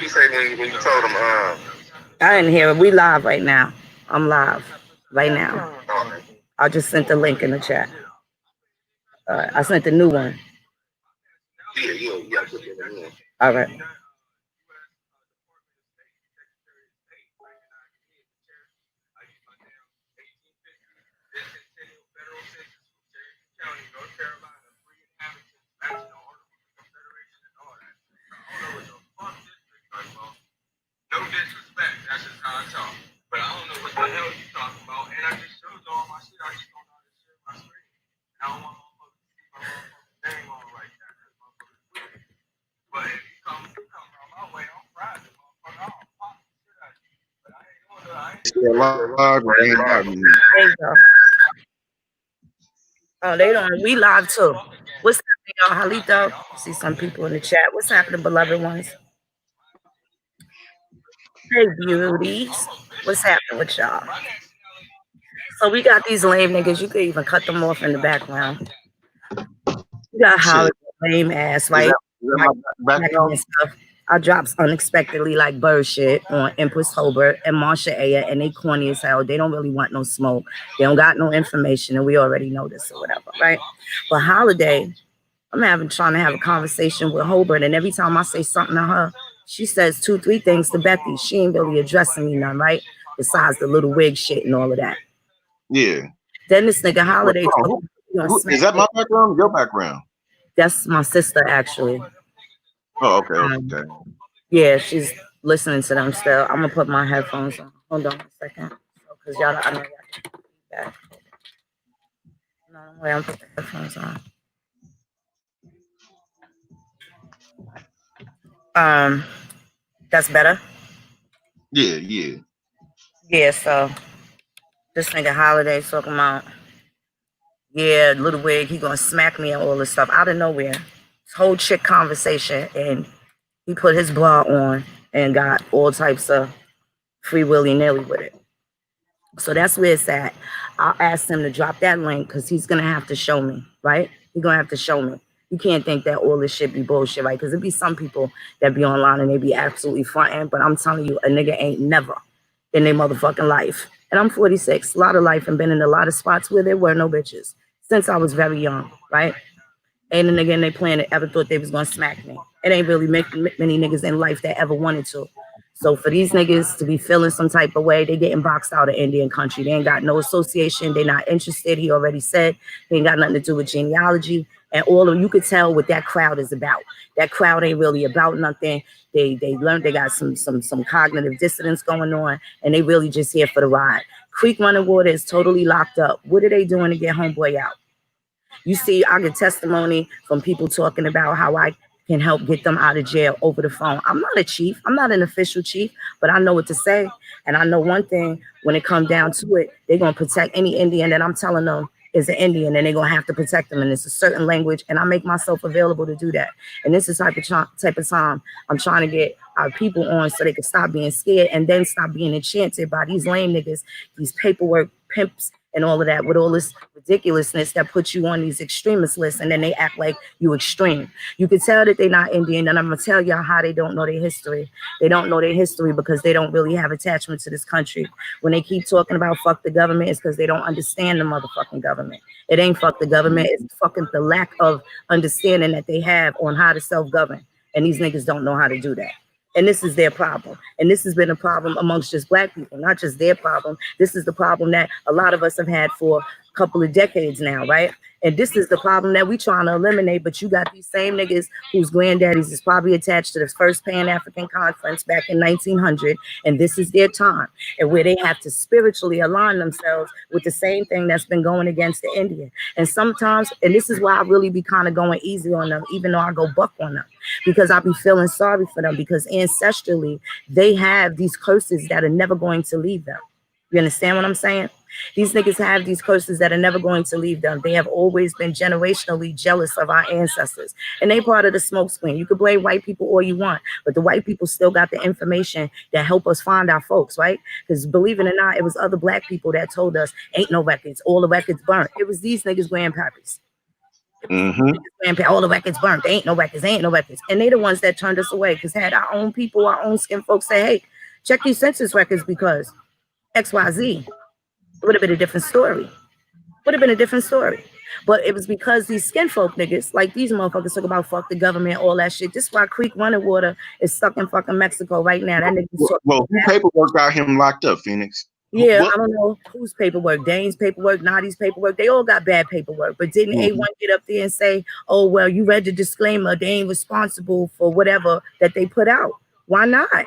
he say when you told him? I didn't hear it. We live right now. I'm live right now. I just sent the link in the chat. I sent the new one. Yeah. All right. No disrespect, that's just how I talk. But I don't know what the hell you talking about. And I just showed you all my shit. I just don't know how to share my screen. I don't want motherfuckers to see my motherfucking name on like that. That's motherfuckers weird. But if you come around my way, I'm private, motherfucker. I'll pop the shit out of you. But I ain't doing that. I ain't Still live or ain't live? There you go. Oh, they don't. We live too. What's happening, y'all? Halito? See some people in the chat. What's happening, beloved ones? Hey, beauties. What's happening with y'all? So we got these lame niggas. You could even cut them off in the background. You got Holiday, lame ass, right? Is that my background? Stuff. I drops unexpectedly like bird shit on Empress Hobart and Marsha Aya, and they corny as hell. They don't really want no smoke. They don't got no information, and we already know this or whatever, right? But Holiday, I'm trying to have a conversation with Hobart, and every time I say something to her, she says 2-3 things to Becky. She ain't really addressing me none, right? Besides the little wig shit and all of that. Yeah. Then this nigga Holiday. Is that my background? Your background? That's my sister, actually. Oh, okay. Yeah, she's listening to them still. I'm gonna put my headphones on. Hold on a second, because y'all, I know y'all can back. No, wait, I'm putting the headphones on. That's better. Yeah. Yeah. So this nigga Holiday talking about, yeah, little wig, he gonna smack me and all this stuff out of nowhere. This whole chick conversation, and he put his bra on and got all types of free willy-nilly with it. So that's where it's at. I'll ask him to drop that link because he's going to have to show me, right? He's going to have to show me. You can't think that all this shit be bullshit, right? Because there be some people that be online and they be absolutely fronting, but I'm telling you, a nigga ain't never in their motherfucking life. And I'm 46, a lot of life, and been in a lot of spots where there were no bitches since I was very young, right? Ain't a nigga in their planet ever thought they was going to smack me. It ain't really many niggas in life that ever wanted to. So for these niggas to be feeling some type of way, they getting boxed out of Indian country. They ain't got no association. They not interested. He already said they ain't got nothing to do with genealogy. And all of you could tell what that crowd is about. That crowd ain't really about nothing. They learned they got some cognitive dissonance going on, and they really just here for the ride. Creek Running Water is totally locked up. What are they doing to get homeboy out? You see, I get testimony from people talking about how I can help get them out of jail over the phone. I'm not a chief. I'm not an official chief, but I know what to say. And I know one thing, when it comes down to it, they're going to protect any Indian that I'm telling them is an Indian, and they're going to have to protect them. And it's a certain language, and I make myself available to do that. And this is type of time I'm trying to get our people on so they can stop being scared and then stop being enchanted by these lame niggas, these paperwork pimps, and all of that, with all this ridiculousness that puts you on these extremist lists, and then they act like you extreme. You can tell that they're not Indian, and I'm gonna tell y'all how they don't know their history. They don't know their history because they don't really have attachment to this country. When they keep talking about fuck the government, it's because they don't understand the motherfucking government. It ain't fuck the government, it's fucking the lack of understanding that they have on how to self-govern. And these niggas don't know how to do that. And this is their problem. And this has been a problem amongst just black people, not just their problem. This is the problem that a lot of us have had for a couple of decades now, right? And this is the problem that we trying to eliminate. But you got these same niggas whose granddaddies is probably attached to the first Pan-African Conference back in 1900. And this is their time. And where they have to spiritually align themselves with the same thing that's been going against the Indian. And sometimes, and this is why I really be kind of going easy on them, even though I go buck on them. Because I be feeling sorry for them, because ancestrally, they have these curses that are never going to leave them. You understand what I'm saying? These niggas have these curses that are never going to leave them. They have always been generationally jealous of our ancestors. And they part of the smoke screen. You can blame white people all you want, but the white people still got the information that help us find our folks, right? Because believe it or not, it was other black people that told us, ain't no records, all the records burnt. It was these niggas' grandpappys. Mm-hmm. All the records burnt. There ain't no records. There ain't no records. And they the ones that turned us away because had our own people, our own skin folks say, hey, check these census records because XYZ. It would have been a different story. Would have been a different story. But it was because these skin folk niggas, like these motherfuckers talk about fuck the government, all that shit. This is why Creek Running Water is stuck in fucking Mexico right now. That nigga's Well, who paperwork got him locked up, Phoenix? yeah, I don't know whose paperwork, Dane's paperwork, Nadi's paperwork. They all got bad paperwork. But didn't A1 get up there and say, oh, well, you read the disclaimer. They ain't responsible for whatever that they put out. Why not?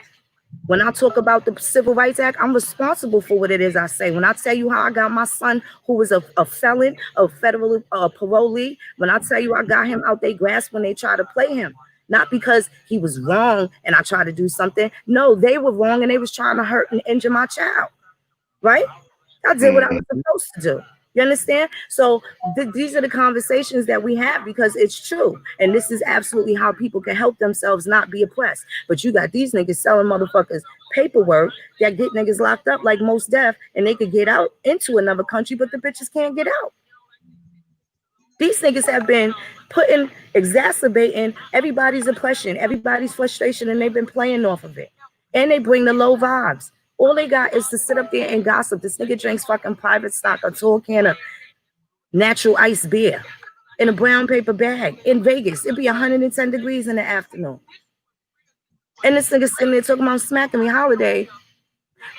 When I talk about the Civil Rights Act, I'm responsible for what it is I say. When I tell you how I got my son, who was a felon, a federal parolee, when I tell you I got him out they grasp when they try to play him, not because he was wrong and I tried to do something. No, they were wrong and they was trying to hurt and injure my child. Right? I did what I was supposed to do. You understand? So these are the conversations that we have because it's true. And this is absolutely how people can help themselves not be oppressed. But you got these niggas selling motherfuckers paperwork that get niggas locked up like most deaf and they could get out into another country, but the bitches can't get out. These niggas have been exacerbating everybody's oppression, everybody's frustration, and they've been playing off of it. And they bring the low vibes. All they got is to sit up there and gossip. This nigga drinks fucking private stock, a tall can of natural ice beer in a brown paper bag in Vegas. It'd be 110 degrees in the afternoon. And this nigga sitting there talking about smacking me. Holiday,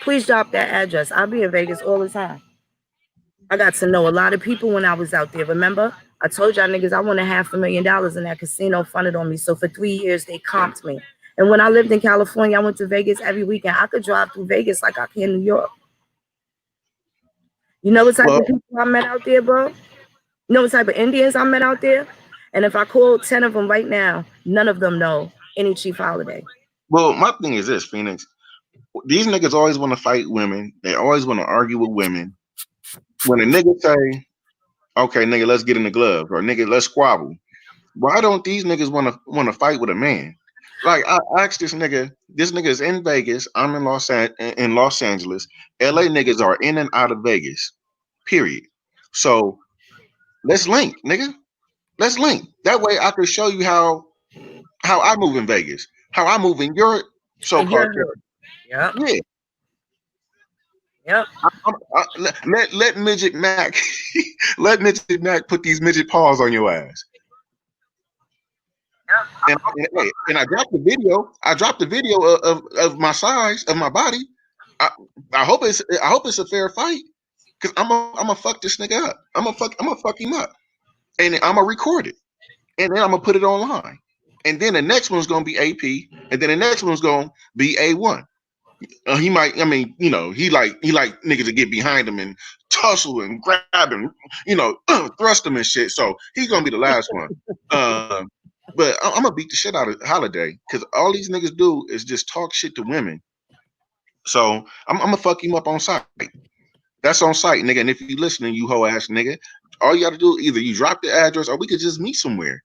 please drop that address. I'll be in Vegas all the time. I got to know a lot of people when I was out there. Remember? I told y'all niggas I won $500,000 in that casino funded on me. So for 3 years, they comped me. And when I lived in California, I went to Vegas every weekend. I could drive through Vegas like I can in New York. You know what type of people I met out there, bro? You know what type of Indians I met out there? And if I called 10 of them right now, none of them know any Chief Holiday. Well, my thing is this, Phoenix. These niggas always want to fight women. They always want to argue with women. When a nigga say, okay, nigga, let's get in the gloves, or nigga, let's squabble. Why don't these niggas want to fight with a man? Like I asked this nigga is in Vegas. I'm in Los Angeles. LA niggas are in and out of Vegas. Period. So let's link, nigga. Let's link. That way I can show you how I move in Vegas, how I move in your so-called yeah. Yep. Let Midget Mac let Midget Mac put these midget paws on your ass. And I dropped the video. I dropped the video of my size of my body. I hope it's a fair fight because I'm gonna fuck this nigga up. I'm gonna fuck him up, and I'm gonna record it, and then I'm gonna put it online. And then the next one's gonna be AP, and then the next one's gonna be A1. He might, I mean, you know, he like niggas to get behind him and tussle and grab him, you know, thrust him and shit. So he's gonna be the last one. But I'm gonna beat the shit out of Holiday because all these niggas do is just talk shit to women. So I'm gonna fuck him up on site. That's on site, nigga. And if you listening, you hoe ass nigga, all you gotta do either you drop the address or we could just meet somewhere.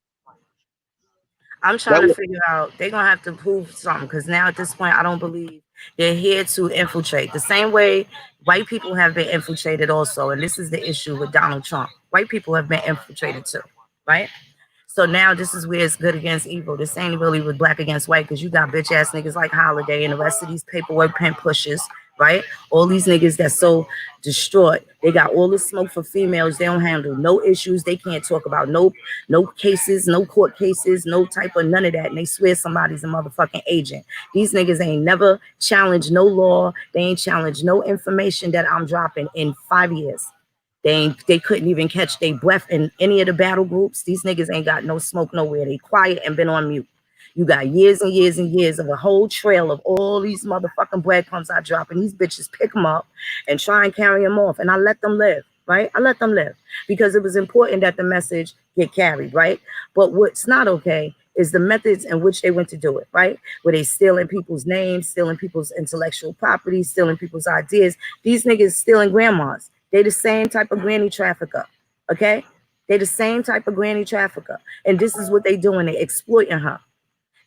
I'm trying to figure out. They're gonna have to prove something because now at this point, I don't believe they're here to infiltrate. The same way white people have been infiltrated also, and this is the issue with Donald Trump. White people have been infiltrated too, right? So now this is where it's good against evil. This ain't really with black against white because you got bitch ass niggas like Holiday and the rest of these paperwork pen pushers, right? All these niggas that's so distraught. They got all the smoke for females. They don't handle no issues. They can't talk about no cases, no court cases, no type of none of that. And they swear somebody's a motherfucking agent. These niggas ain't never challenged no law. They ain't challenged no information that I'm dropping in 5 years. They couldn't even catch their breath in any of the battle groups. These niggas ain't got no smoke nowhere. They quiet and been on mute. You got years and years and years of a whole trail of all these motherfucking breadcrumbs I drop, and these bitches pick them up and try and carry them off. And I let them live, right? I let them live because it was important that the message get carried, right? But what's not okay is the methods in which they went to do it, right? Where they stealing people's names, stealing people's intellectual property, stealing people's ideas. These niggas stealing grandmas. They the same type of granny trafficker, okay? They the same type of granny trafficker. And this is what they doing. They exploiting her.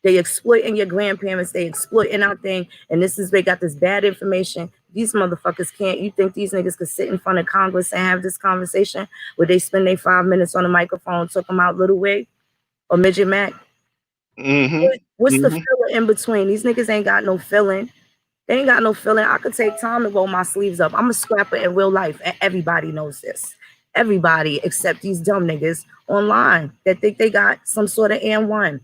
They exploiting your grandparents. They exploiting our thing. And this is, they got this bad information. These motherfuckers can't. You think these niggas could sit in front of Congress and have this conversation where they spend their 5 minutes on a microphone talking about Little Wig or Midget Mac? What's the filler in between? These niggas ain't got no filling. They ain't got no feeling. I could take time to roll my sleeves up. I'm a scrapper in real life, and everybody knows this. Everybody except these dumb niggas online that think they got some sort of N1.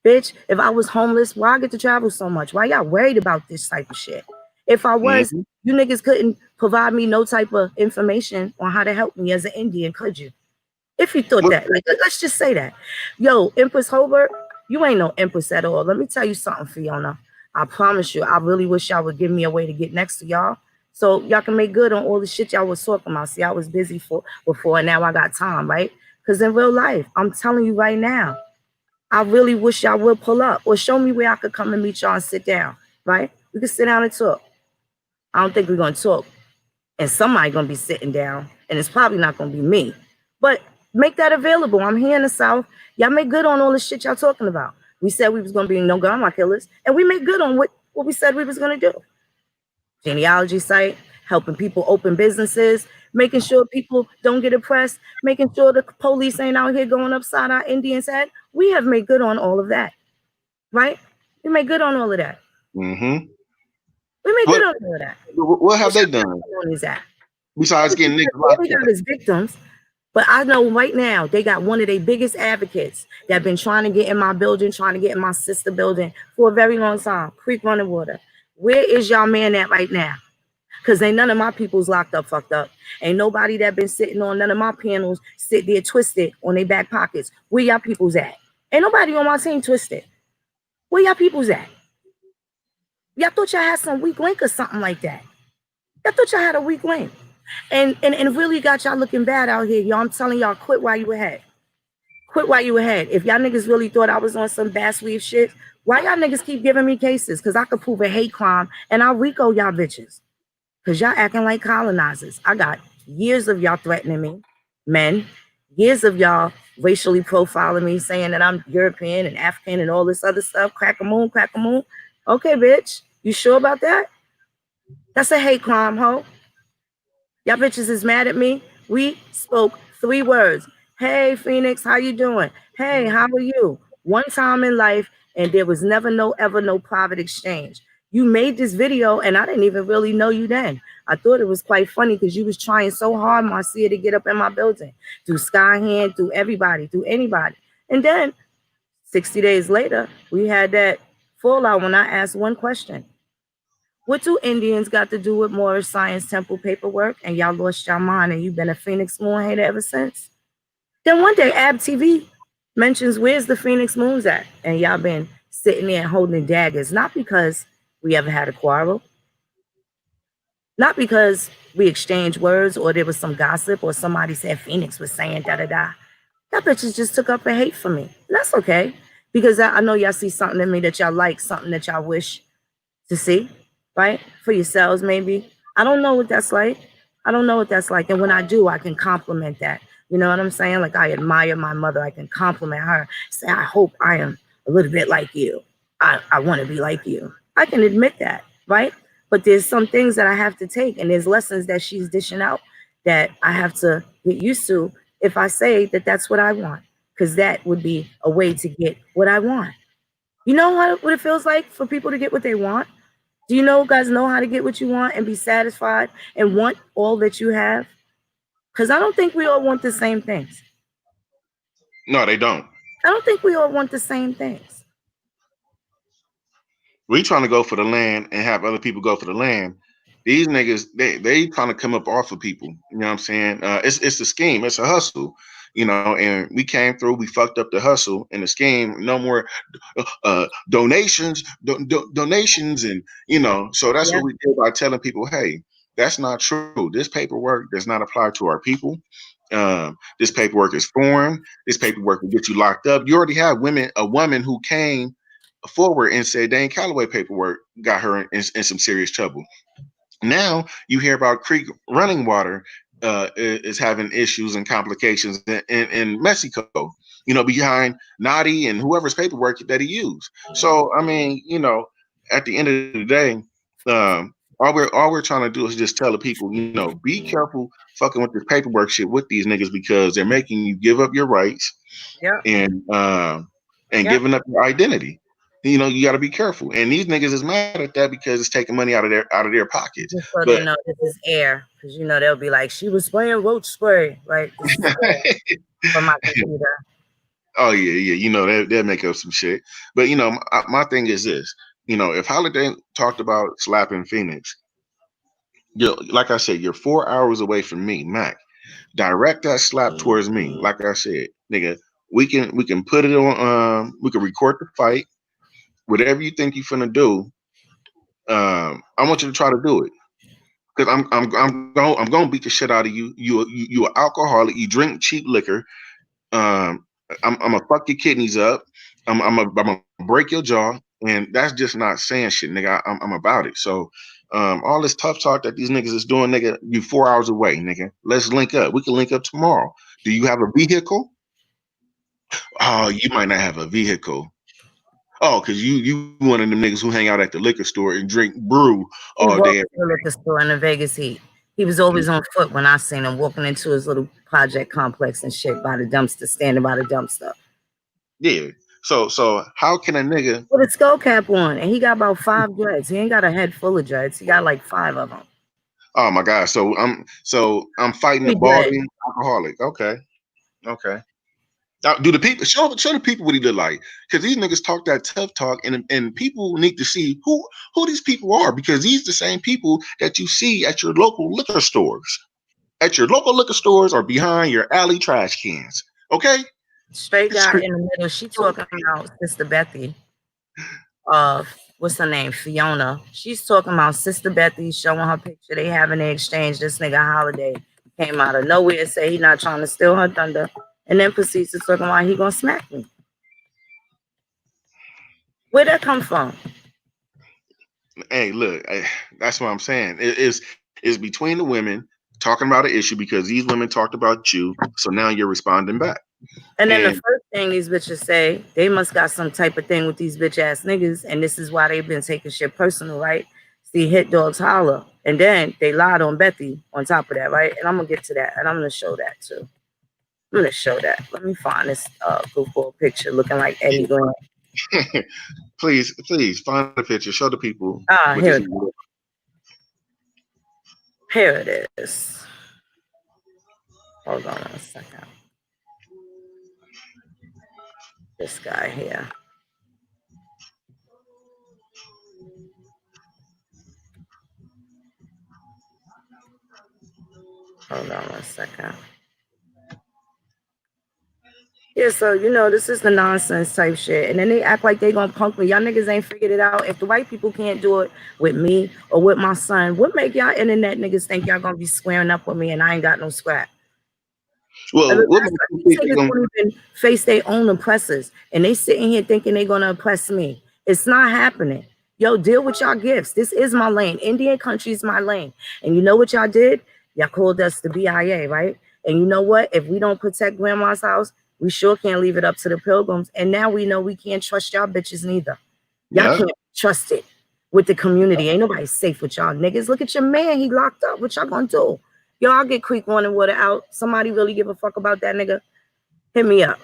Bitch, if I was homeless, why I get to travel so much? Why y'all worried about this type of shit? If I was, you niggas couldn't provide me no type of information on how to help me as an Indian, could you? If you thought that, like, let's just say that. Yo, Empress Hobart, you ain't no Empress at all. Let me tell you something, Fiona. I promise you, I really wish y'all would give me a way to get next to y'all so y'all can make good on all the shit y'all was talking about. See, I was busy before, and now I got time, right? Because in real life, I'm telling you right now, I really wish y'all would pull up or show me where I could come and meet y'all and sit down, right? We could sit down and talk. I don't think we're going to talk, and somebody going to be sitting down, and it's probably not going to be me. But make that available. I'm here in the South. Y'all make good on all the shit y'all talking about. We said we was going to be no grandma killers, and we made good on what we said we was going to do. Genealogy site, helping people open businesses, making sure people don't get oppressed, making sure the police ain't out here going upside our Indians' head. We have made good on all of that, right? We made good on all of that. We made good on all of that. What have they done? Besides getting niggas locked up? As victims. But I know right now they got one of their biggest advocates that been trying to get in my building, trying to get in my sister building for a very long time. Creek Running Water. Where is y'all man at right now? Because ain't none of my people's locked up, fucked up. Ain't nobody that been sitting on none of my panels sit there twisted on their back pockets. Where y'all people's at? Ain't nobody on my team twisted. Where y'all people's at? Y'all thought y'all had some weak link or something like that. Y'all thought y'all had a weak link. And really got y'all looking bad out here, y'all. I'm telling y'all, quit while you ahead. Quit while you ahead. If y'all niggas really thought I was on some bass weave shit, why y'all niggas keep giving me cases? Because I could prove a hate crime and I'll RICO y'all bitches. Because y'all acting like colonizers. I got years of y'all threatening me, men. Years of y'all racially profiling me, saying that I'm European and African and all this other stuff. Crack a moon, crack a moon. Okay, bitch. You sure about that? That's a hate crime, ho. Y'all bitches is mad at me. We spoke 3 words. Hey, Phoenix, how you doing? Hey, how are you? One time in life, and there was never no private exchange. You made this video, and I didn't even really know you then. I thought it was quite funny because you was trying so hard, Marcia, to get up in my building. Through Skyhand, through everybody, through anybody. And then, 60 days later, we had that fallout when I asked one question. What do Indians got to do with Morris Science Temple paperwork? And y'all lost your mind and you've been a Phoenix Moon hater ever since? Then one day, Ab TV mentions, where's the Phoenix Moons at? And y'all been sitting there holding daggers, not because we ever had a quarrel, not because we exchanged words or there was some gossip or somebody said Phoenix was saying da-da-da. That bitches just took up a hate for me. And that's okay, because I know y'all see something in me that y'all like, something that y'all wish to see. Right? For yourselves, maybe. I don't know what that's like. I don't know what that's like. And when I do, I can compliment that. You know what I'm saying? Like, I admire my mother. I can compliment her. Say, I hope I am a little bit like you. I want to be like you. I can admit that, right? But there's some things that I have to take, and there's lessons that she's dishing out that I have to get used to if I say that that's what I want, because that would be a way to get what I want. You know what it feels like for people to get what they want? Do you guys know how to get what you want and be satisfied and want all that you have? Because I don't think we all want the same things. No, they don't. I don't think we all want the same things. We trying to go for the land and have other people go for the land. These niggas, they trying to come up off of people. You know what I'm saying? It's a scheme. It's a hustle. And we came through. We fucked up the hustle and the scheme. No more donations, donations, and So that's what we did by telling people, hey, that's not true. This paperwork does not apply to our people. This paperwork is foreign. This paperwork will get you locked up. You already have a woman who came forward and said Dane Calloway paperwork got her in some serious trouble. Now you hear about Creek Running Water is having issues and complications in Mexico, behind Nadi and whoever's paperwork that he used. So, I mean, at the end of the day, all we're trying to do is just tell the people, you know, be careful fucking with this paperwork shit with these niggas because they're making you give up your rights Yeah. and giving up your identity. You know, you got to be careful. And these niggas is mad at that because it's taking money out of their pockets. Just so they But know this is air, because you know they'll be like, she was spraying roach spray, right? This is air from my computer. Oh yeah, you know they'll make up some shit. But you know, my thing is this. You know, if Holiday talked about slapping Phoenix, like I said, you're 4 hours away from me, Mac. Direct that slap towards me. Like I said, nigga, we can put it on. We can record the fight. Whatever you think you're finna do, I want you to try to do it. Cause I'm gonna beat the shit out of you. You an alcoholic. You drink cheap liquor. Um, I'm gonna fuck your kidneys up. I'm gonna break your jaw, and that's just not saying shit, nigga. I'm about it. So, all this tough talk that these niggas is doing, nigga, you 4 hours away, nigga. Let's link up. We can link up tomorrow. Do you have a vehicle? Oh, you might not have a vehicle. Oh, cause you one of them niggas who hang out at the liquor store and drink brew He all walked day. to the liquor store in the Vegas heat. He was always on foot when I seen him walking into his little project complex and shit by the dumpster, standing by the dumpster. Yeah. So how can a nigga with a skull cap on, and he got about 5 dreads. He ain't got a head full of dreads. He got like 5 of them. Oh my God. So I'm fighting the 3 dreads. balding alcoholic. Okay. Okay. Now, do the people show the people what he look like? Because these niggas talk that tough talk, and people need to see who these people are, because these the same people that you see at your local liquor stores. At your local liquor stores or behind your alley trash cans. Okay? Straight guy in the middle. She talking about Sister Bethy. What's her name? Fiona. She's talking about Sister Bethy, showing her picture. They having an exchange. This nigga Holiday came out of nowhere, say he not trying to steal her thunder, and then proceeds to talking about he gonna smack me. Where'd that come from? Hey, look, that's what I'm saying. It's between the women talking about an issue because these women talked about you, so now you're responding back. And then the first thing these bitches say, they must got some type of thing with these bitch ass niggas, and this is why they've been taking shit personal, right? See, hit dogs holler, and then they lied on Bethy on top of that, right? And I'm gonna get to that, and I'm gonna show that too. I'm gonna show that. Let me find this goofball picture looking like Eddie Grant. Please find the picture. Show the people. Here it is. Here it is. Hold on a second. This guy here. Hold on a second. Yeah, so you know, this is the nonsense type shit. And then they act like they gonna punk me. Y'all niggas ain't figured it out. If the white people can't do it with me or with my son, what make y'all internet niggas think y'all gonna be squaring up with me and I ain't got no scrap? Well, these niggas don't even face their own oppressors, and they sitting here thinking they gonna oppress me. It's not happening. Yo, deal with y'all gifts. This is my lane. Indian country is my lane. And you know what y'all did? Y'all called us the BIA, right? And you know what? If we don't protect grandma's house, we sure can't leave it up to the pilgrims. And now we know we can't trust y'all bitches neither. Y'all can't trust it with the community. Ain't nobody safe with y'all niggas. Look at your man. He locked up. What y'all gonna do? Yo, I'll get creek warning water out. Somebody really give a fuck about that nigga? Hit me up.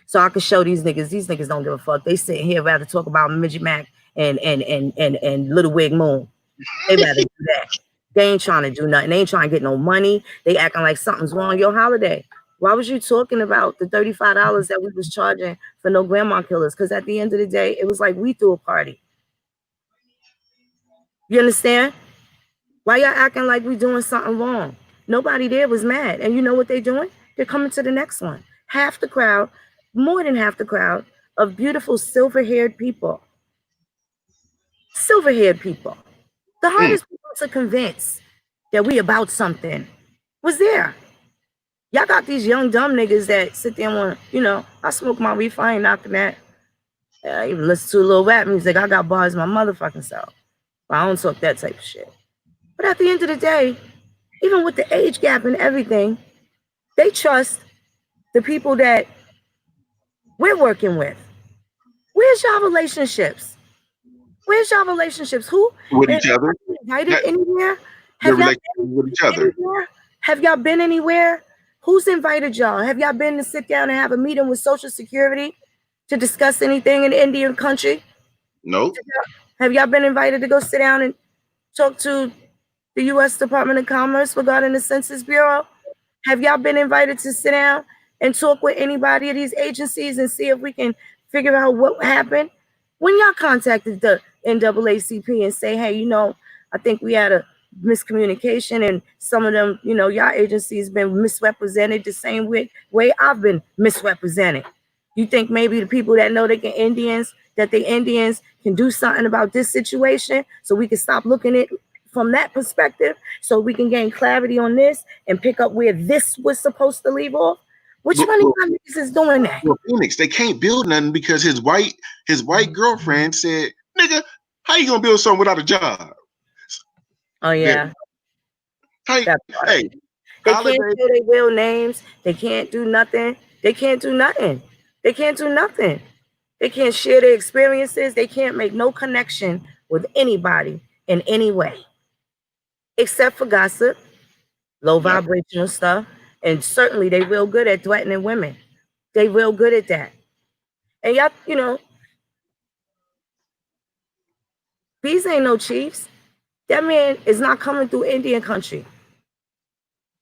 So I can show these niggas. These niggas don't give a fuck. They sitting here rather talk about Midget Mac and Little Wig Moon. They rather do that. They ain't trying to do nothing. They ain't trying to get no money. They acting like something's wrong. Yo, Holiday, why was you talking about the $35 that we was charging for No Grandma Killers? Because at the end of the day, it was like we threw a party. You understand? Why y'all acting like we doing something wrong? Nobody there was mad. And you know what they're doing? They're coming to the next one. Half the crowd, more than half the crowd of beautiful silver-haired people. Silver-haired people. The hardest people to convince that we about something was there. Y'all got these young dumb niggas that sit there and want, you know, I smoke my reefer, I ain't knocking that. I even listen to a little rap music. I got bars my motherfucking self. But I don't talk that type of shit. But at the end of the day, even with the age gap and everything, they trust the people that we're working with. Where's y'all relationships? Where's y'all relationships? Who? With each other? invited anywhere? their Have y'all relationship been with each other. anywhere? Have y'all been anywhere? Who's invited y'all? Have y'all been to sit down and have a meeting with Social Security to discuss anything in the Indian country? Nope. Have y'all been invited to go sit down and talk to the U.S. Department of Commerce regarding the Census Bureau? Have y'all been invited to sit down and talk with anybody of these agencies and see if we can figure out what happened? When y'all contacted the NAACP and say, hey, I think we had a miscommunication and some of them, y'all agencies been misrepresented the same way I've been misrepresented. You think maybe the people that know that the Indians can do something about this situation so we can stop looking at it from that perspective so we can gain clarity on this and pick up where this was supposed to leave off? Which one of y'all niggas is doing that? Well, Phoenix, they can't build nothing because his white girlfriend said, "Nigga, how you gonna build something without a job?" Oh yeah. Hey, they can't do their real names. They can't do nothing. They can't do nothing. They can't do nothing. They can't share their experiences. They can't make no connection with anybody in any way, except for gossip, low vibrational stuff, and certainly they real good at threatening women. They real good at that. And y'all, these ain't no chiefs. That man is not coming through Indian country.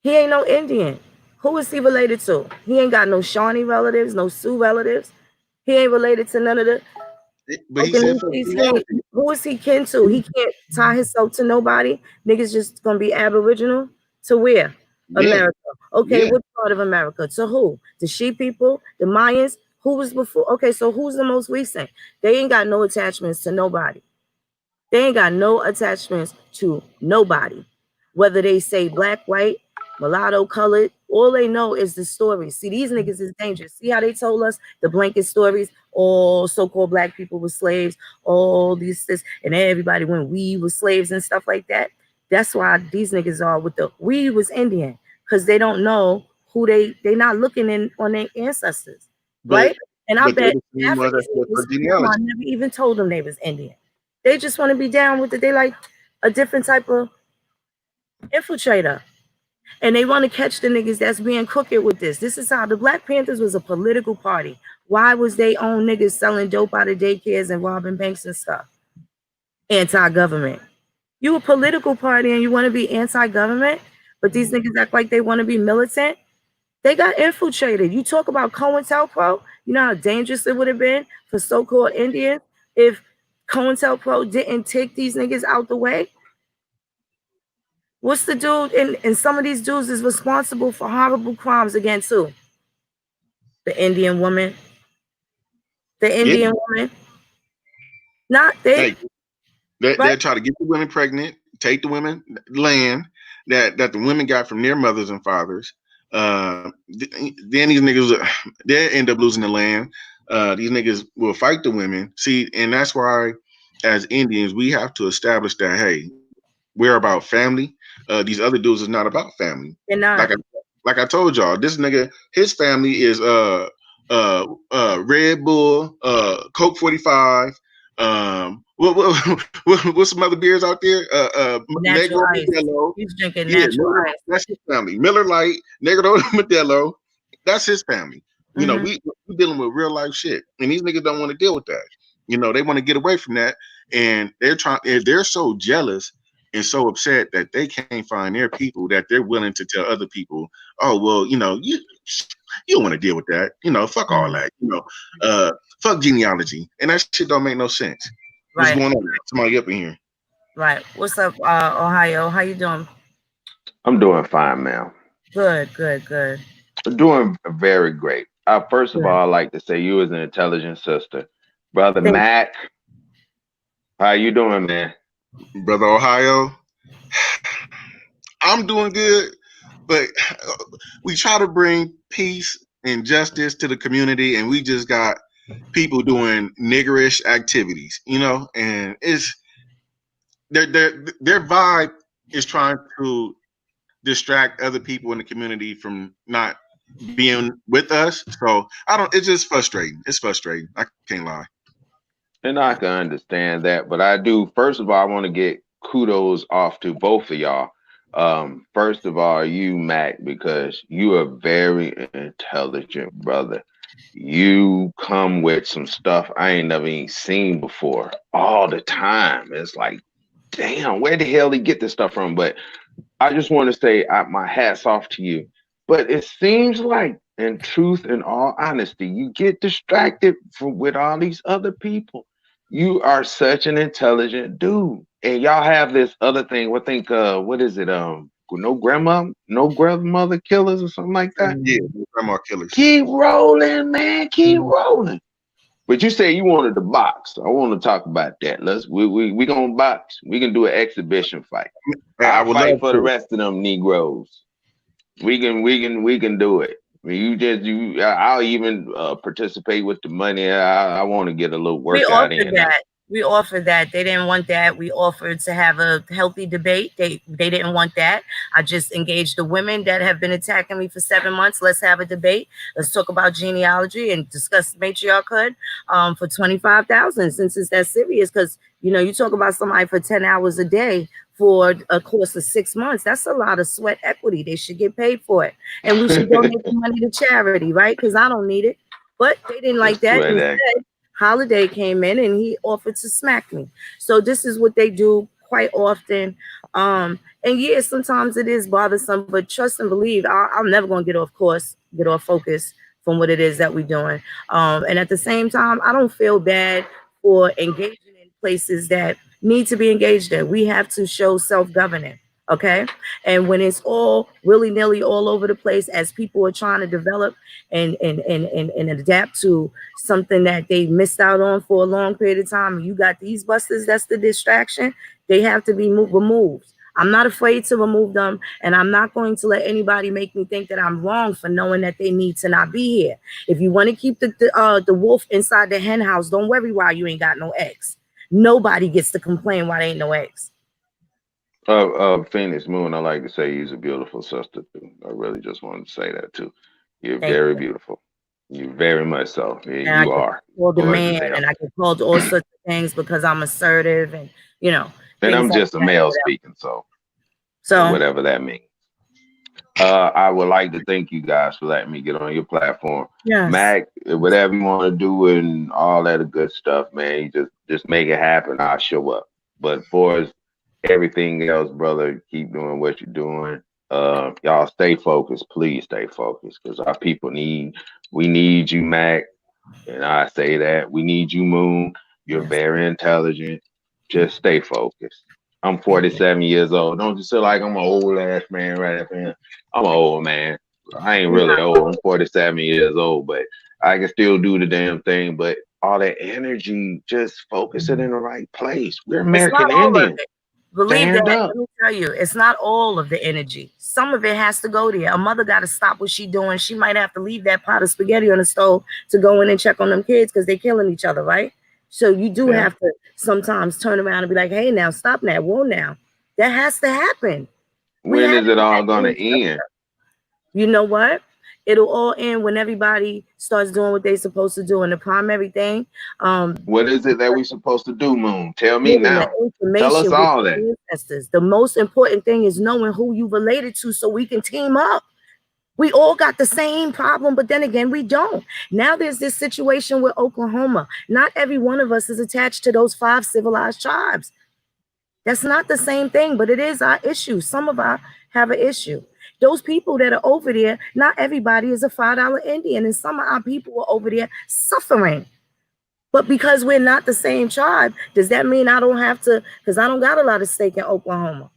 He ain't no Indian. Who is he related to? He ain't got no Shawnee relatives, no Sioux relatives. He ain't related to none of the. But he said, who is he kin to? He can't tie himself to nobody. Niggas just gonna be Aboriginal to where? America. Okay, what part of America? To who? The She people, the Mayans. Who was before? Okay, so who's the most recent? They ain't got no attachments to nobody. They ain't got no attachments to nobody. Whether they say black, white, mulatto, colored, all they know is the stories. See, these niggas is dangerous. See how they told us the blanket stories? All so-called black people were slaves, all this, and everybody when we were slaves and stuff like that. That's why these niggas are with the we was Indian, because they don't know who they not looking in on their ancestors, right? And I bet Africans never even told them they was Indian. They just want to be down with it. They like a different type of infiltrator. And they want to catch the niggas that's being crooked with this. This is how the Black Panthers was a political party. Why was they own niggas selling dope out of daycares and robbing banks and stuff? Anti-government. You a political party and you want to be anti-government, but these niggas act like they want to be militant. They got infiltrated. You talk about COINTELPRO. You know how dangerous it would have been for so-called Indians if COINTELPRO didn't take these niggas out the way? What's the dude? And some of these dudes is responsible for horrible crimes against who? The Indian woman. The Indian woman. Not they. They try to get the women pregnant, take the women land that the women got from their mothers and fathers. Then these niggas, they end up losing the land. These niggas will fight the women. See, and that's why, as Indians, we have to establish that, hey, we're about family. These other dudes is not about family. They're not. Like I told y'all, this nigga, his family is Red Bull, Coke 45. What's some other beers out there? Negro Modelo. He's drinking natural ice. That's his family. Miller Lite, Negro Modelo. That's his family. You know, we dealing with real life shit, and these niggas don't want to deal with that. You know, they want to get away from that, and they're so jealous and so upset that they can't find their people that they're willing to tell other people, oh well, you know, you don't want to deal with that. You know, fuck all that. You know, fuck genealogy, and that shit don't make no sense. What's going on? Somebody up in here. Right. What's up, Ohio? How you doing? I'm doing fine, ma'am. Good. Doing very great. First of all, I'd like to say you as an intelligent sister. Brother Mac, how you doing, man? Brother Ohio, I'm doing good, but we try to bring peace and justice to the community, and we just got people doing niggerish activities, you know, and it's their vibe is trying to distract other people in the community from not being with us. So it's just frustrating. It's frustrating. I can't lie. And I can understand that, but I do. First of all, I want to get kudos off to both of y'all. First of all, you, Mac, because you are very intelligent, brother. You come with some stuff I ain't never even seen before all the time. It's like, damn, where the hell he get this stuff from? But I just want to say my hat's off to you. But it seems like, in truth and all honesty, you get distracted with all these other people. You are such an intelligent dude, and y'all have this other thing. What is it? No grandmother killers or something like that. Yeah, grandma killers. Keep rolling, man. Keep rolling. But you say you wanted to box. I want to talk about that. We gonna box. We can do an exhibition fight. I I'll would fight love for to. the rest of them Negroes. We can do it. I mean, I'll even participate with the money. I want to get a little We workout offered in. that. We offered that. They didn't want that. We offered to have a healthy debate. They didn't want that. I just engaged the women that have been attacking me for 7 months. Let's have a debate. Let's talk about genealogy and discuss matriarchhood for 25,000 since it's that serious. Because you talk about somebody for 10 hours a day for a course of 6 months. That's a lot of sweat equity. They should get paid for it, and we should donate the money to charity, right? Because I don't need it. But they didn't like that. Instead, Holiday came in and he offered to smack me. So this is what they do quite often. And yeah, sometimes it is bothersome, but trust and believe, I'm never going to get off course, get off focus from what it is that we're doing. And at the same time, I don't feel bad for engaging in places that need to be engaged in. We have to show self-governing. Okay. And when it's all willy-nilly all over the place as people are trying to develop and adapt to something that they missed out on for a long period of time, you got these busters, that's the distraction. They have to be removed. I'm not afraid to remove them, and I'm not going to let anybody make me think that I'm wrong for knowing that they need to not be here. If you want to keep the wolf inside the hen house, don't worry why you ain't got no eggs. Nobody gets to complain why there ain't no eggs. Phoenix Moon, I like to say you're a beautiful sister too. I really just wanted to say that too. You're Thank very you. beautiful. You very much so. Yeah, And you are. called a man, and I get called all sorts of things because I'm assertive, and and I'm just like a male speaking, so whatever that means. I would like to thank you guys for letting me get on your platform. Yes. Mac, whatever you want to do and all that good stuff, man, you just make it happen. I'll show up. But for everything else, brother, keep doing what you're doing. Y'all stay focused. Please stay focused, because our people we need you, Mac. And I say that we need you, Moon. You're very intelligent. Just stay focused. I'm 47 years old. Don't you feel like I'm an old ass man right up here? I'm an old man. I ain't really old. I'm 47 years old, but I can still do the damn thing. But all that energy, just focus it in the right place. We're American Indians. Believe that. Let me tell you, it's not all of the energy. Some of it has to go there. A mother got to stop what she's doing. She might have to leave that pot of spaghetti on the stove to go in and check on them kids because they're killing each other, right? So you do have to sometimes turn around and be like, hey, now stop that. Whoa, now. That has to happen. When is it all going to end? You know what? It'll all end when everybody starts doing what they're supposed to do. And the primary thing. What is it that we're supposed to do, Moon? Tell me now. Tell us all that. The most important thing is knowing who you related to so we can team up. We all got the same problem, but then again, we don't. Now there's this situation with Oklahoma. Not every one of us is attached to those 5 civilized tribes. That's not the same thing, but it is our issue. Some of us have an issue. Those people that are over there, not everybody is a $5 Indian, and some of our people are over there suffering. But because we're not the same tribe, does that mean I don't have to, because I don't got a lot of stake in Oklahoma?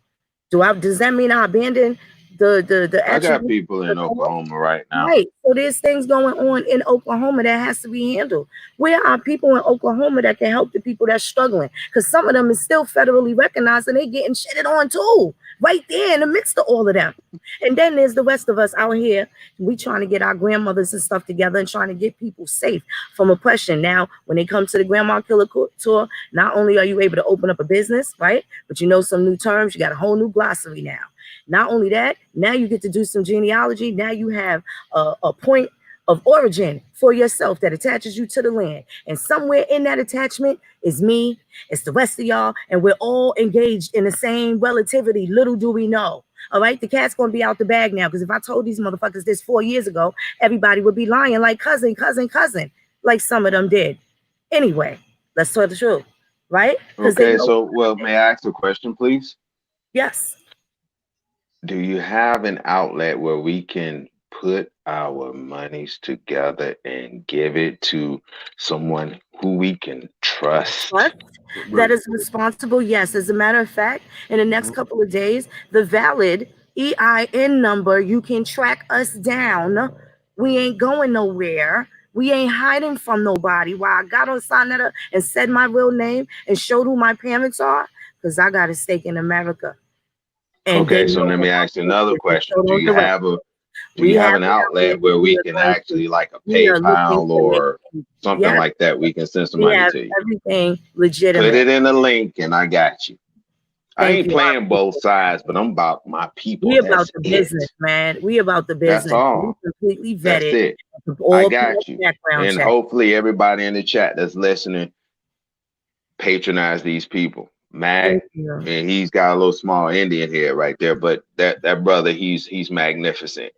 Does that mean I abandon the I got people in Oklahoma right now. Right. So there's things going on in Oklahoma that has to be handled. Where are people in Oklahoma that can help the people that's struggling? Because some of them is still federally recognized and they getting shitted on too, right there in the midst of all of them. And then there's the rest of us out here. We trying to get our grandmothers and stuff together and trying to get people safe from oppression. Now, when they come to the Grandma Killer Tour, not only are you able to open up a business, right? But you know some new terms. You got a whole new glossary now. Not only that, now you get to do some genealogy. Now you have a point of origin for yourself that attaches you to the land. And somewhere in that attachment is me, it's the rest of y'all, and we're all engaged in the same relativity. Little do we know. All right, the cat's gonna be out the bag now, because if I told these motherfuckers this 4 years ago, everybody would be lying like cousin, like some of them did. Anyway, let's tell the truth, right? Because they Okay, know. so well, may I ask a question, please? Yes. Do you have an outlet where we can put our monies together and give it to someone who we can trust? What? That is responsible. Yes. As a matter of fact, in the next couple of days, the valid EIN number, you can track us down. We ain't going nowhere. We ain't hiding from nobody. Why I got on sign that up and said my real name and showed who my parents are, because I got a stake in America. And they Okay, so know let what me my ask you parents another is, and question. so don't the rest. Do We you have have an it out there outlet where that we can actually like a we are looking PayPal to make. or something Yes, like that? We can send some we money have to you. everything Put legitimate. it in a link and I got you. I Thank ain't you. I playing both appreciate sides, but I'm about my people. We about That's the it. business, man. We about the That's business. We all. completely That's vetted. it. I All got past you. background And check. hopefully everybody in the chat that's listening patronize these people. Mac, Thank you. and he's got a little small Indian head right there, but that brother, he's magnificent.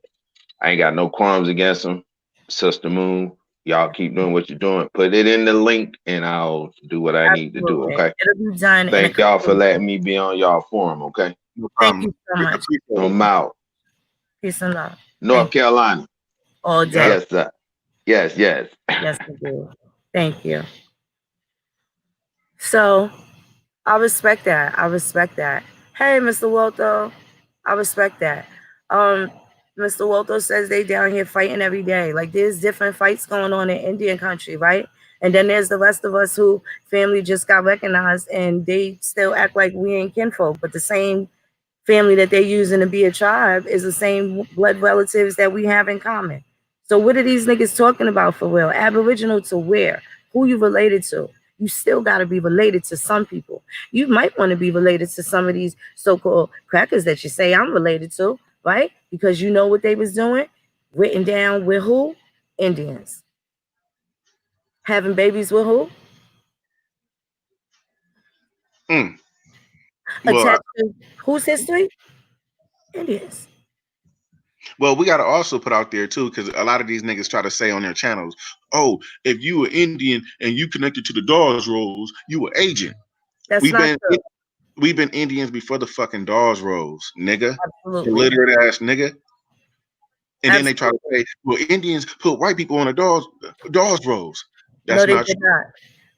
I ain't got no qualms against him. Sister Moon, y'all keep doing what you're doing. Put it in the link and I'll do what I need to do, Absolutely. okay? It'll be done in a Thank y'all couple for of letting days. me be on y'all forum, okay? No Thank problem. you so much. Appreciate it. I'm out. Peace and love. North Thank you. Carolina. All Yeah. day. Yes, sir. Yes, yes. Yes, we do. Thank you. So I respect that. I respect that. Hey, Mr. Walto. I respect that. Um, Mr. Walto says they down here fighting every day. Like there's different fights going on in Indian country, right? And then there's the rest of us who family just got recognized and they still act like we ain't kinfolk, but the same family that they're using to be a tribe is the same blood relatives that we have in common. So what are these niggas talking about for real? Aboriginal to where? Who you related to? You still got to be related to some people. You might want to be related to some of these so-called crackers that you say I'm related to, right? Because you know what they was doing? Written down with who? Indians. Having babies with who? Mm. Well, Attached to whose history? Indians. well, we got to also put out there too, because a lot of these niggas try to say on their channels, "Oh, if you were Indian and you connected to the Dawes Rolls, you were agent." That's We've not been true. we've been Indians before the fucking Dawes Rolls, nigga, Absolutely. illiterate ass nigga. And then they try to Absolutely. say, "Well, Indians put white people on the Dawes Rolls." No, That's they not did true. not.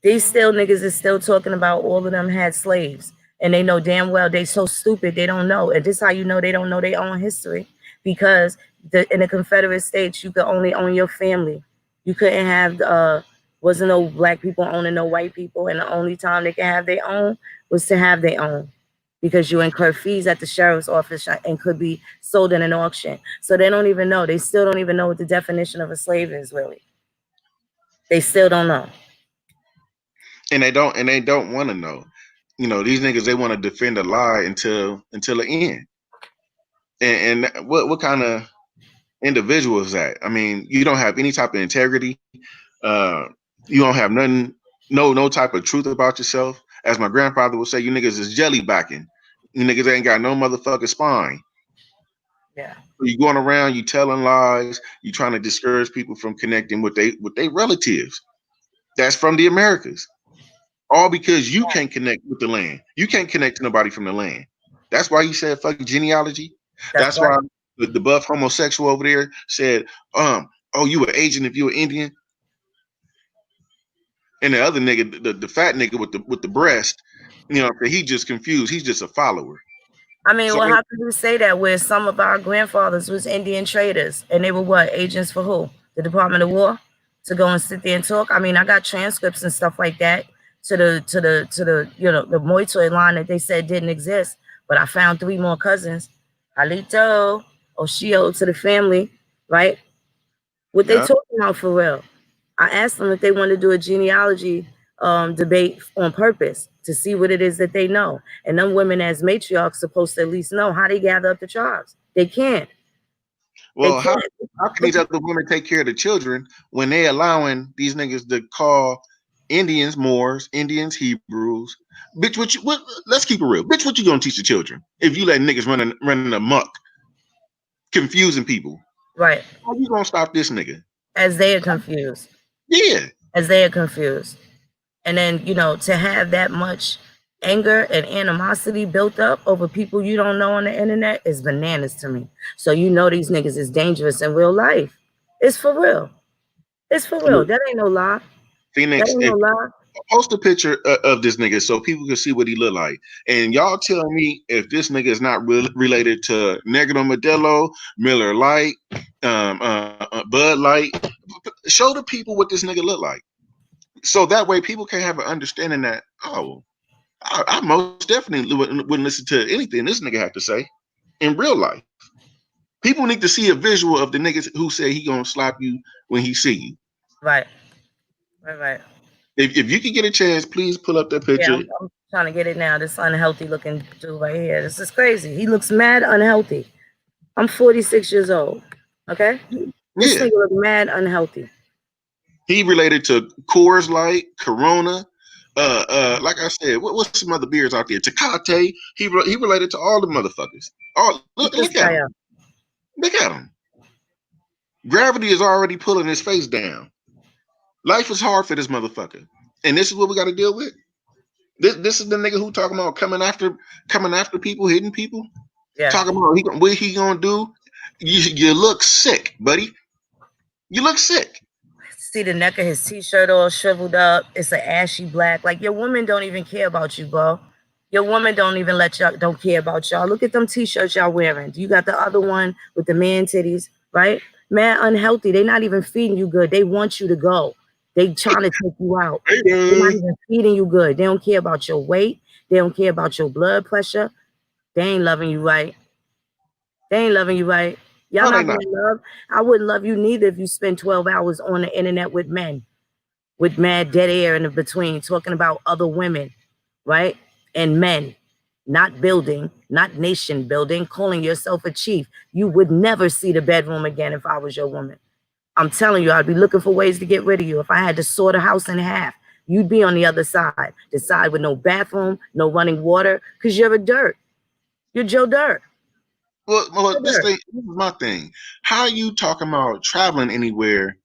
These still niggas is still talking about all of them had slaves. And they know damn well they so stupid they don't know. And this how you know they don't know their own history. Because in the Confederate States, you could only own your family. You couldn't have wasn't no black people owning no white people. And the only time they could have their own was to have their own. Because you incur fees at the sheriff's office and could be sold in an auction. So they don't even know. They still don't even know what the definition of a slave is, really. They still don't know. And they don't want to know. You know, these niggas, they want to defend a lie until the end. And what kind of individual is that? I mean, you don't have any type of integrity. Uh, you don't have nothing, no type of truth about yourself. As my grandfather would say, you niggas is jelly backing. You niggas ain't got no motherfucking spine. Yeah. You going around, you telling lies, you trying to discourage people from connecting with they relatives. That's from the Americas. All because you can't connect with the land. You can't connect to nobody from the land. That's why you said fuck genealogy. That's That's why right. the buff homosexual over there said, oh, you were Asian if you were Indian. And the other nigga, the fat nigga with the breast, you know, he just confused. He's just a follower. I mean, So well, how can you say that where some of our grandfathers was Indian traders and they were what, agents for who? The Department of War to go and sit there and talk? I mean, I got transcripts and stuff like that to the you know, the Moitoy line that they said didn't exist, but I found 3 more cousins. Halito, Oshio to the family, right? What they yeah. talking about for real? I asked them if they want to do a genealogy debate on purpose to see what it is that they know. And them women as matriarchs supposed to at least know how they gather up the tribes. They can't. They Well, can't. how can these other women take care of the children when they allowing these niggas to call Indians Moors, Indians Hebrews? Bitch, what? Let's keep it real. Bitch, what you gonna teach the children if you let niggas running amok, confusing people? Right. How you gonna stop this nigga? As they are confused. Yeah. As they are confused. And then, to have that much anger and animosity built up over people you don't know on the internet is bananas to me. So these niggas is dangerous in real life. It's for real. It's for real. That ain't no lie. That Phoenix, ain't no lie. post a picture of this nigga so people can see what he look like. And y'all tell me if this nigga is not related to Negro Modelo, Miller Lite, Bud Light. Show the people what this nigga look like. So that way people can have an understanding that, I most definitely wouldn't listen to anything this nigga had to say in real life. People need to see a visual of the niggas who say he gonna slap you when he see you. Right. Right. If you can get a chance, please pull up that picture. Yeah, I'm trying to get it now. This unhealthy looking dude right here. This is crazy. He looks mad unhealthy. I'm 46 years old. Okay? This nigga look mad unhealthy. He related to Coors Light, Corona. Like I said, what's some other beers out there? Tecate. He related to all the motherfuckers. Look at him. Look at him. Gravity is already pulling his face down. Life is hard for this motherfucker, and this is what we got to deal with. This is the nigga who talking about coming after people, hitting people. Yeah. Talking about what he gonna do. You look sick, buddy. You look sick. See the neck of his t-shirt all shriveled up. It's an ashy black. Like, your woman don't even care about you, bro. Your woman don't care about y'all. Look at them t-shirts y'all wearing. You got the other one with the man titties, right? Man, unhealthy. They not even feeding you good. They want you to go. They trying to take you out. They're not even feeding you good. They don't care about your weight. They don't care about your blood pressure. They ain't loving you right. Y'all not gonna love. I wouldn't love you neither if you spend 12 hours on the internet with men, with mad dead air in between, talking about other women, right? And men, not building, not nation building, calling yourself a chief. You would never see the bedroom again if I was your woman. I'm telling you, I'd be looking for ways to get rid of you. If I had to saw the house in half, you'd be on the other side. The side with no bathroom, no running water, because you're a dirt. You're Joe Dirt. Well, this is my thing. How are you talking about traveling anywhere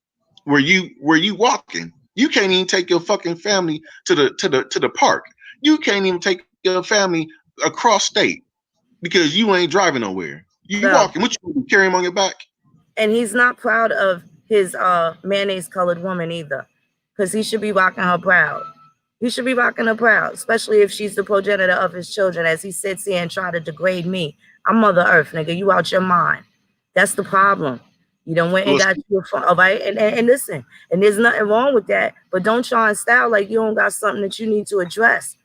where you walking? You can't even take your fucking family to the park. You can't even take your family across state because you ain't driving nowhere. You walking. What you carry him on your back? And he's not proud of his mayonnaise colored woman either, because he should be rocking her proud. He should be rocking her proud, especially if she's the progenitor of his children, as he sits here and try to degrade me. I'm Mother Earth, nigga. You out your mind. That's the problem. You done went and got you a phone, all right? And listen, and there's nothing wrong with that, but don't try and style like you don't got something that you need to address.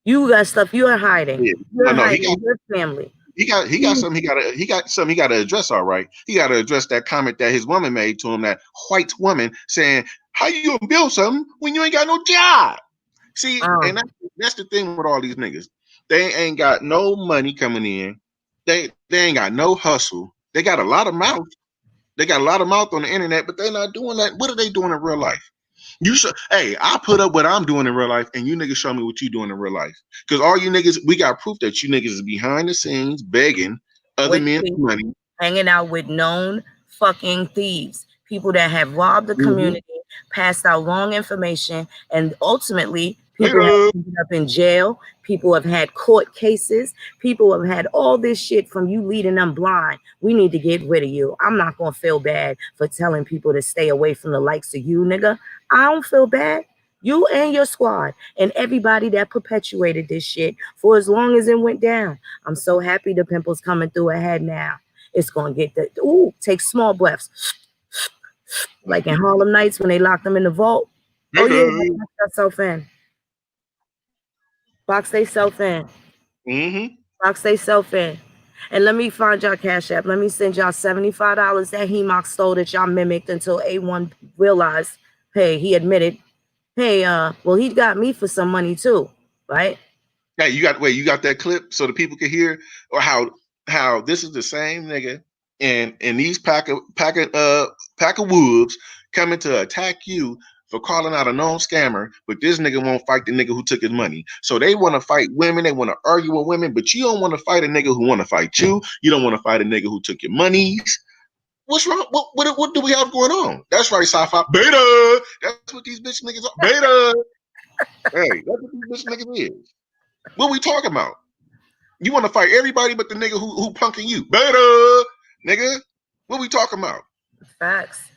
You got stuff you're hiding. Yeah. You're hiding your family. He got something he got to address. All right, he got to address that comment that his woman made to him, that white woman saying, "How you gonna build something when you ain't got no job?" See, and that's the thing with all these niggas. They ain't got no money coming in. They ain't got no hustle. They got a lot of mouth. They got a lot of mouth on the internet, but they're not doing that. What are they doing in real life? Hey, I put up what I'm doing in real life, and you niggas show me what you doing in real life. Because all you niggas, we got proof that you niggas is behind the scenes begging other men for money, hanging out with known fucking thieves, people that have robbed the community, passed out wrong information, and ultimately people have ended up in jail. People have had court cases. People have had all this shit from you leading them blind. We need to get rid of you. I'm not going to feel bad for telling people to stay away from the likes of you, nigga. I don't feel bad. You and your squad and everybody that perpetuated this shit for as long as it went down. I'm so happy the pimple's coming through her head now. It's going to get take small breaths. Like in Harlem Nights when they locked them in the vault. Oh, yeah, box yourself in. Box they self in. Box they self in. And let me find y'all Cash App. Let me send y'all $75 that HEMOC stole that y'all mimicked until A1 realized, hey, he admitted, hey, well, he got me for some money too, right? Hey, you got that clip so the people can hear, or how this is the same nigga and these pack of wolves coming to attack you for calling out a known scammer, but this nigga won't fight the nigga who took his money. So they want to fight women, they want to argue with women, but you don't want to fight a nigga who want to fight you. You don't want to fight a nigga who took your monies. What's wrong? What do we have going on? That's right, sci-fi beta. That's what these bitch niggas are. Beta. Hey, that's what these bitch niggas is. What we talking about? You want to fight everybody but the nigga who punking you. Beta, nigga. What we talking about? Facts.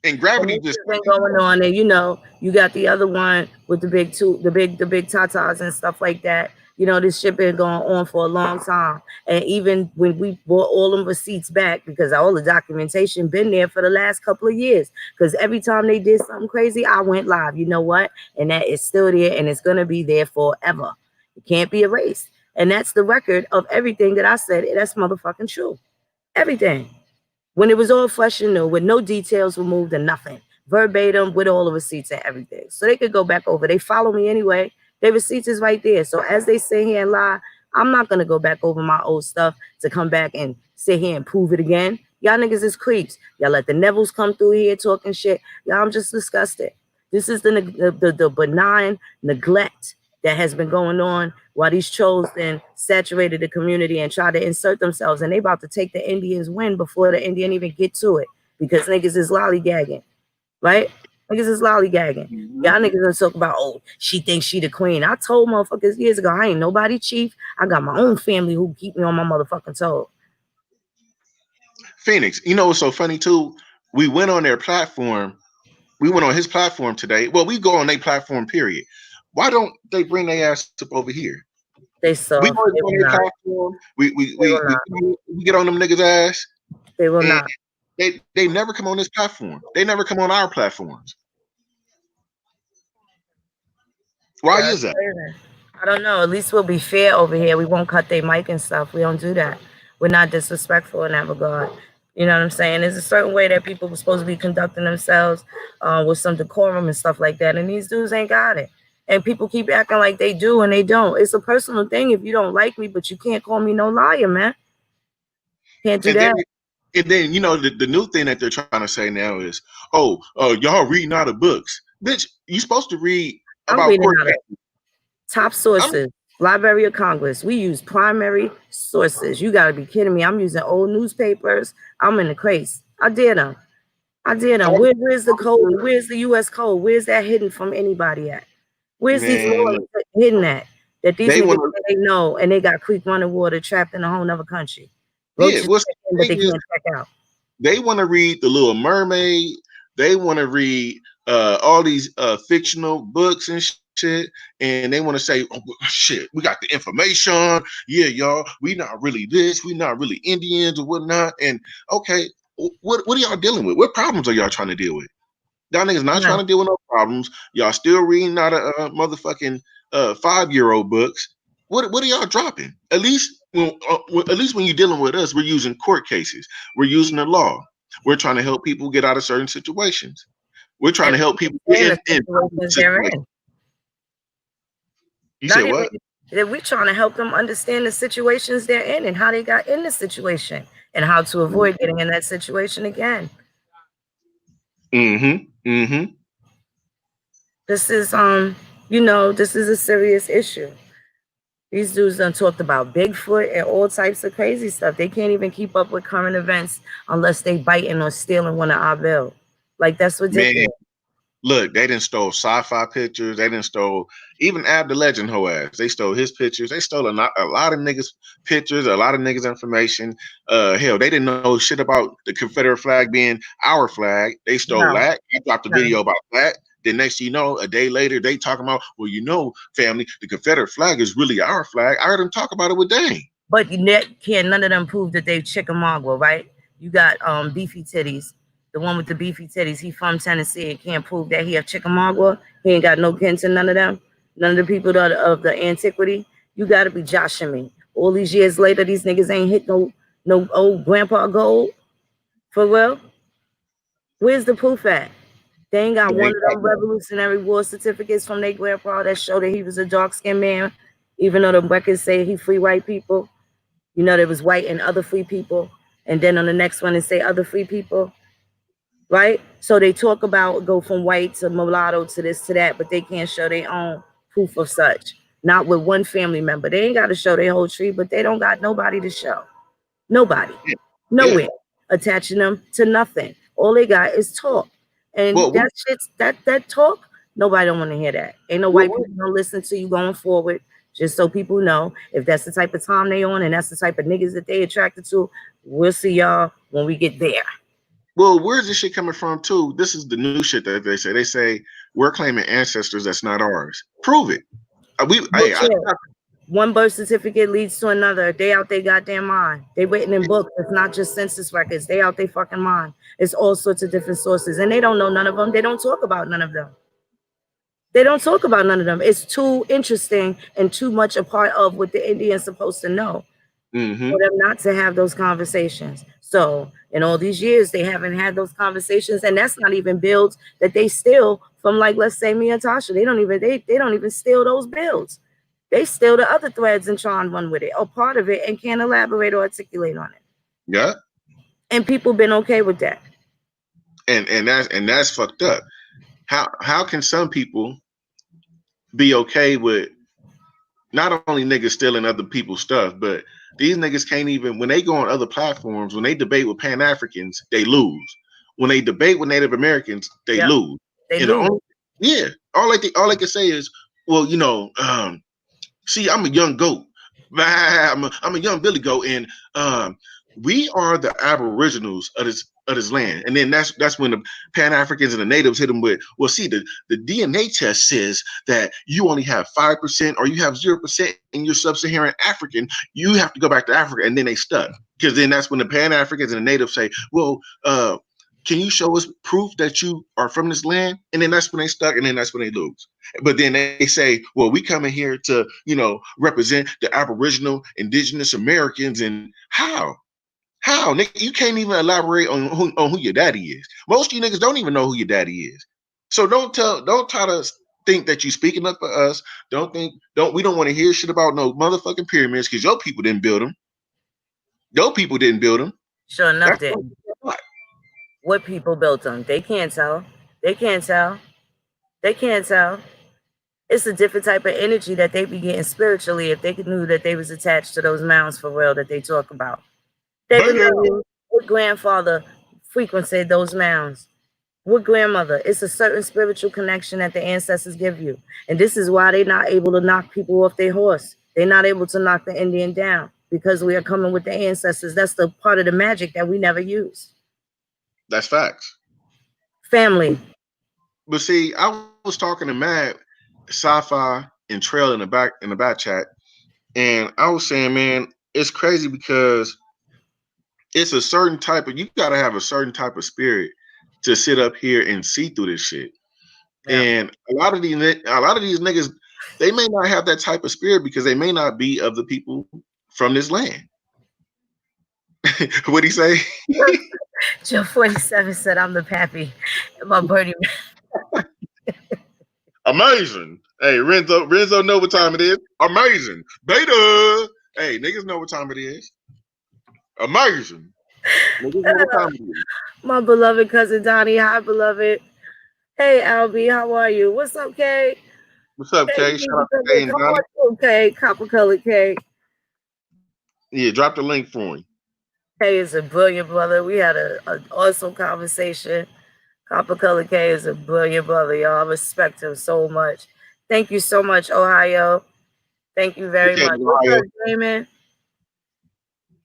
And gravity just been going on, and you got the other one with the big tatas and stuff like that. This shit been going on for a long time. And even when we brought all them receipts back, because all the documentation been there for the last couple of years. Because every time they did something crazy, I went live. You know what? And that is still there, and it's gonna be there forever. It can't be erased. And that's the record of everything that I said. That's motherfucking true. Everything. When it was all fresh and new, with no details removed and nothing. Verbatim with all the receipts and everything. So they could go back over. They follow me anyway. Their receipts is right there. So as they sit here and lie, I'm not going to go back over my old stuff to come back and sit here and prove it again. Y'all niggas is creeps. Y'all let the Nevilles come through here talking shit. Y'all, I'm just disgusted. This is the benign neglect that has been going on while these trolls then saturated the community and tried to insert themselves. And they about to take the Indians win before the Indian even get to it. Because niggas is lollygagging. Right? Niggas is lollygagging. Y'all niggas gonna talk about, oh, she thinks she the queen. I told motherfuckers years ago, I ain't nobody chief. I got my own family who keep me on my motherfucking toes. Phoenix, what's so funny too? We went on their platform. We went on his platform today. Well, we go on their platform, period. Why don't they bring their ass up over here? They saw. We go on their platform. We get on them niggas' ass. They will not. They never come on this platform. They never come on our platforms. Why is that? I don't know. At least we'll be fair over here. We won't cut their mic and stuff. We don't do that. We're not disrespectful in that regard. You know what I'm saying? There's a certain way that people were supposed to be conducting themselves with some decorum and stuff like that. And these dudes ain't got it. And people keep acting like they do and they don't. It's a personal thing if you don't like me, but you can't call me no liar, man. Can't do that. And then, the new thing that they're trying to say now is, y'all reading out of books. Bitch, you supposed to read about court cases. Top sources, Library of Congress. We use primary sources. You got to be kidding me. I'm using old newspapers. I'm in the craze. I did them. Where's the code? Where's the U.S. code? Where's that hidden from anybody at? Where's these laws hidden at? That these niggas they know and they got creek running water trapped in a whole other country. They can't check out. They want to read The Little Mermaid. They want to read all these fictional books and shit, and they want to say, oh, shit, we got the information. Yeah, y'all, we not really this. We not really Indians or whatnot. And okay, what are y'all dealing with? What problems are y'all trying to deal with? Y'all niggas not trying to deal with no problems. Y'all still reading out of motherfucking 5-year-old books. What are y'all dropping? At least when you're dealing with us, we're using court cases. We're using the law. We're trying to help people get out of certain situations. We're trying to help people get in situations. You said what? We're trying to help them understand the situations they're in and how they got in the situation and how to avoid getting in that situation again. This is this is a serious issue. These dudes done talked about Bigfoot and all types of crazy stuff. They can't even keep up with current events unless they biting or stealing one of our bills. Like, that's ridiculous. Man, look, they done stole sci-fi pictures. They done stole even Ab the Legend hoe ass. They stole his pictures. They stole a lot of niggas' pictures, a lot of niggas' information. Hell, they didn't know shit about the Confederate flag being our flag. They stole that. I dropped a video about that. Then next thing you know, a day later, they talking about, well, family, the Confederate flag is really our flag. I heard them talk about it with Dane. But none of them prove that they Chickamauga, right? You got Beefy Titties, the one with the beefy titties. He from Tennessee and can't prove that he have Chickamauga. He ain't got no kin to none of them. None of the people of the antiquity. You got to be joshing me. All these years later, these niggas ain't hit no old grandpa gold. For real? Where's the proof at? They ain't got one of them Revolutionary War certificates from their grandpa that show that he was a dark-skinned man, even though the records say he free white people. There was white and other free people. and then on the next one, they say other free people, right? So they talk about go from white to mulatto to this to that, but they can't show their own proof of such. Not with one family member. They ain't got to show their whole tree, but they don't got nobody to show. Nobody. Yeah. Nowhere. Attaching them to nothing. All they got is talk. And Well, that shit's that talk, nobody don't want to hear that. Ain't no white people gonna listen to you going forward. Just so people know, if that's the type of time they on and that's the type of niggas that they attracted to, we'll see y'all when we get there. well, where's this shit coming from too? This is the new shit that they say. They say we're claiming ancestors that's not ours. Prove it. One birth certificate leads to another. They out their goddamn mind. They written in books. It's not just census records. They out their fucking mind. It's all sorts of different sources. And they don't know none of them. They don't talk about none of them. They don't talk about none of them. It's too interesting and too much a part of what the Indian's supposed to know for them not to have those conversations. So in all these years, they haven't had those conversations. And that's not even bills that they steal from, like, let's say me and Tasha. They don't even steal those bills. They steal the other threads and try and run with it or part of it and can't elaborate or articulate on it. Yeah. And people been okay with that. And that's fucked up. How can some people be okay with not only niggas stealing other people's stuff, but these niggas can't even, when they go on other platforms, when they debate with Pan-Africans, they lose. When they debate with Native Americans, they lose. They lose. All they can say is, well, you know, see, I'm a young goat. I'm a young Billy Goat, and we are the aboriginals of this land. And then that's when the Pan-Africans and the natives hit them with, well, see, the DNA test says that you only have 5% or you have 0% in your sub-Saharan African. You have to go back to Africa, and then they stuck. Because then that's when the Pan-Africans and the natives say, well, can you show us proof that you are from this land? And then that's when they stuck, and then that's when they lose. But then they say, well, we come in here to, you know, represent the Aboriginal, Indigenous Americans. And how? Nigga, you can't even elaborate on who your daddy is. Most of you niggas don't even know who your daddy is. So don't try to think that you speaking up for us. We don't want to hear shit about no motherfucking pyramids because your people didn't build them. Your people didn't build them. Sure enough, didn't. What people built them? They can't tell. They can't tell. It's a different type of energy that they be getting spiritually if they knew that they was attached to those mounds for real that they talk about. They would know what grandfather frequented those mounds. What grandmother? It's a certain spiritual connection that the ancestors give you. And this is why they're not able to knock people off their horse. They're not able to knock the Indian down because we are coming with the ancestors. That's the part of the magic that we never use. That's facts. Family. But see, I was talking to Matt, Sci-Fi, and Trail in the back chat, and I was saying, man, it's crazy because it's a certain type of, you gotta have a certain type of spirit to sit up here and see through this shit. Yeah. And a lot of these niggas, they may not have that type of spirit because they may not be of the people from this land. What'd he say? Joe 47 said, I'm the pappy. My birdie. Amazing. Hey, Renzo know what time it is. Amazing. Beta. Hey, niggas know what time it is. Amazing. Niggas know what time it is. My beloved cousin Donnie. Hi, beloved. Hey, Albie. How are you? What's up, Kay? What's up, Kay? Shout out to Kay and Donnie. Okay, copper colored Kay. Yeah, drop the link for him. Kay is a brilliant brother. We had an awesome conversation. Copper Color K is a brilliant brother, y'all. I respect him so much. Thank you so much, Ohio. Thank you very much. What's up, Damon?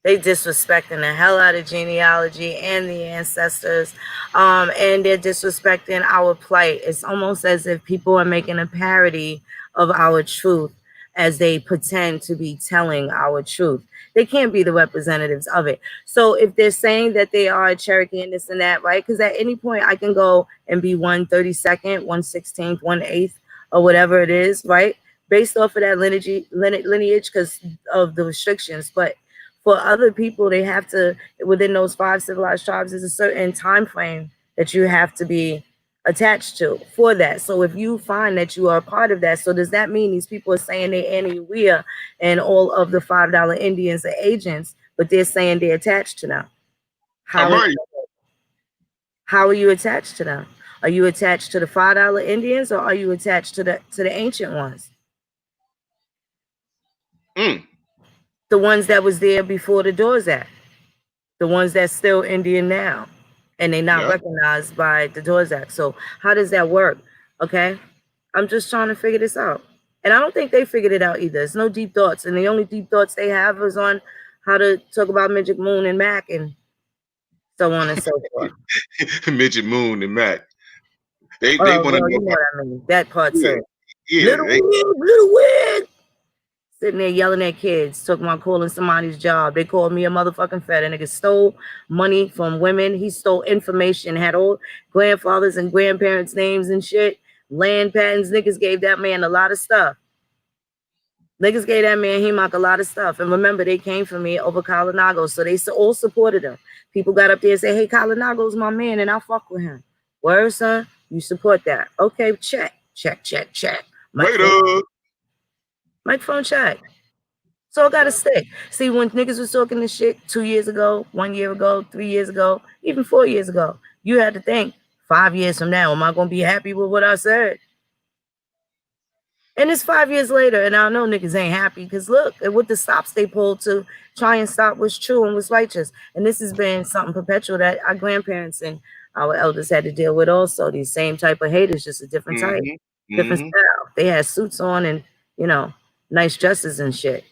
They disrespecting the hell out of genealogy and the ancestors. And they're disrespecting our plight. It's almost as if people are making a parody of our truth as they pretend to be telling our truth. They can't be the representatives of it. So if they're saying that they are a Cherokee and this and that, right? Because at any point I can go and be 1/32, 1/16, 1/8, or whatever it is, right? Based off of that lineage because of the restrictions. But for other people, they have to, within those 5 civilized tribes, there's a certain time frame that you have to be attached to for that. So if you find that you are a part of that, so does that mean these people are saying they're Annie and all of the $5 Indians are agents, but they're saying they're attached to them? How are you attached to them? Are you attached to the $5 Indians, or are you attached to the ancient ones? The ones that was there before the Doors Act, the ones that's still Indian now, and they not recognized by the Doors Act. So how does that work? Okay, I'm just trying to figure this out, and I don't think they figured it out either. It's no deep thoughts, and the only deep thoughts they have is on how to talk about Midget Moon and Mac and so on and so forth. Midget Moon and Mac. They well, want to know you know what I mean. That part too. Yeah, Little wig. Sitting there yelling at kids, talking about calling somebody's job. They called me a motherfucking fed. A nigga stole money from women. He stole information, had old grandfathers and grandparents' names and shit. Land patents. Niggas gave that man a lot of stuff. Niggas gave that man Hemock a lot of stuff. And remember, they came for me over Kalinago. So they all supported him. People got up there and said, hey, Kalinago's my man, and I fuck with him. Word, son? You support that. Okay, check. Microphone check. So I gotta stick. See, when niggas was talking this shit 2 years ago, 1 year ago, 3 years ago, even 4 years ago, you had to think 5 years from now, am I gonna be happy with what I said? And it's 5 years later, and I know niggas ain't happy because look at what the stops they pulled to try and stop what's true and what's righteous. And this has been something perpetual that our grandparents and our elders had to deal with also. These same type of haters, just a different type, different style. They had suits on and, you know, nice dresses and shit.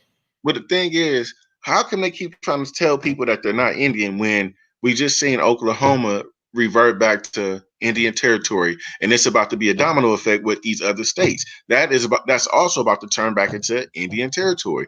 But the thing is, how can they keep trying to tell people that they're not Indian when we just seen Oklahoma revert back to Indian territory, and it's about to be a domino effect with these other states? That's also about to turn back into Indian territory.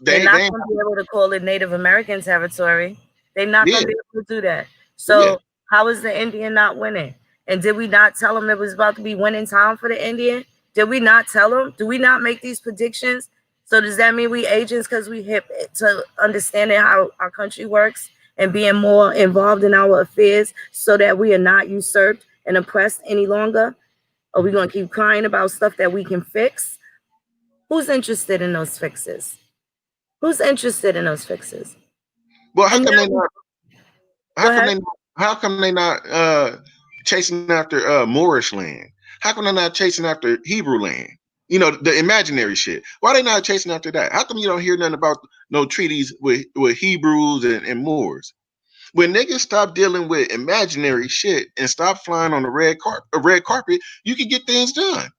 They're not going to be able to call it Native American territory. They're not going to be able to do that. So how is the Indian not winning? And did we not tell them it was about to be winning time for the Indian? Did we not tell them? Do we not make these predictions? So does that mean we agents because we hip to understanding how our country works and being more involved in our affairs so that we are not usurped and oppressed any longer? Are we going to keep crying about stuff that we can fix? Who's interested in those fixes? Who's interested in those fixes? Well, how come they not? How come they not chasing after Moorish land? How come they're not chasing after Hebrew land? You know, the imaginary shit. Why they not chasing after that? How come you don't hear nothing about no treaties with Hebrews and Moors? When niggas stop dealing with imaginary shit and stop flying on the red carpet, you can get things done.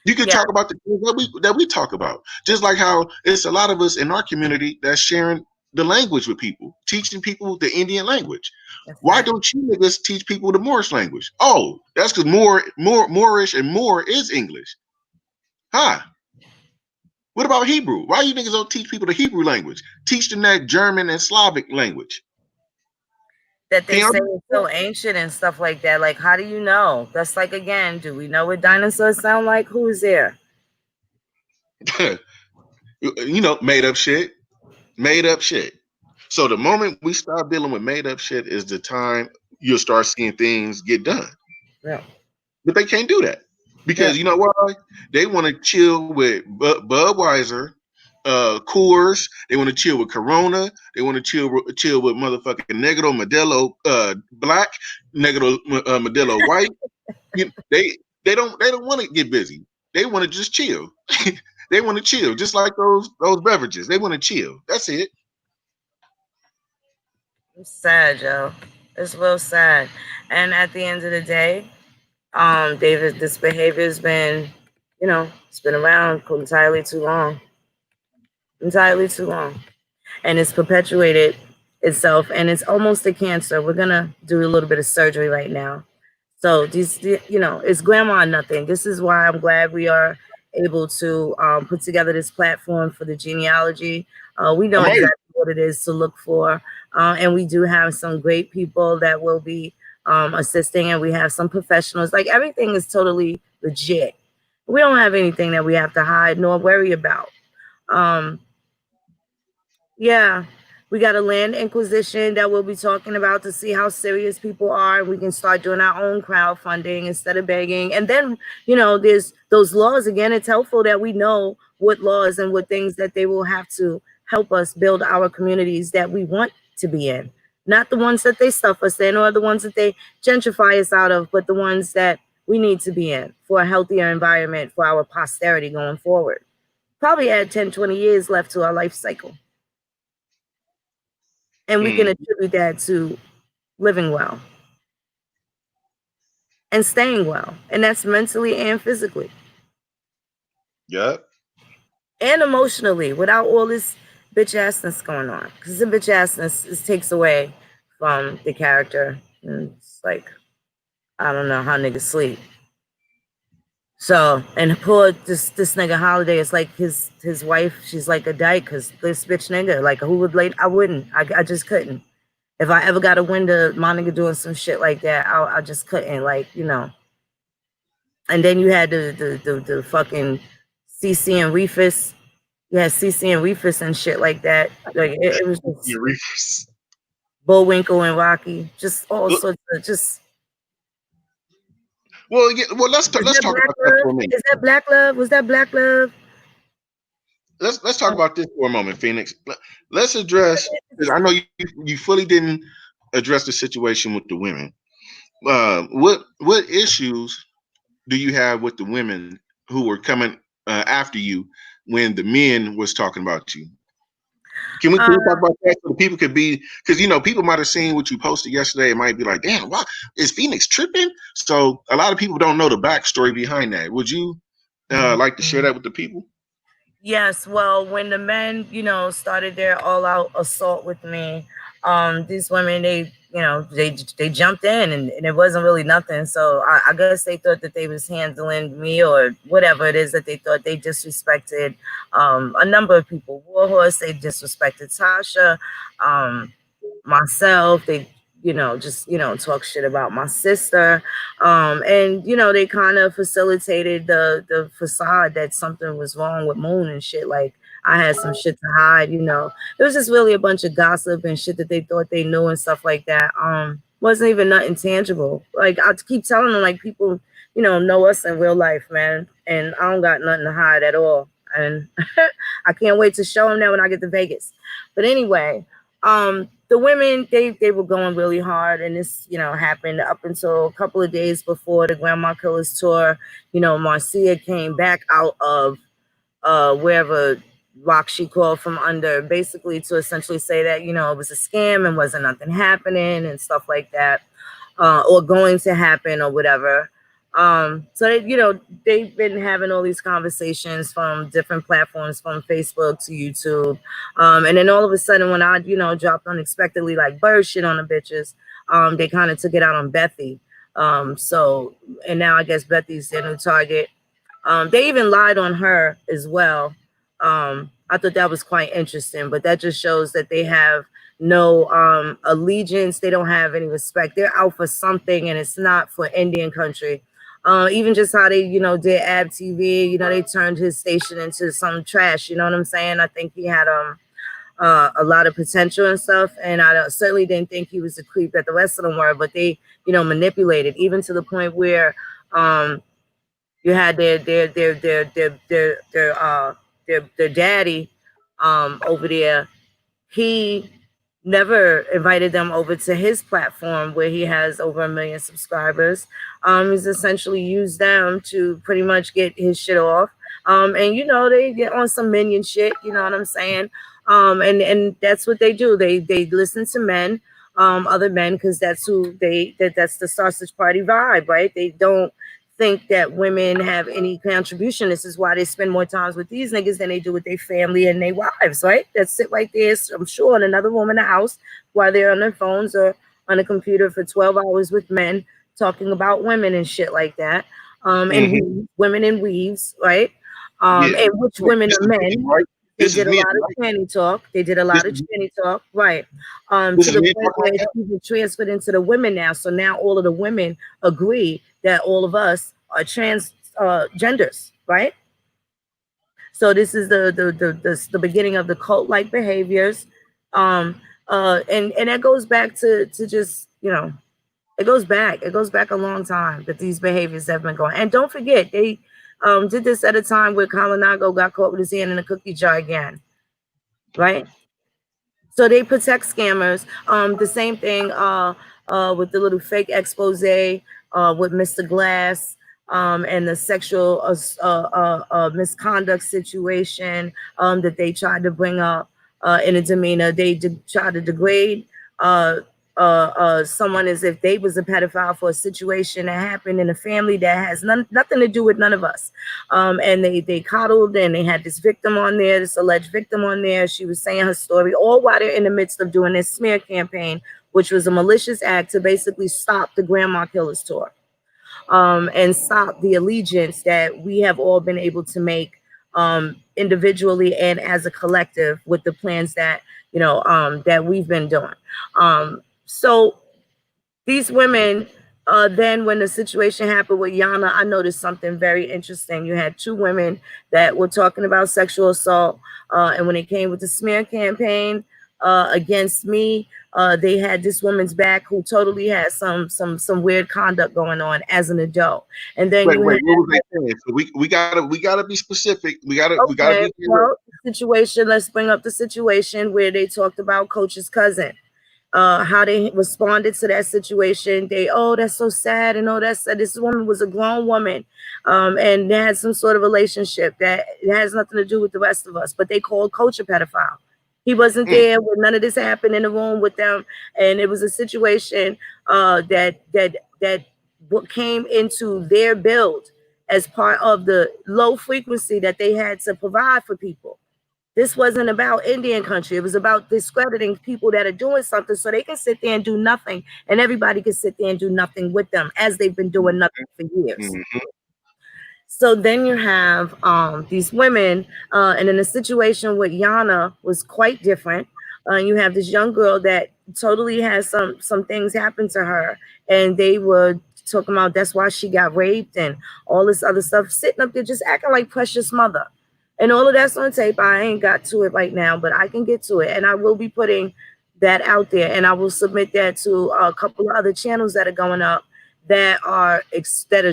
You can talk about the things that we talk about. Just like how it's a lot of us in our community that's sharing the language with people, teaching people the Indian language. Why don't you niggas teach people the Moorish language? Oh, that's because Moorish and Moor is English. Huh? What about Hebrew? Why you niggas don't teach people the Hebrew language? Teach them that German and Slavic language. That they say is so ancient and stuff like that. Like, how do you know? That's like, again, do we know what dinosaurs sound like? Who is there? You know, made up shit. Made up shit. So the moment we stop dealing with made up shit is the time you'll start seeing things get done. Yeah. But they can't do that. Because you know why? They want to chill with Budweiser, Coors. They want to chill with Corona. They want to chill with motherfucking Negro Modelo Black, Negro Modelo White. They don't want to get busy. They want to just chill. They want to chill, just like those beverages. They want to chill. That's it. It's sad, Joe. It's real sad. And at the end of the day, David, this behavior has been, you know, it's been around entirely too long. Entirely too long. And it's perpetuated itself, and it's almost a cancer. We're gonna do a little bit of surgery right now. So these, you know, it's grandma nothing. This is why I'm glad we are able to put together this platform for the genealogy. We know exactly what it is to look for. And we do have some great people that will be assisting, and we have some professionals. Like, everything is totally legit. We don't have anything that we have to hide nor worry about. Yeah, we got a land inquisition that we'll be talking about to see how serious people are. We can start doing our own crowdfunding instead of begging. And then, you know, there's those laws. Again, it's helpful that we know what laws and what things that they will have to help us build our communities that we want to be in. Not the ones that they stuff us in or the ones that they gentrify us out of, but the ones that we need to be in for a healthier environment for our posterity going forward. Probably had 10, 20 years left to our life cycle. And we can attribute that to living well and staying well. And that's mentally and physically. Yep. And emotionally, without all this bitch assness going on. Because the bitch assness takes away from the character. And it's like, I don't know how niggas sleep. So, and poor this nigga Holiday is like his wife. She's like a dyke because this bitch nigga, like, who would I wouldn't. I just couldn't. If I ever got a wind of my nigga doing some shit like that, I just couldn't, like, you know. And then you had the fucking CC and Reefus. You had CC and Reefus and shit like that. Like, it was just Bullwinkle and Rocky. Just all sorts of just. Well, yeah, well, let's talk about that for a minute. Is that Black Love? Was that Black Love? Let's talk about this for a moment, Phoenix. Let's address, because I know you fully didn't address the situation with the women. What issues do you have with the women who were coming after you when the men was talking about you? Can we talk about that so the people could be, because people might have seen what you posted yesterday and might be like, damn, why is Phoenix tripping? So a lot of people don't know the backstory behind that. Would you like to share that with the people? Yes, well, when the men, started their all-out assault with me, these women, they jumped in and it wasn't really nothing. So I guess they thought that they was handling me or whatever it is that they thought. They disrespected a number of people. Warhorse, they disrespected Tasha, myself. They just talk shit about my sister, and they kind of facilitated the facade that something was wrong with Moon and shit. Like I had some shit to hide. It was just really a bunch of gossip and shit that they thought they knew and stuff like that. Wasn't even nothing tangible. Like I keep telling them, like, people know us in real life, man, and I don't got nothing to hide at all. And I can't wait to show them that when I get to Vegas. But anyway, the women, they were going really hard, and this, happened up until a couple of days before the Grandma Killers tour. Marcia came back out of wherever rock she called from under, basically to essentially say that, it was a scam and wasn't nothing happening and stuff like that, or going to happen or whatever. So they've been having all these conversations from different platforms, from Facebook to YouTube. And then all of a sudden when I, dropped unexpectedly like bird shit on the bitches, they kind of took it out on Bethy. And now I guess Bethy's their new target. They even lied on her as well. I thought that was quite interesting, but that just shows that they have no allegiance. They don't have any respect. They're out for something, and it's not for Indian country. Even just how they, did Ab TV, they turned his station into some trash. You know what I'm saying? I think he had a lot of potential and stuff, and I certainly didn't think he was a creep that the rest of them were. But they, manipulated, even to the point where you had their daddy over there. He never invited them over to his platform where he has over 1 million subscribers. He's essentially used them to pretty much get his shit off. And they get on some minion shit, you know what I'm saying? And that's what they do. They listen to men, other men, because that's who that's the Sausage Party vibe, right? They don't think that women have any contribution. This is why they spend more times with these niggas than they do with their family and their wives, right? That sit right there, I'm sure, in another room in the house while they're on their phones or on a computer for 12 hours with men talking about women and shit like that. And women in weaves, right? And which women are men. Right? They did a lot of tranny talk. They did a lot of tranny talk, right? To the point where it's even transferred into the women now. So now all of the women agree that all of us are trans genders, right? So this is the beginning of the cult-like behaviors, and that goes back to just it goes back a long time that these behaviors have been going. And don't forget, they did this at a time where Kalinago got caught with his hand in a cookie jar again, right? So they protect scammers. The same thing with the little fake expose with Mr. Glass and the sexual misconduct situation that they tried to bring up in a demeanor. They try to degrade someone as if they was a pedophile for a situation that happened in a family that has nothing to do with none of us. And they coddled, and they had this victim on there, this alleged victim on there. She was saying her story, all while they're in the midst of doing this smear campaign, which was a malicious act to basically stop the Grandma Killers tour and stop the allegiance that we have all been able to make individually and as a collective with the plans that that we've been doing. So these women, then when the situation happened with Yana, I noticed something very interesting. You had two women that were talking about sexual assault, and when it came with the smear campaign against me, they had this woman's back who totally had some weird conduct going on as an adult. And then Wait, you what had, was they saying? So we gotta be specific. We gotta okay, be well, situation. Let's bring up the situation where they talked about Coach's cousin. How they responded to that situation. Oh, that's so sad. And oh, that's sad. This woman was a grown woman, and they had some sort of relationship that it has nothing to do with the rest of us, but they called Coach a pedophile. He wasn't there when none of this happened in the room with them. And it was a situation that what came into their build as part of the low frequency that they had to provide for people. This wasn't about Indian country. It was about discrediting people that are doing something so they can sit there and do nothing, and everybody can sit there and do nothing with them as they've been doing nothing for years. So then you have these women, and then the situation with Yana was quite different. You have this young girl that totally has some things happen to her, and they were talking about that's why she got raped and all this other stuff, sitting up there just acting like Precious Mother. And all of that's on tape. I ain't got to it right now, but I can get to it. And I will be putting that out there. And I will submit that to a couple of other channels that are going up that are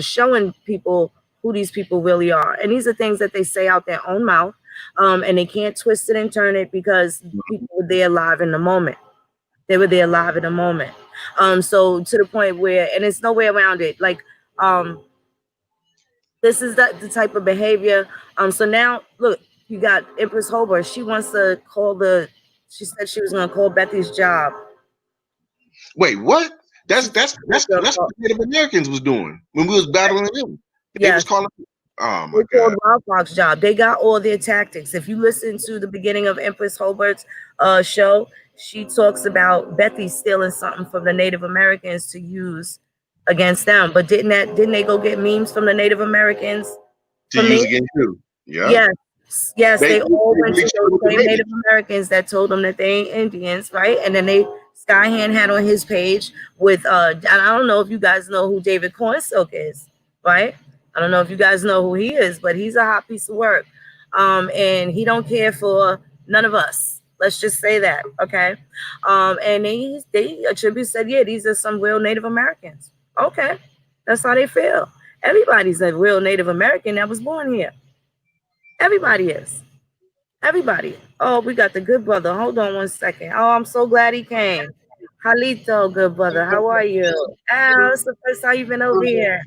showing people who these people really are. And these are things that they say out their own mouth. And they can't twist it and turn it because people were there live in the moment. They were there live in the moment. So to the point where, and it's no way around it. Like, this is the type of behavior. So now, look, you got Empress Holbert. She wants to call she said she was going to call Bethy's job. Wait, what? That's what Native Americans was doing when we was battling them. They was calling. Oh my God. Wild Fox job. They got all their tactics. If you listen to the beginning of Empress Holbert's show, she talks about Bethy stealing something from the Native Americans to use against them. But didn't they go get memes from the Native Americans to use against you? Yeah. Yes, they all went to those same Native Americans that told them that they ain't Indians, right? And then Skyhand had on his page with I don't know if you guys know who David Cornsilk is, right? I don't know if you guys know who he is, but he's a hot piece of work. And he don't care for none of us. Let's just say that, okay? And they attribute said, yeah, these are some real Native Americans. Okay, that's how they feel. Everybody's a real Native American that was born here. Everybody is. Everybody. Oh, we got the good brother. Hold on one second. Oh, I'm so glad he came. Halito, good brother. How are you? Al, it's the first time you've been over here.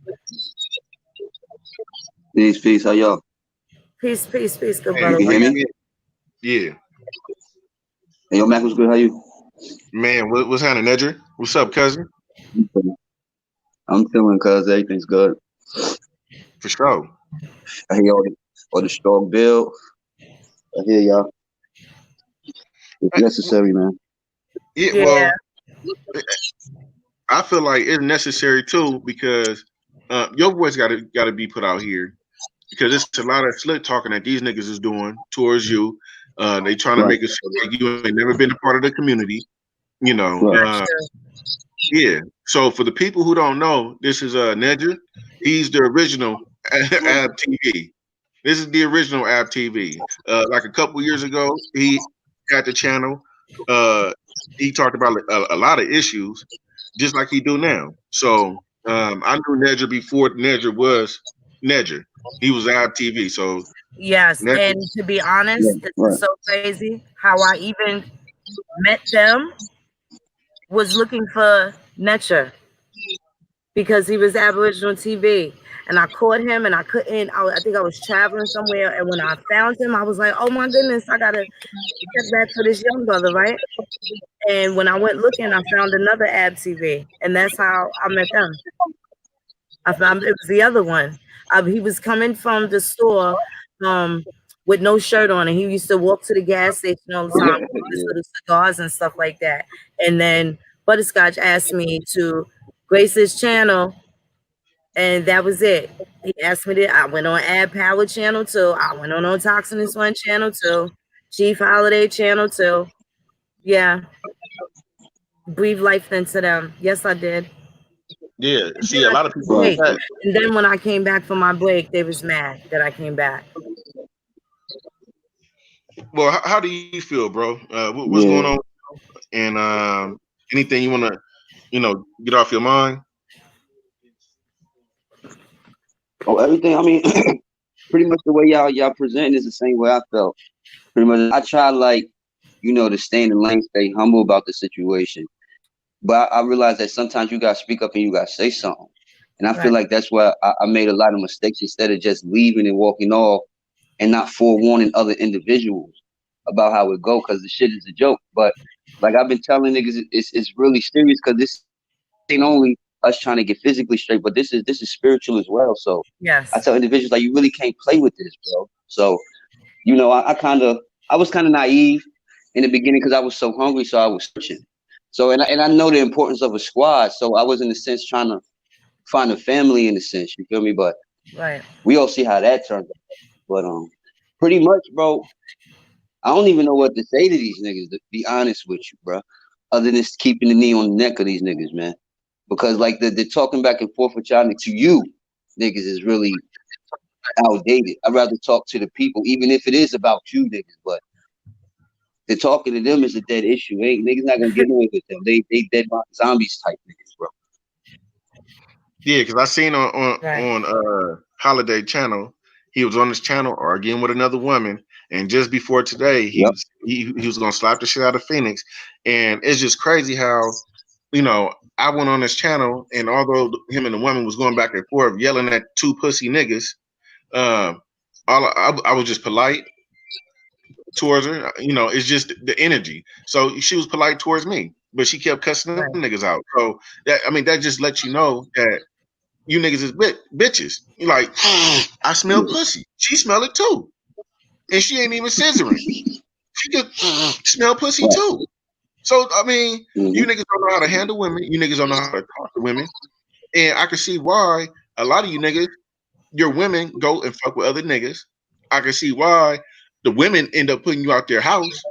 Peace. How y'all? Peace, good brother. You can hear me? Yeah. Hey, yo, Mac, what's good? How you? Man, what's happening, Nedger? What's up, cousin? I'm feeling, cuz everything's good. For sure. I hear all the strong build. I hear y'all. It's necessary, man. Yeah, well, I feel like it's necessary too because your voice gotta be put out here because it's a lot of slick talking that these niggas is doing towards you. They trying to make it so like you ain't never been a part of the community, you know. Yeah. So for the people who don't know, this is Nedger. He's the original Ab TV. This is the original Ab TV. Like a couple years ago, he had the channel. He talked about a lot of issues, just like he do now. So I knew Nedger before Nedger was Nedger. He was Ab TV. So yes, Nedger. And to be honest, this is so crazy how I even met them was looking for Netcher because he was Aboriginal TV. And I caught him and I couldn't, I think I was traveling somewhere. And when I found him, I was like, oh my goodness, I got to get back to this young brother, right? And when I went looking, I found another Ab TV. And that's how I met them. I found it was the other one. He was coming from the store with no shirt on, and he used to walk to the gas station all the time with his little cigars and stuff like that. And then Butterscotch asked me to grace his channel, and that was it. He asked me to. I went on Ad Power Channel 2. I went on Toxinous One Channel 2, Chief Holiday Channel 2. Yeah, breathe life into them. Yes, I did. Yeah, see, a lot of people like that. And then when I came back from my break, they was mad that I came back. Well, how do you feel, bro? What's going on? And anything you want to, get off your mind? Oh, everything. I mean, pretty much the way y'all presenting is the same way I felt. Pretty much, I try to stay in the lane, stay humble about the situation. But I realize that sometimes you gotta speak up and you gotta say something. And I feel like that's why I made a lot of mistakes instead of just leaving and walking off and not forewarning other individuals about how it go, because the shit is a joke. But like I've been telling niggas, it's really serious, because this ain't only us trying to get physically straight, but this is spiritual as well. So yes, I tell individuals, like, you really can't play with this, bro. So I was kind of naive in the beginning because I was so hungry, so I was searching. So and I know the importance of a squad, so I was in a sense trying to find a family in a sense, you feel me? But we all see how that turned out. But pretty much, bro, I don't even know what to say to these niggas, to be honest with you, bro. Other than keeping the knee on the neck of these niggas, man. Because like the talking back and forth with y'all to you niggas is really outdated. I'd rather talk to the people, even if it is about you niggas, but the talking to them is a dead issue. Niggas not gonna get away with them. They dead zombies type niggas, bro. Yeah, because I seen on Holiday Channel, he was on this channel arguing with another woman, and just before today, he was gonna slap the shit out of Phoenix, and it's just crazy how, I went on this channel, and although him and the woman was going back and forth yelling at two pussy niggas, I was just polite towards her. It's just the energy. So she was polite towards me, but she kept cussing them niggas out. So that just lets you know that you niggas is bitches. You like, I smell pussy. She smell it too, and she ain't even scissoring. She could smell pussy too. So I mean, you niggas don't know how to handle women. You niggas don't know how to talk to women, and I can see why a lot of you niggas, your women go and fuck with other niggas. I can see why the women end up putting you out their house.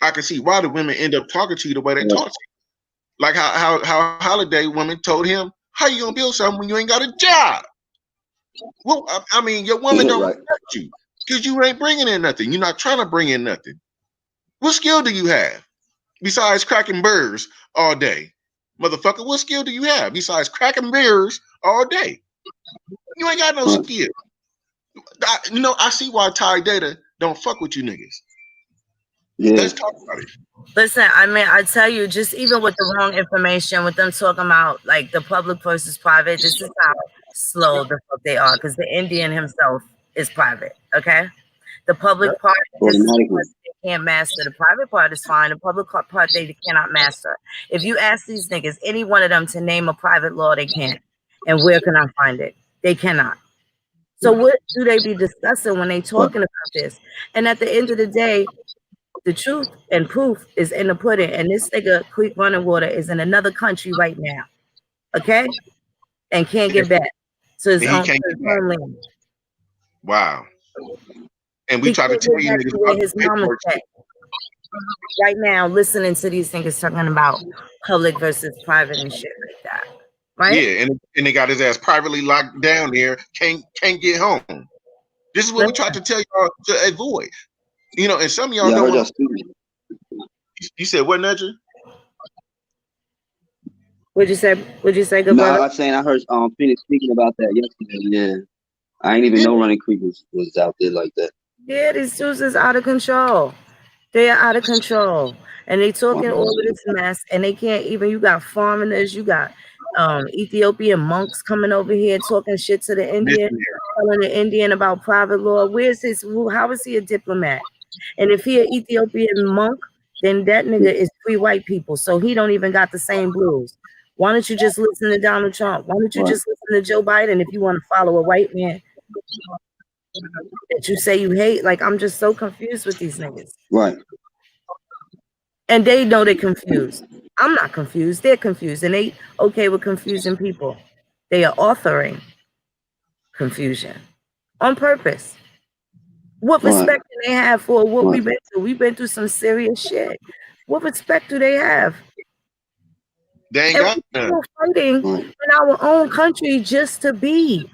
I can see why the women end up talking to you the way they talk to you. Like how Holiday woman told him, how you gonna build something when you ain't got a job? Well, I mean, your woman don't respect you because you ain't bringing in nothing. You're not trying to bring in nothing. What skill do you have besides cracking burrs all day? Motherfucker, what skill do you have besides cracking beers all day? You ain't got no skill. I see why Ty Data don't fuck with you niggas. Yeah. Let's talk about it. Listen, I mean, I tell you, just even with the wrong information, with them talking about like the public versus private, this is how slow the fuck they are, because the Indian himself is private, okay? The public part, just they can't master. The private part is fine. The public part, they cannot master. If you ask these niggas, any one of them, to name a private law, they can't. And where can I find it? They cannot. So what do they be discussing when they talking about this? And at the end of the day, the truth and proof is in the pudding. And this nigga, Creek Running Water, is in another country right now, okay? And can't get back to his own homeland. Wow. And we try to tell you niggas about his mama's back. Right now, listening to these niggas talking about public versus private and shit like that. Right? Yeah, and they got his ass privately locked down there, can't get home. This is what we tried to tell y'all to avoid. And some of y'all don't want to. You said what, Nedger? What'd you say? Good brother? I was saying I heard Phoenix speaking about that yesterday. Yeah. I ain't even know Running Creek was out there like that. Yeah, these dudes is out of control. They are out of control. And they talking Wow. all of this mess, and they can't even, you got foreigners, you got Ethiopian monks coming over here talking shit to the Indian, telling the Indian about private law. Where's his, how is he a diplomat? And if he an Ethiopian monk, then that nigga is free white people. So he don't even got the same blues. Why don't you just listen to Donald Trump? Why don't you Right. just listen to Joe Biden if you want to follow a white man that you say you hate? Like, I'm just so confused with these niggas. Right. And they know they're confused. I'm not confused. They're confused. And they okay with confusing people. They are authoring confusion on purpose. What Right. respect do they have for what Right. we've been through? We've been through some serious shit. What respect do they have? They ain't And got we're none. still fighting Right. in our own country just to be.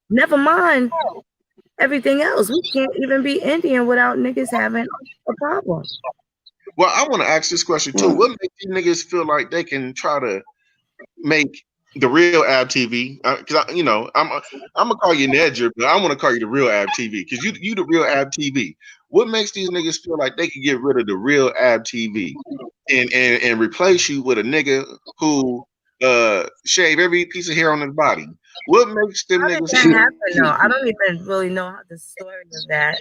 Never mind everything else. We can't even be Indian without niggas having a problem. Well, I want to ask this question too. Right. What makes these niggas feel like they can try to make the real Ab TV? Because I'm gonna call you Nedger, but I want to call you the real Ab TV because you the real Ab TV. What makes these niggas feel like they can get rid of the real Ab TV and replace you with a nigga who shave every piece of hair on his body? What makes them How did niggas? that happen though? I don't even really know the story of that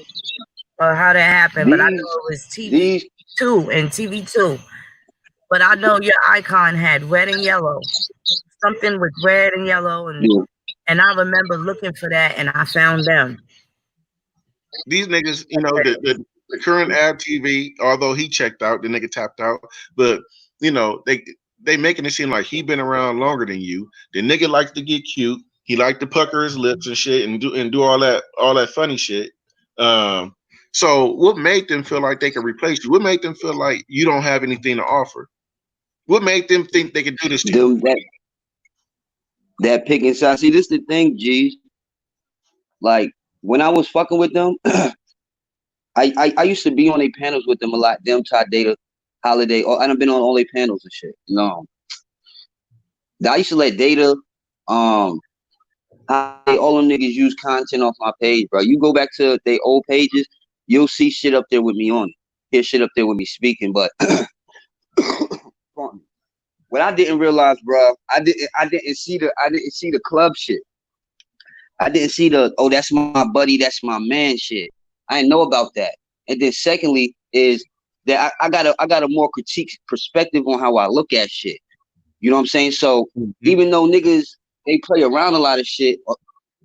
or how that happened, but I know it was TV2 and TV2. But I know your icon had red and yellow, something with red and yellow, and I remember looking for that, and I found them. These niggas, the current Ab TV, although he checked out, the nigga tapped out, but they making it seem like he been around longer than you. The nigga likes to get cute. He like to pucker his lips and shit and do all that funny shit. So what made them feel like they can replace you? What made them feel like you don't have anything to offer? What made them think they could do this to you? That picking side. See, this the thing, G. Like when I was fucking with them, I used to be on their panels with them a lot. Them, Todd Data, Holiday. And I've been on all their panels and shit. I used to let Data, all them niggas use content off my page, bro. You go back to their old pages, you'll see shit up there with me on it. Hear shit up there with me speaking, but what I didn't realize, bro, I didn't see the club shit. I didn't see that's my buddy, that's my man shit. I didn't know about that. And then secondly is that I got a more critique perspective on how I look at shit. You know what I'm saying? So even though niggas they play around a lot of shit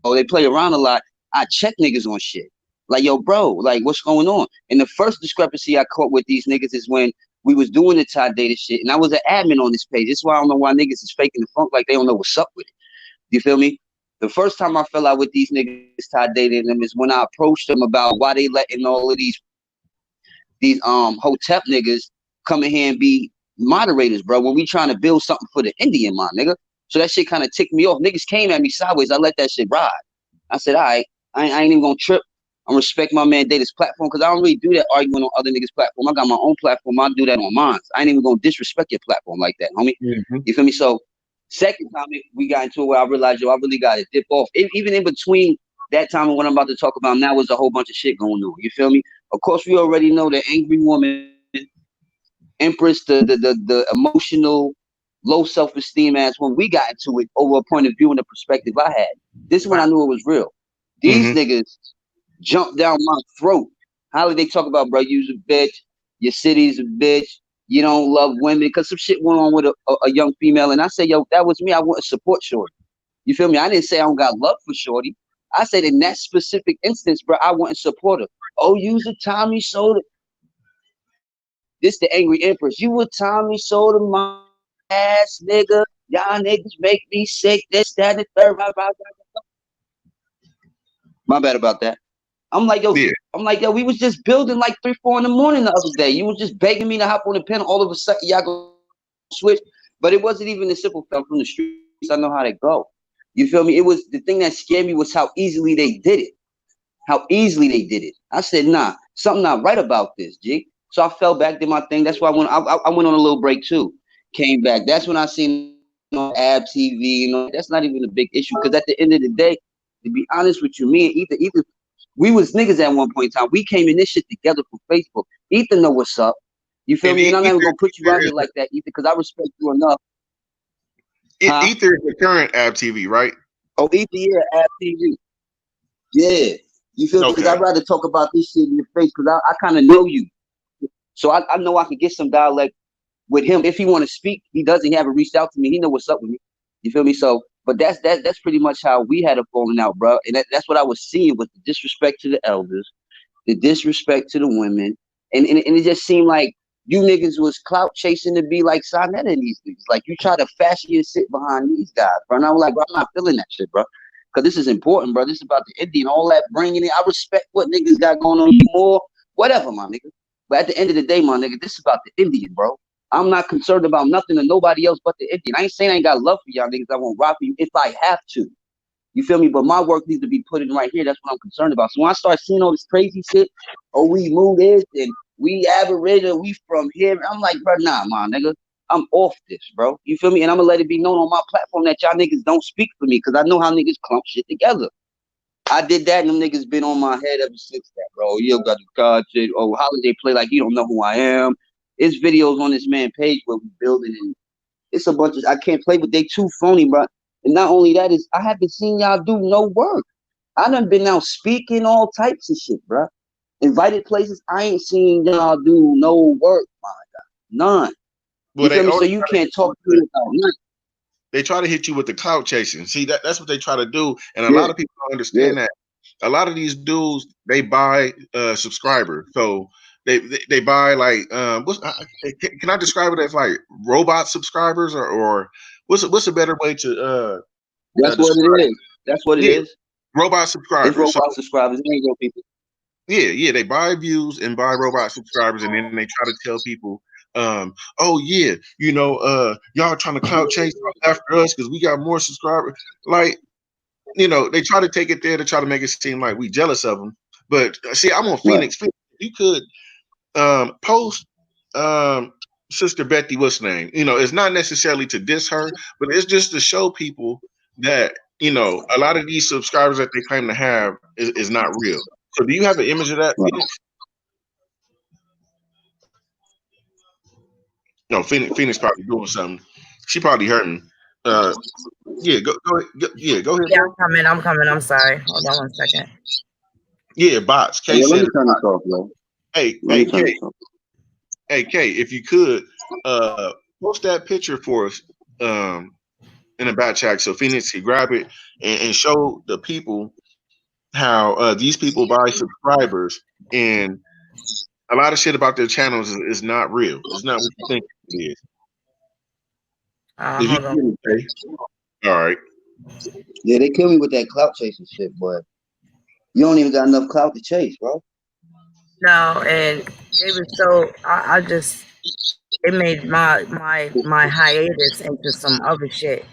or they play around a lot, I check niggas on shit. Like, yo, bro, like what's going on? And the first discrepancy I caught with these niggas is when we was doing the Todd Data shit, and I was an admin on this page. That's why I don't know why niggas is faking the funk like they don't know what's up with it. You feel me? The first time I fell out with these niggas, Todd Data and them, is when I approached them about why they letting all of these Hotep niggas come in here and be moderators, bro, when we trying to build something for the Indian, my nigga. So that shit kind of ticked me off. Niggas came at me sideways. I let that shit ride. I said, all right, I ain't even gonna trip. I respect my man Data's platform because I don't really do that arguing on other niggas' platform. I got my own platform. I do that on mine. I ain't even gonna disrespect your platform like that, homie. You feel me? So second time we got into it where I realized, yo, I really got to dip off. Even in between that time and what I'm about to talk about now was a whole bunch of shit going on. You feel me? Of course, we already know the angry woman, Empress, the emotional, low self-esteem ass when we got into it over a point of view and the perspective I had. This is when I knew it was real. These niggas jumped down my throat. How did they talk about, bro, you's a bitch, your city's a bitch, you don't love women, because some shit went on with a young female, and I said, yo, that was me. I wouldn't support Shorty. You feel me? I didn't say I don't got love for Shorty. I said in that specific instance, bro, I wouldn't support her. Oh, you's a Tommy Soda. This the angry Empress. You a Tommy Soda, my ass nigga. Y'all niggas make me sick. This, that, and the third. My bad about that. I'm like, yo, we was just building like 3, 4 in the morning the other day. You was just begging me to hop on the pen. All of a sudden, y'all go switch. But it wasn't even a simple fell from the streets. I know how they go. You feel me? It was the thing that scared me was how easily they did it. How easily they did it. I said, nah, something not right about this, G. So I fell back, did my thing. That's why I went on a little break too. Came back. That's when I seen Ab TV. That's not even a big issue because at the end of the day, to be honest with you, me and either We was niggas at one point in time. We came in this shit together from Facebook. Ethan know what's up. You feel me? And I'm not even gonna put you out here like that, Ethan, because I respect you enough. Ether is the current App TV, right? Oh, Ethan, yeah, App TV. Yeah. You feel me? Because I'd rather talk about this shit in your face because I kind of know you. So I know I can get some dialect with him. If he want to speak, he haven't reached out to me. He know what's up with me. You feel me? So, but that's pretty much how we had a falling out, bro. And that's what I was seeing with the disrespect to the elders, the disrespect to the women. And it just seemed like you niggas was clout chasing to be like Sonetta and these niggas. Like you try to fashion your shit behind these guys, bro. And I was like, bro, I'm not feeling that shit, bro. Because this is important, bro. This is about the Indian, all that bringing it. I respect what niggas got going on more, whatever, my nigga. But at the end of the day, my nigga, this is about the Indian, bro. I'm not concerned about nothing and nobody else but the Indian. I ain't saying I ain't got love for y'all niggas. I won't rock for you if I have to. You feel me? But my work needs to be put in right here. That's what I'm concerned about. So when I start seeing all this crazy shit, we move this and we Aboriginal, we from here. I'm like, bro, nah, my nigga. I'm off this, bro. You feel me? And I'm gonna let it be known on my platform that y'all niggas don't speak for me because I know how niggas clump shit together. I did that and them niggas been on my head ever since that, bro. You got the God shit. Oh, holiday play like you don't know who I am. It's videos on this man page where we building and it's a bunch of I can't play, but they too phony, bro. And not only that is I haven't seen y'all do no work. I done been out speaking all types of shit, bro. Invited places, I ain't seen y'all do no work, my God. None. You feel me? So you can't talk to me about nothing. They try to hit you with the clout chasing. See, that's what they try to do. And a lot of people don't understand that. A lot of these dudes, they buy subscribers. So they buy like can I describe it as like robot subscribers or what's a better way to that's what it is. That's what it is. Robot subscribers. It's robot subscribers. It ain't real people. Yeah, they buy views and buy robot subscribers, and then they try to tell people, oh yeah, y'all trying to clout chase after us because we got more subscribers. Like, they try to take it there to try to make it seem like we jealous of them. But see, I'm on Phoenix. Right. You could post Sister Betty, what's her name? It's not necessarily to diss her, but it's just to show people that a lot of these subscribers that they claim to have is not real. So do you have an image of that, Phoenix? No, Phoenix probably doing something. She probably hurting. Yeah, go ahead. Yeah, I'm coming. I'm sorry. Hold on 1 second. Yeah, bots. K said, turn this off, yo. Hey, K, if you could post that picture for us in the back chat so Phoenix can grab it and show the people how these people buy subscribers, and a lot of shit about their channels is not real. It's not what you think it is. Hold on. All right. Yeah, they kill me with that clout chasing shit, but you don't even got enough clout to chase, bro. No, and they were so I just it made my hiatus into some other shit.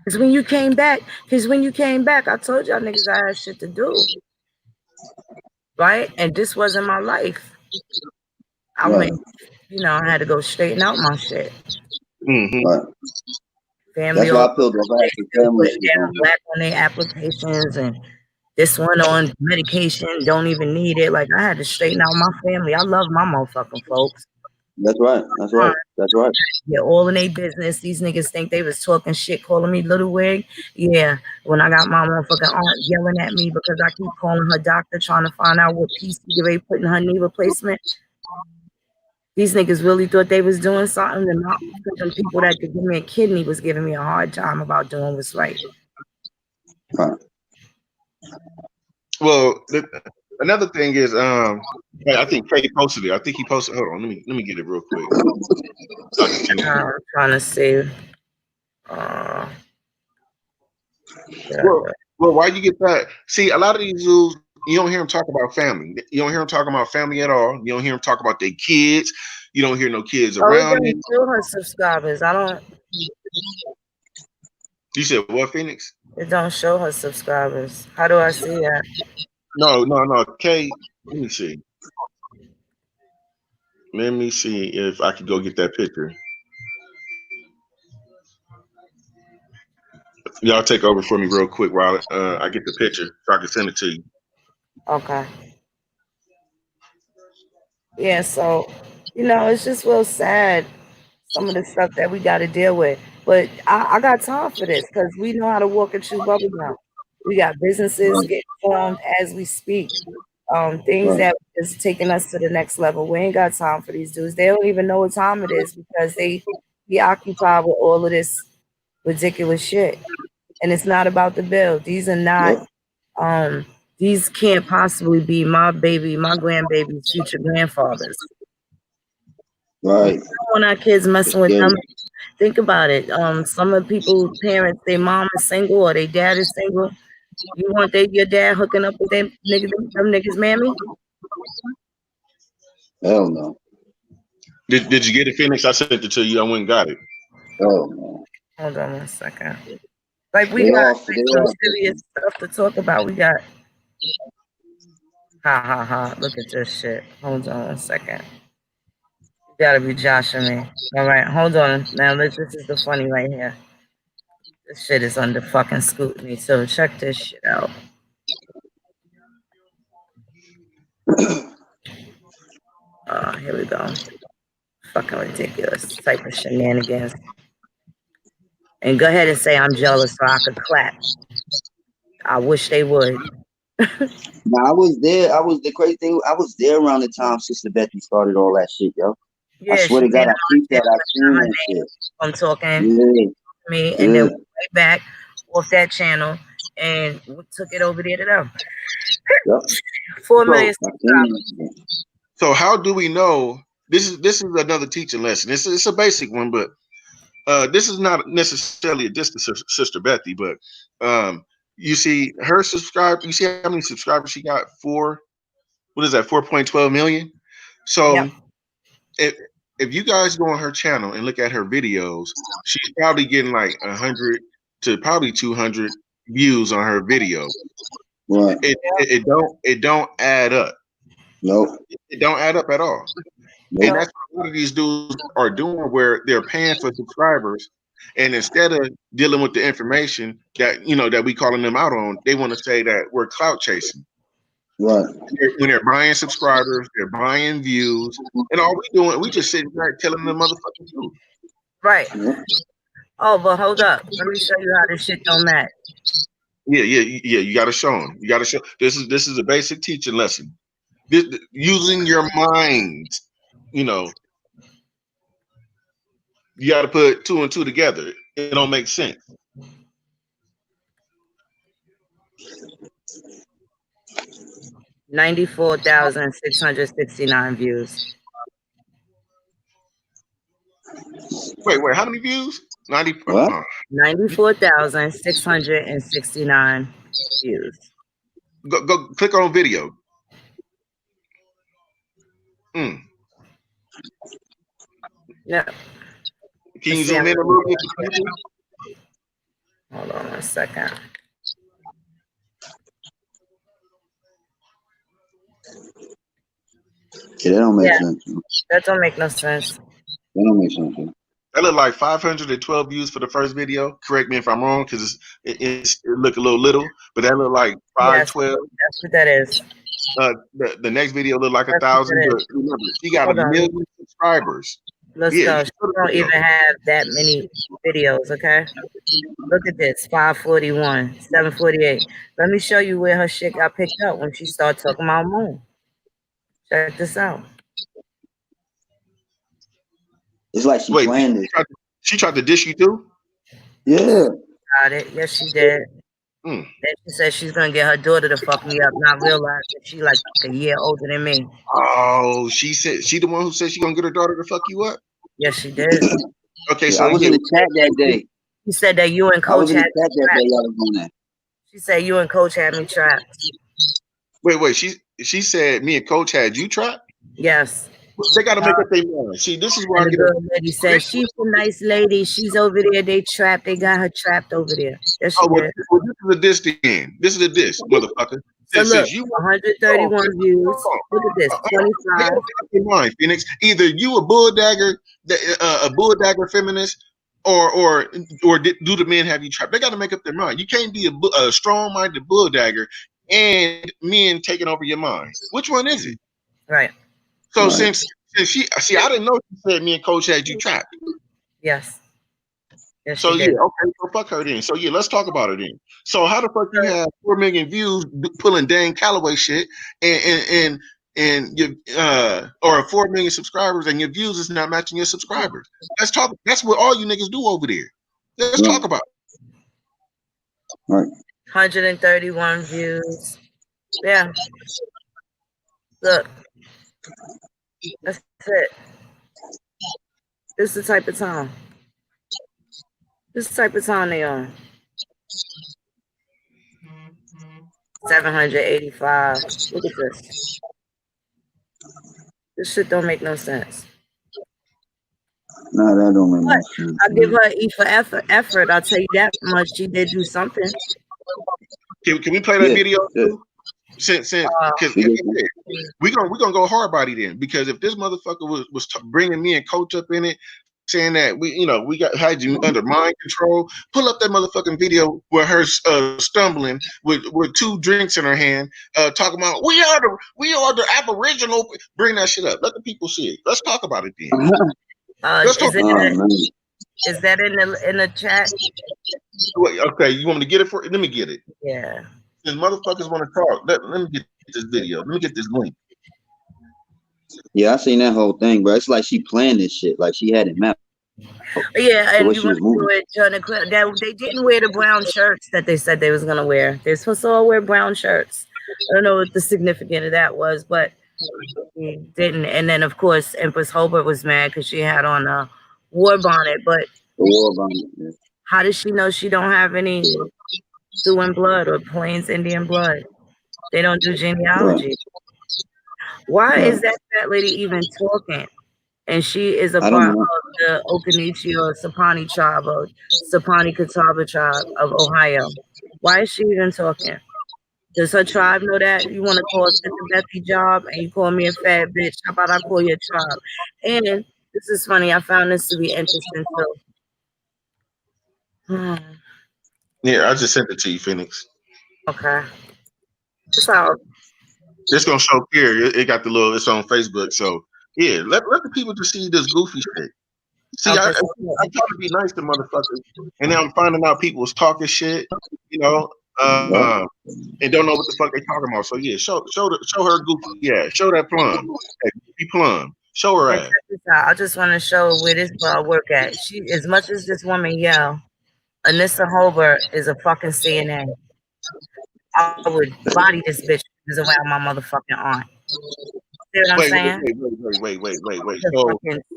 Because when you came back, I told y'all niggas I had shit to do. Right? And this wasn't my life. I went, I had to go straighten out my shit. Mm-hmm. Right. Family, that's why I filled black on their applications, and this one on medication, don't even need it. Like, I had to straighten out my family. I love my motherfucking folks. That's right. That's right. That's right. Yeah, all in their business. These niggas think they was talking shit, calling me little wig. Yeah, when I got my motherfucking aunt yelling at me because I keep calling her doctor trying to find out what piece they put in her knee replacement. These niggas really thought they was doing something, and my people that could give me a kidney was giving me a hard time about doing what's right. Right. Well, another thing is, I think Kay posted it. I think he posted. Hold on, let me get it real quick. I'm trying to see. Well, why you get that? See, a lot of these dudes, you don't hear them talk about family. You don't hear them talk about family at all. You don't hear them talk about their kids. You don't hear no kids around. It doesn't show her subscribers. I don't. You said what, Phoenix? It don't show her subscribers. How do I see that? No. Kay, let me see. Let me see if I can go get that picture. Y'all take over for me real quick while I get the picture so I can send it to you. Okay. Yeah, so, it's just real sad, some of the stuff that we got to deal with. But I got time for this because we know how to walk and chew bubble gum. We got businesses Right. getting formed as we speak. Things Right. that is taking us to the next level. We ain't got time for these dudes. They don't even know what time it is because they be occupied with all of this ridiculous shit. And it's not about the bill. These are not. Yep. These can't possibly be my grandbaby's future grandfathers. We Right. don't want our kids It's messing with scary. them. Think about it. Some of the people, parents, their mom is single or their dad is single. You want your dad hooking up with them niggas, mammy? Hell no. Did you get it, Phoenix? I sent it to you. I went and got it. Hell no. Hold on 1 second. Like we They got all like, some they serious stuff to talk about. We got ha ha ha. Look at this shit. Hold on 1 second. You gotta be joshing me. All right, hold on. Now this is the funny right here. This shit is under fucking scrutiny. So check this shit out. Here we go. Fucking ridiculous type of shenanigans. And go ahead and say I'm jealous so I could clap. I wish they would. Now I was there. The crazy thing. I was there around the time Sister Betty started all that shit, yo. I Yeah, swear she to God, made I a peeped that. I seen her that name. shit. I'm talking Yeah. to me, and then Yeah. went right back off that channel and took it over there to them. Yep. 4 million I seen that shit. So how do we know? This is another teaching lesson. It's a basic one, but this is not necessarily a diss to Sister Bethy, but you see her subscribe. You see how many subscribers she got? What is that? 4.12 million. So Yep. if you guys go on her channel and look at her videos, she's probably getting like 100 to probably 200 views on her video. Right. It don't add up. Nope. It don't add up at all. Nope. And that's what a lot of these dudes are doing, where they're paying for subscribers, and instead of dealing with the information that that we calling them out on, they want to say that we're clout chasing. Right. When they're buying subscribers, they're buying views, and all we doing, we just sitting there telling them motherfucking truth. Right. Yep. Oh, but hold up. Let me show you how this shit don't match. Yeah. You got to show them. You got to show. This is a basic teaching lesson. Using your mind. You got to put 2 and 2 together. It don't make sense. $94,669 views. Wait, how many views? 90. What? 94,669 views. Go click on video. Yeah. Can you zoom in a little bit? Hold on 1 second. Yeah, that don't make sense. That don't make no sense. That don't make sense. That looked like 512 views for the first video. Correct me if I'm wrong, because it looked a little, but that looked like 512. That's what that is. The next video looked like 1,000. But remember, she got a million subscribers. Let's go. She don't even have that many videos, okay? Look at this, 541, 748. Let me show you where her shit got picked up when she started talking about Moon. Check this out. It's like she planned it. She tried to dish you too? Yeah. Got it. Yes, she did. Then she said she's gonna get her daughter to fuck me up, not realize that she like a year older than me. Oh, she the one who said she gonna get her daughter to fuck you up? Yes, she did. Okay, Yeah, so I was in the chat that day. She said that you and Coach had me trapped. She said you and Coach had me trapped. Wait. She said me and Coach had you trapped? Yes. They got to make up their mind. See, this is where I get the lady said she's a nice lady. She's over there. They trapped. They got her trapped over there. Yes, she did. Well, this is a diss then. This is a diss, motherfucker. So look, 131 views. Look at this, 25. In mind, Phoenix. Either you a bulldagger feminist, or do the men have you trapped? They got to make up their mind. You can't be a strong-minded bulldagger and men taking over your mind? Which one is it? Right. So since she see, I didn't know she said me and Coach had you trapped. Yes. Yes, So she yeah, did. okay, so fuck her then. So yeah, let's talk about her then. So how the fuck you have 4 million views pulling Dan Calloway shit and your or 4 million subscribers and your views is not matching your subscribers? Let's talk. That's what all you niggas do over there. Let's talk about it. Right. 131 views. Yeah. Look. That's it. This is the type of time. This is the type of time they on. 785. Look at this. This shit don't make no sense. No, that don't make no sense. I give her E for effort. I'll tell you that much. She did do something. Can we play that video too? Since because we're gonna go hard body then, because if this motherfucker was bringing me and Coach up in it, saying that we had you under mind control, pull up that motherfucking video where her stumbling with 2 drinks in her hand, talking about we are the Aboriginal. Bring that shit up. Let the people see it. Let's talk about it then. Let's talk. Is that in the chat? Okay, you want me to get it for? Let me get it. Yeah. If motherfuckers want to talk, let me get this video. Let me get this link. Yeah, I seen that whole thing, bro. It's like she planned this shit. Like she had it mapped. Yeah, and you want to do it, John. They didn't wear the brown shirts that they said they was gonna wear. They're supposed to all wear brown shirts. I don't know what the significance of that was, but they didn't. And then of course, Empress Hobart was mad because she had on a war bonnet. But how does she know she don't have any Sioux blood or Plains Indian blood? They don't do genealogy. Why is that fat lady even talking? And she is a part of the Okanagan or Sapani tribe or Sapani Catawba tribe of Ohio. Why is she even talking? Does her tribe know that? You want to call it a Bethy job and you call me a fat bitch? How about I call your tribe? And this is funny. I found this to be interesting too. Yeah, I just sent it to you, Phoenix. Okay. So it's gonna show here. It got the little. It's on Facebook. So yeah, let the people just see this goofy shit. See, I try to be nice to motherfuckers, and then I'm finding out people was talking shit, and don't know what the fuck they talking about. So yeah, show her goofy. Yeah, show that plum, that goofy plum. Show her ass. I just want to show where this girl work at. She, as much as this woman yell, Anissa Hobart is a fucking CNA. I would body this bitch who's around my motherfucking aunt. See what I'm saying? Wait.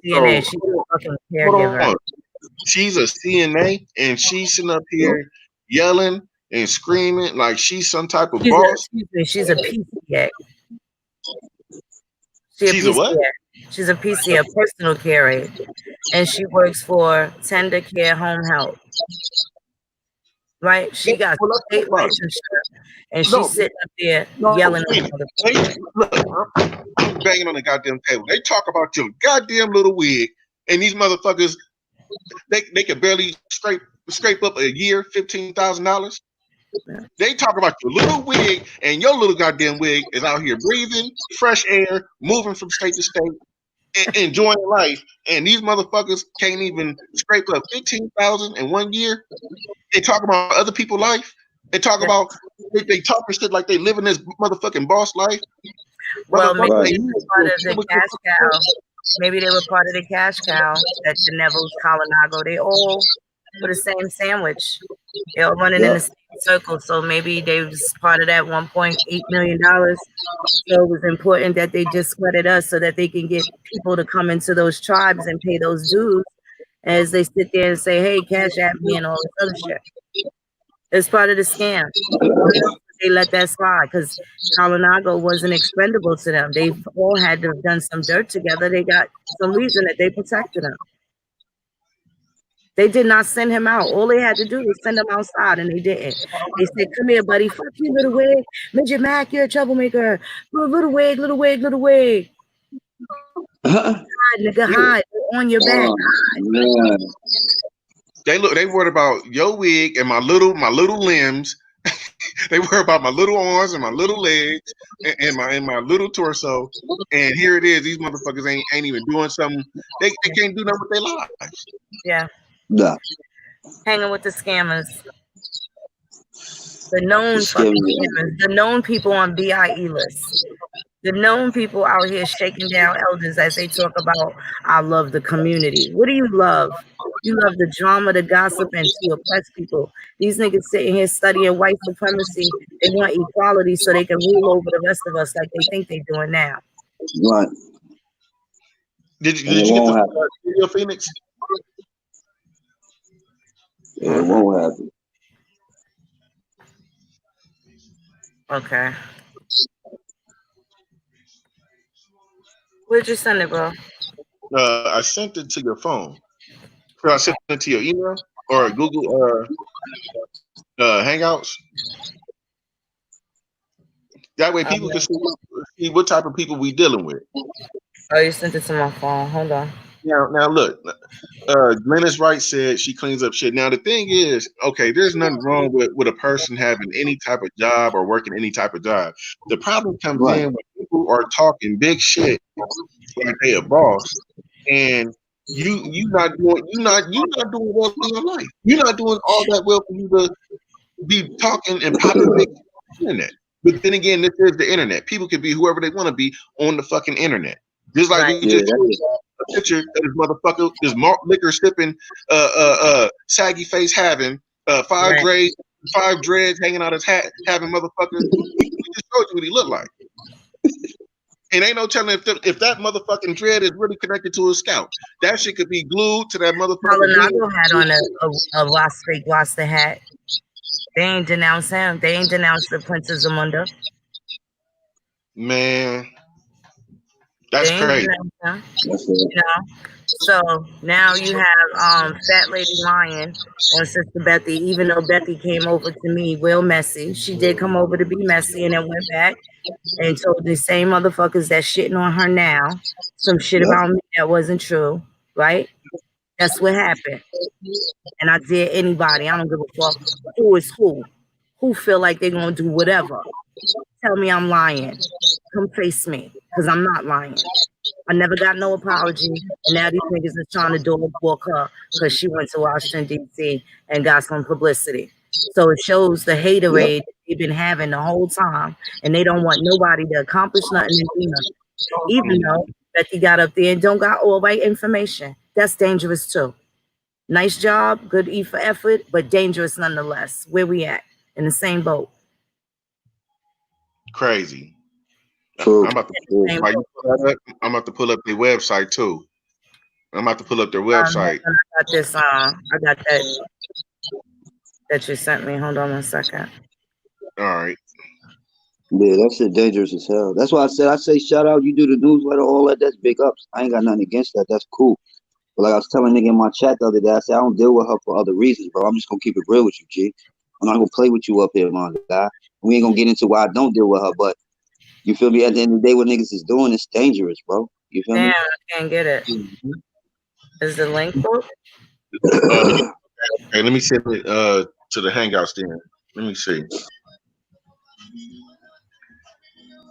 CNA, she's a fucking caregiver. She's a CNA and she's sitting up here yelling and screaming like she's some type of boss. She's a PCA. She's a what? She's a PCA, personal care aide, and she works for Tender Care Home Health. Right? She got state relationship, and she's sitting up there yelling at look, I'm banging on the goddamn table. They talk about your goddamn little wig, and these motherfuckers, they can barely scrape up a year $15,000. They talk about your little wig, and your little goddamn wig is out here breathing fresh air, moving from state to state, enjoying life, and these motherfuckers can't even scrape up $15,000 in 1 year. They talk about other people's life. They talk about they talk shit like they live in this motherfucking boss life. Well, maybe they were part of the cash cow. Maybe they were part of the cash cow at the Neville's Colorado. They all for the same sandwich. They all running in the same circle. So maybe they was part of that $1.8 million. So it was important that they discredit us so that they can get people to come into those tribes and pay those dues as they sit there and say, hey, cash at me and all this other shit. It's part of the scam. They let that slide because Colorado wasn't expendable to them. They all had to have done some dirt together. They got some reason that they protected him. They did not send him out. All they had to do was send him outside, and they didn't. They said, come here, buddy. Fuck you, little wig. Midget Mac, you're a troublemaker. Little wig. Hide, nigga, hide. On your back. They worried about your wig and my little limbs They worry about my little arms and my little legs and my little torso. And here it is. These motherfuckers ain't even doing something. They can't do nothing with their lives. Yeah. Nah. Hanging with the scammers. The known fucking scammers. The known people on BIE lists. The known people out here shaking down elders as they talk about, I love the community. What do you love? You love the drama, the gossip, and to oppress people. These niggas sitting here studying white supremacy. They want equality so they can rule over the rest of us like they think they're doing now. Right. Did you get the video, Phoenix? Yeah, it won't happen. Okay. Where'd you send it, bro? I sent it to your phone. So I sent it to your email or Google Hangouts. That way people can see what type of people we dealing with. Oh, you sent it to my phone. Hold on. Now look, Glennis Wright said she cleans up shit. Now the thing is, okay, there's nothing wrong with a person having any type of job or working any type of job. The problem comes in when people are talking big shit like they a boss, and you not doing well in your life. You're not doing all that well for you to be talking and popping big on the internet. But then again, this is the internet. People can be whoever they want to be on the fucking internet. Just like we just a picture of this motherfucker, this malt liquor sipping, saggy face having, five dreads hanging out his hat, having motherfucker. We just showed you what he looked like. And ain't no telling if that motherfucking dread is really connected to his scalp. That shit could be glued to that motherfucker. Maldonado had on a fake Rasta hat. They ain't denounced him. They ain't denounced the Princess Zamunda. Man, that's crazy. You know? So now you have Fat Lady Lion on Sister Bethy, even though Bethy came over to me real messy. She did come over to be messy and then went back and told the same motherfuckers that shitting on her now some shit about me that wasn't true, right? That's what happened. And I dare anybody, I don't give a fuck who is who feel like they're gonna do whatever. Tell me I'm lying. Come face me, because I'm not lying. I never got no apology, and now these niggas is trying to dog walk her because she went to Washington, D.C. and got some publicity. So it shows the haterade they've been having the whole time, and they don't want nobody to accomplish nothing and do nothing. Even though Bethy got up there and don't got all right information. That's dangerous too. Nice job, good E for effort, but dangerous nonetheless. Where we at? In the same boat. Crazy. True. I'm about to pull up their website too. I'm about to pull up their website. I got this. I got that you sent me. Hold on 1 second. All right. Yeah, that shit dangerous as hell. That's why I say shout out. You do the newsletter, all that. That's big ups. I ain't got nothing against that. That's cool. But like I was telling nigga in my chat the other day, I said I don't deal with her for other reasons, bro. I'm just gonna keep it real with you, G. I'm not gonna play with you up here, my guy. We ain't gonna get into why I don't deal with her, but you feel me? At the end of the day, what niggas is doing is dangerous, bro. You feel me? Damn, I can't get it. Is the link book? Okay, let me send it to the Hangouts then. Let me see.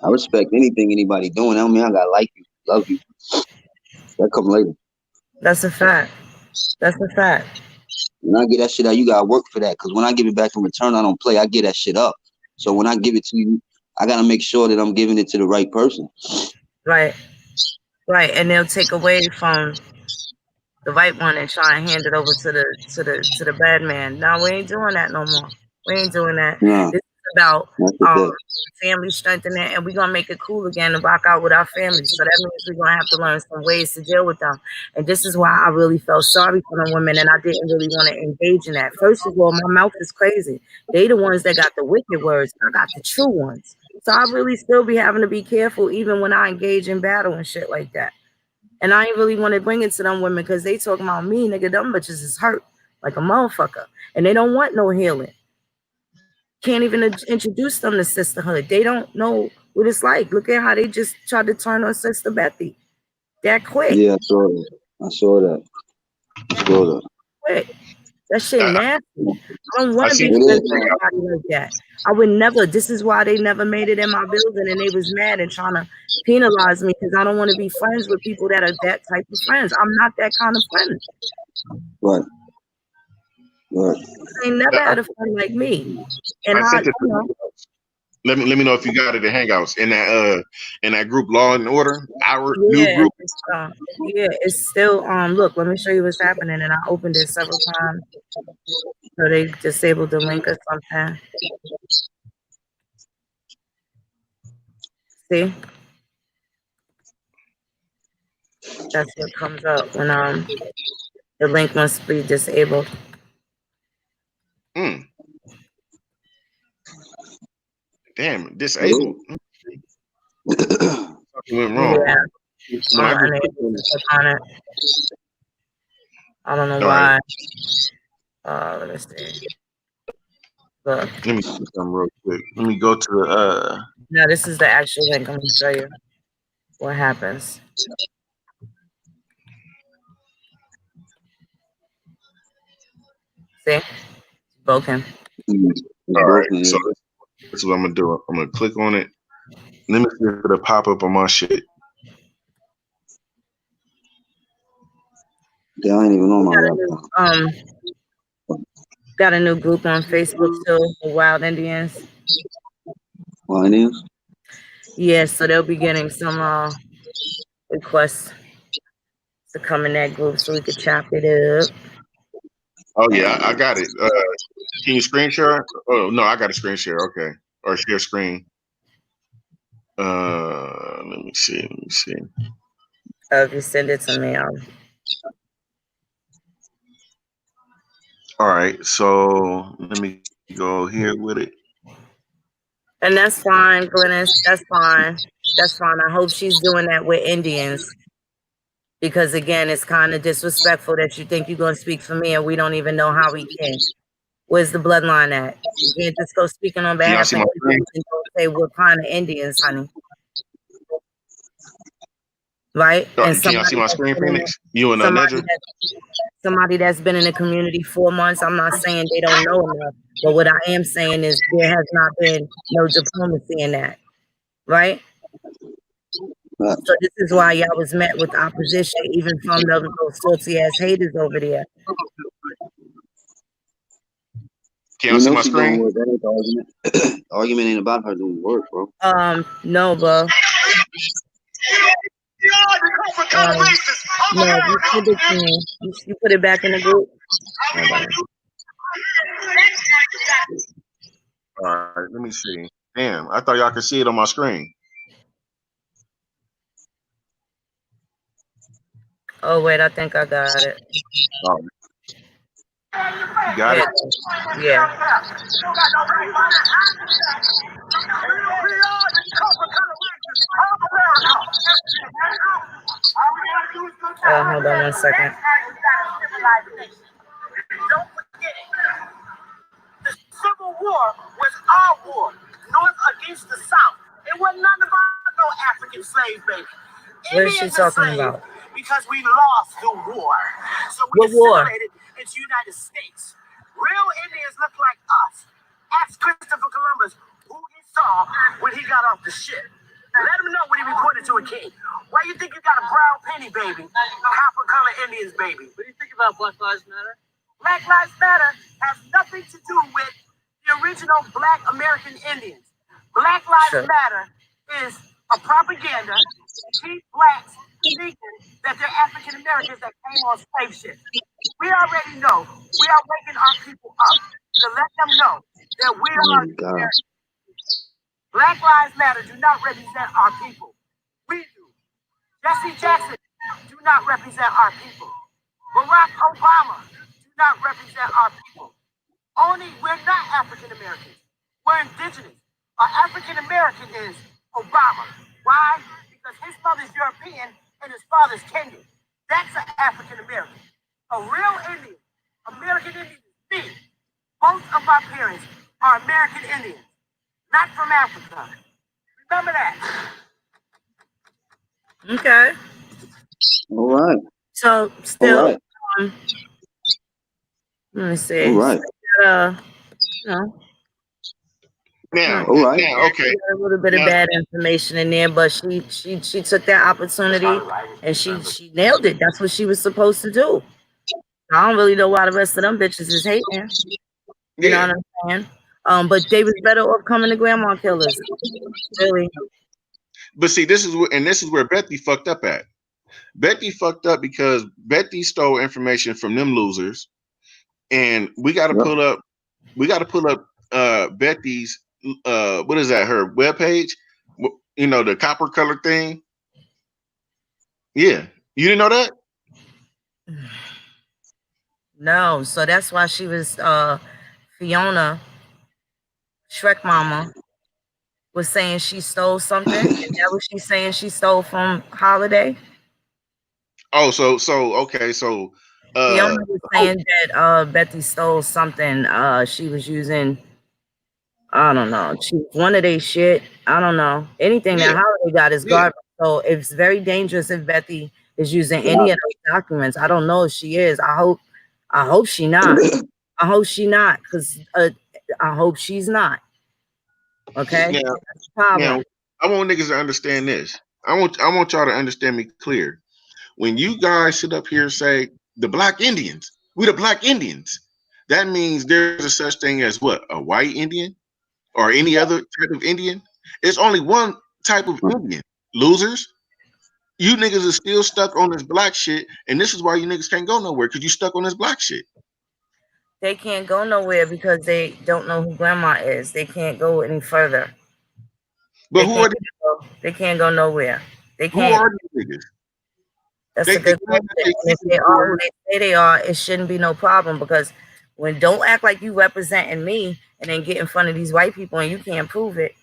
I respect anything anybody doing. I don't mean I gotta like you, love you. That come later. That's a fact. That's a fact. When I get that shit out, you gotta work for that. Cause when I give it back in return, I don't play. I get that shit up. So when I give it to you, I gotta make sure that I'm giving it to the right person. Right. Right. And they'll take away from the right one and try and hand it over to the bad man. No, we ain't doing that no more. We ain't doing that. No. This is about family strengthening, and we're gonna make it cool again and rock out with our families. So that means we're gonna have to learn some ways to deal with them. And this is why I really felt sorry for the women, and I didn't really want to engage in that. First of all, my mouth is crazy. They the ones that got the wicked words. I got the true ones. So I really still be having to be careful even when I engage in battle and shit like that. And I ain't really want to bring it to them women because they talking about me, nigga. Them bitches is hurt like a motherfucker. And they don't want no healing. Can't even introduce them to sisterhood. They don't know what it's like. Look at how they just tried to turn on Sister Bethy. That quick. Yeah, I saw that. Quick. That shit I, nasty. I don't I want to see be It friends is, with man. anybody like that. I would never. This is why they never made it in my building, and they was mad and trying to penalize me because I don't want to be friends with people that are that type of friends. I'm not that kind of friend. Right. Right. I ain't never I, had a friend like me. And I I, sent it. you know, Let me know if you got it in Hangouts in that group Law and Order, our new yeah, group. it's still look, let me show you what's happening. And I opened it several times. So they disabled the link or something. See? That's what comes up when the link must be disabled. Damn, disabled. Something went wrong. Yeah, When I I'm go unable click on to it. click on it. I don't know All right, why. Let me see. Look. let me see something real quick. Let me go to the Now this is the actual link. I'm gonna show you what happens. See? It's broken. all right, so this is what I'm gonna do. I'm gonna click on it. Let me see if it'll pop up on my shit. Yeah, I ain't even on my laptop. Got a new group on Facebook too, the Wild Indians. Oh, it is? Yeah, so they'll be getting some requests to come in that group so we could chop it up. Oh yeah, I got it. Can you screen share? Oh no, I got a screen share. Okay, or share screen. Let me see. Let me see. If you send it to me, All right, so let me go here with it. and that's fine, Glennis. That's fine. That's fine. I hope she's doing that with Indians. Because again, it's kind of disrespectful that you think you're gonna speak for me and we don't even know how we can. Where's the bloodline at? You can't just go speaking on Can y'all behalf see of my screen? Indians and don't say we're kind of Indians, honey. Right? And Can y'all see my screen, Phoenix? You and Nedra? somebody that's been in the community 4 months, I'm not saying they don't know enough, but what I am saying is there has not been no diplomacy in that, right? Right. So this is why y'all was met with opposition, even from those salty ass haters over there. Can y'all see my She's doing screen? work. That ain't the argument. The argument ain't about her doing work, bro. No, bro. No, you send it to me. You put it back in the group. Hold on. All right, let me see. Damn, I thought y'all could see it on my screen. Oh wait, I think I got it. Oh, you got it? Yeah. Hold on 1 second. Don't forget it. The Civil War was our war, North against the South. It wasn't none about no African slave, baby. What is she talking about? Because we lost the war. So we What war? assimilated into United States. Real Indians look like us. Ask Christopher Columbus who he saw when he got off the ship. Let him know when he reported to a king. Why you think you got a brown penny, baby? Copper color Indians, baby. What do you think about Black Lives Matter? Black Lives Matter has nothing to do with the original Black American Indians. Black Lives Matter is a propaganda to keep blacks thinking that they're African Americans that came on slave ships. We already know. We are waking our people up to let them know that we are Americans. Black Lives Matter do not represent our people. We do. Jesse Jackson do not represent our people. Barack Obama do not represent our people. Only we're not African Americans. We're indigenous. Our African American is Obama. Why? Because his mother's European and his father's Kenyan. That's an African American. A real Indian, American Indian is me. Both of my parents are American Indians, not from Africa. Remember that. Okay. All right. So still, All right. Let me see. All right. So, you know, Now, All right. okay. she got a little bit of Now, bad information in there, but she took that opportunity and she nailed it. That's what she was supposed to do. I don't really know why the rest of them bitches is hating. You know yeah. what I'm saying? But they was better off coming to grandma killers. Really. But see, this is where Betty fucked up at. Betty fucked up because Betty stole information from them losers, and we got to Yep. pull up Betty's what is that, her webpage? You know, the copper color thing. Yeah, you didn't know that? No, so that's why she was Fiona Shrek Mama was saying she stole something. Is that what she's saying she stole from Holiday? Oh, so okay, so Fiona was oh saying that Betty stole something. She was using, I don't know, one of they shit. I don't know. Anything yeah, that Holiday got is yeah. garbage. So it's very dangerous if Betty is using any of those documents. I don't know if she is. I hope she not. I hope she not, because I hope she's not. Okay? Now, That's the problem. now, I want niggas to understand this. I want y'all to understand me clear. When you guys sit up here and say the black Indians, we the black Indians, that means there's a such thing as what? A white Indian or any other type of Indian? It's only one type of Indian. Losers. You niggas are still stuck on this black shit, and this is why you niggas can't go nowhere, because you stuck on this black shit. They can't go nowhere because they don't know who grandma is. They can't go any further. But They can't go nowhere. They who can't. are these niggas? That's They a good claim question. that they And if they are who they say they are, it shouldn't be no problem, because when don't act like you representing me and then get in front of these white people and you can't prove it.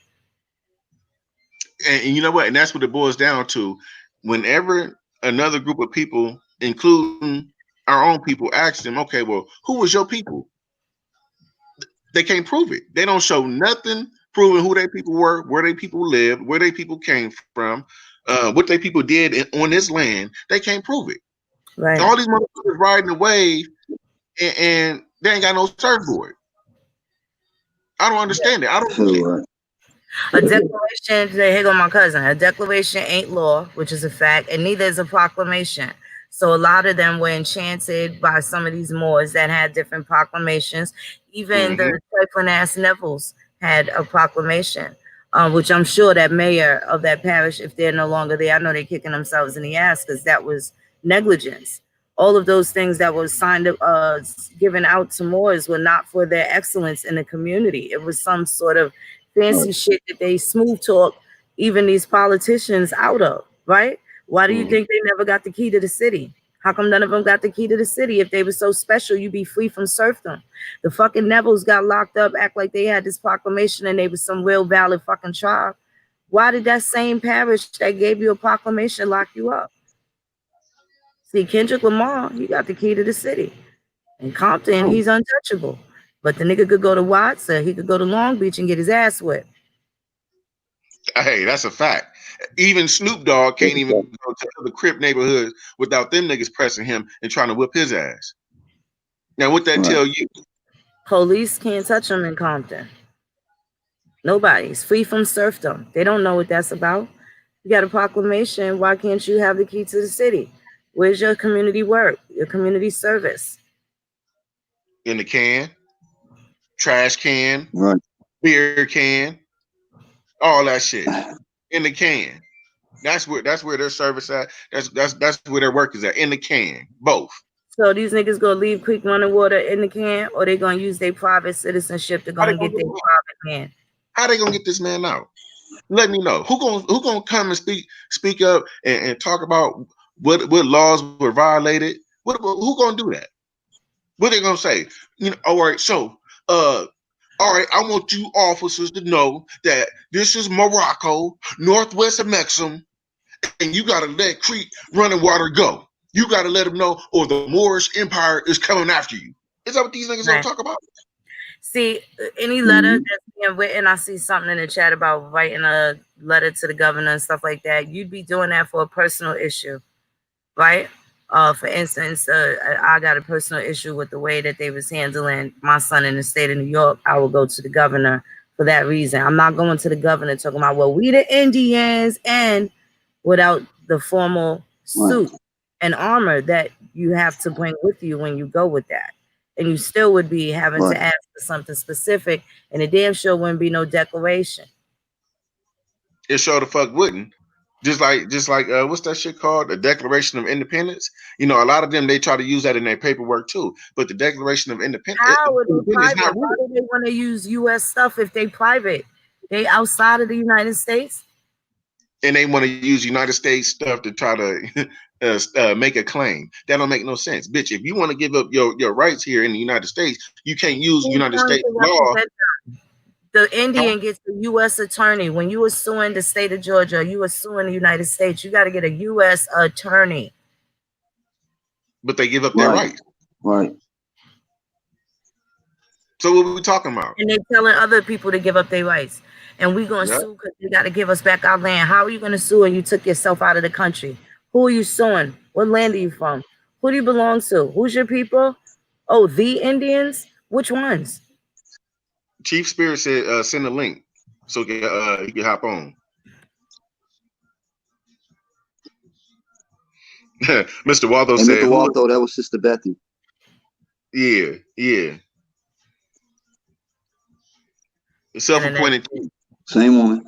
and you know what? And that's what it boils down to. Whenever another group of people, including our own people, ask them, okay, well, who was your people? They can't prove it. They don't show nothing proving who their people were, where their people lived, where their people came from, what their people did on this land. They can't prove it. Right. All these motherfuckers riding the wave, and they ain't got no surfboard. I don't understand it. I don't get it. A declaration, here go my cousin. A declaration ain't law, which is a fact, and neither is a proclamation. So a lot of them were enchanted by some of these Moors that had different proclamations. Even the trifling ass Neville's had a proclamation, which I'm sure that mayor of that parish, if they're no longer there, I know they're kicking themselves in the ass because that was negligence. All of those things that was signed up, given out to Moors were not for their excellence in the community. It was some sort of fancy shit that they smooth talk even these politicians out of, right? Why do you think they never got the key to the city? How come none of them got the key to the city? If they were so special, you'd be free from serfdom. The fucking Nevilles got locked up, act like they had this proclamation and they was some real valid fucking tribe. Why did that same parish that gave you a proclamation lock you up? See, Kendrick Lamar, he got the key to the city. In Compton, he's untouchable. But the nigga could go to Watts or he could go to Long Beach and get his ass whipped. Hey, that's a fact. Even Snoop Dogg can't even go to the Crip neighborhoods without them niggas pressing him and trying to whip his ass. Now, what that tell you? Police can't touch him in Compton. Nobody's free from serfdom. They don't know what that's about. You got a proclamation. Why can't you have the key to the city? Where's your community work? Your community service? In the can, trash can, Right. beer can, all that shit in the can. That's where their service at. That's where their work is at, in the can. Both. So these niggas gonna leave creek running water in the can, or they gonna use their private citizenship to go and get their private man? How they gonna get this man out? Let me know. Who gonna come and speak up and talk about what laws were violated? Who gonna do that? What they gonna say? You know, all right, so all right, I want you officers to know that this is Morocco, northwest of Mexico, and you gotta let creek running water go. You gotta let them know, or the Moorish Empire is coming after you. Is that what these niggas gonna talk about? See, any letter that's being written, I see something in the chat about writing a letter to the governor and stuff like that. You'd be doing that for a personal issue, right? For instance, I got a personal issue with the way that they was handling my son in the state of New York. I will go to the governor for that reason. I'm not going to the governor talking about, well, we the Indians, and without the formal suit and armor that you have to bring with you when you go with that. And you still would be having to ask for something specific, and it damn sure wouldn't be no declaration. It sure the fuck wouldn't. Just like what's that shit called? The Declaration of Independence. You know, a lot of them they try to use that in their paperwork too. But the Declaration of Independence, how would they private? not Why do they want to use U.S. stuff if they private? They outside of the United States, and they want to use United States stuff to try to make a claim. That don't make no sense, bitch. If you want to give up your rights here in the United States, you can't use United States law. The Indian gets a U.S. attorney. When you were suing the state of Georgia, you were suing the United States. You got to get a U.S. attorney. But they give up their rights. Right. So what are we talking about? And they're telling other people to give up their rights. And we're going to sue because you got to give us back our land. How are you going to sue and you took yourself out of the country? Who are you suing? What land are you from? Who do you belong to? Who's your people? Oh, the Indians? Which ones? Chief Spirit said send a link so he can hop on. Mr. Waldo said, Mr. Waldo, that was Sister Bethy. Yeah. Self-appointed. Same woman.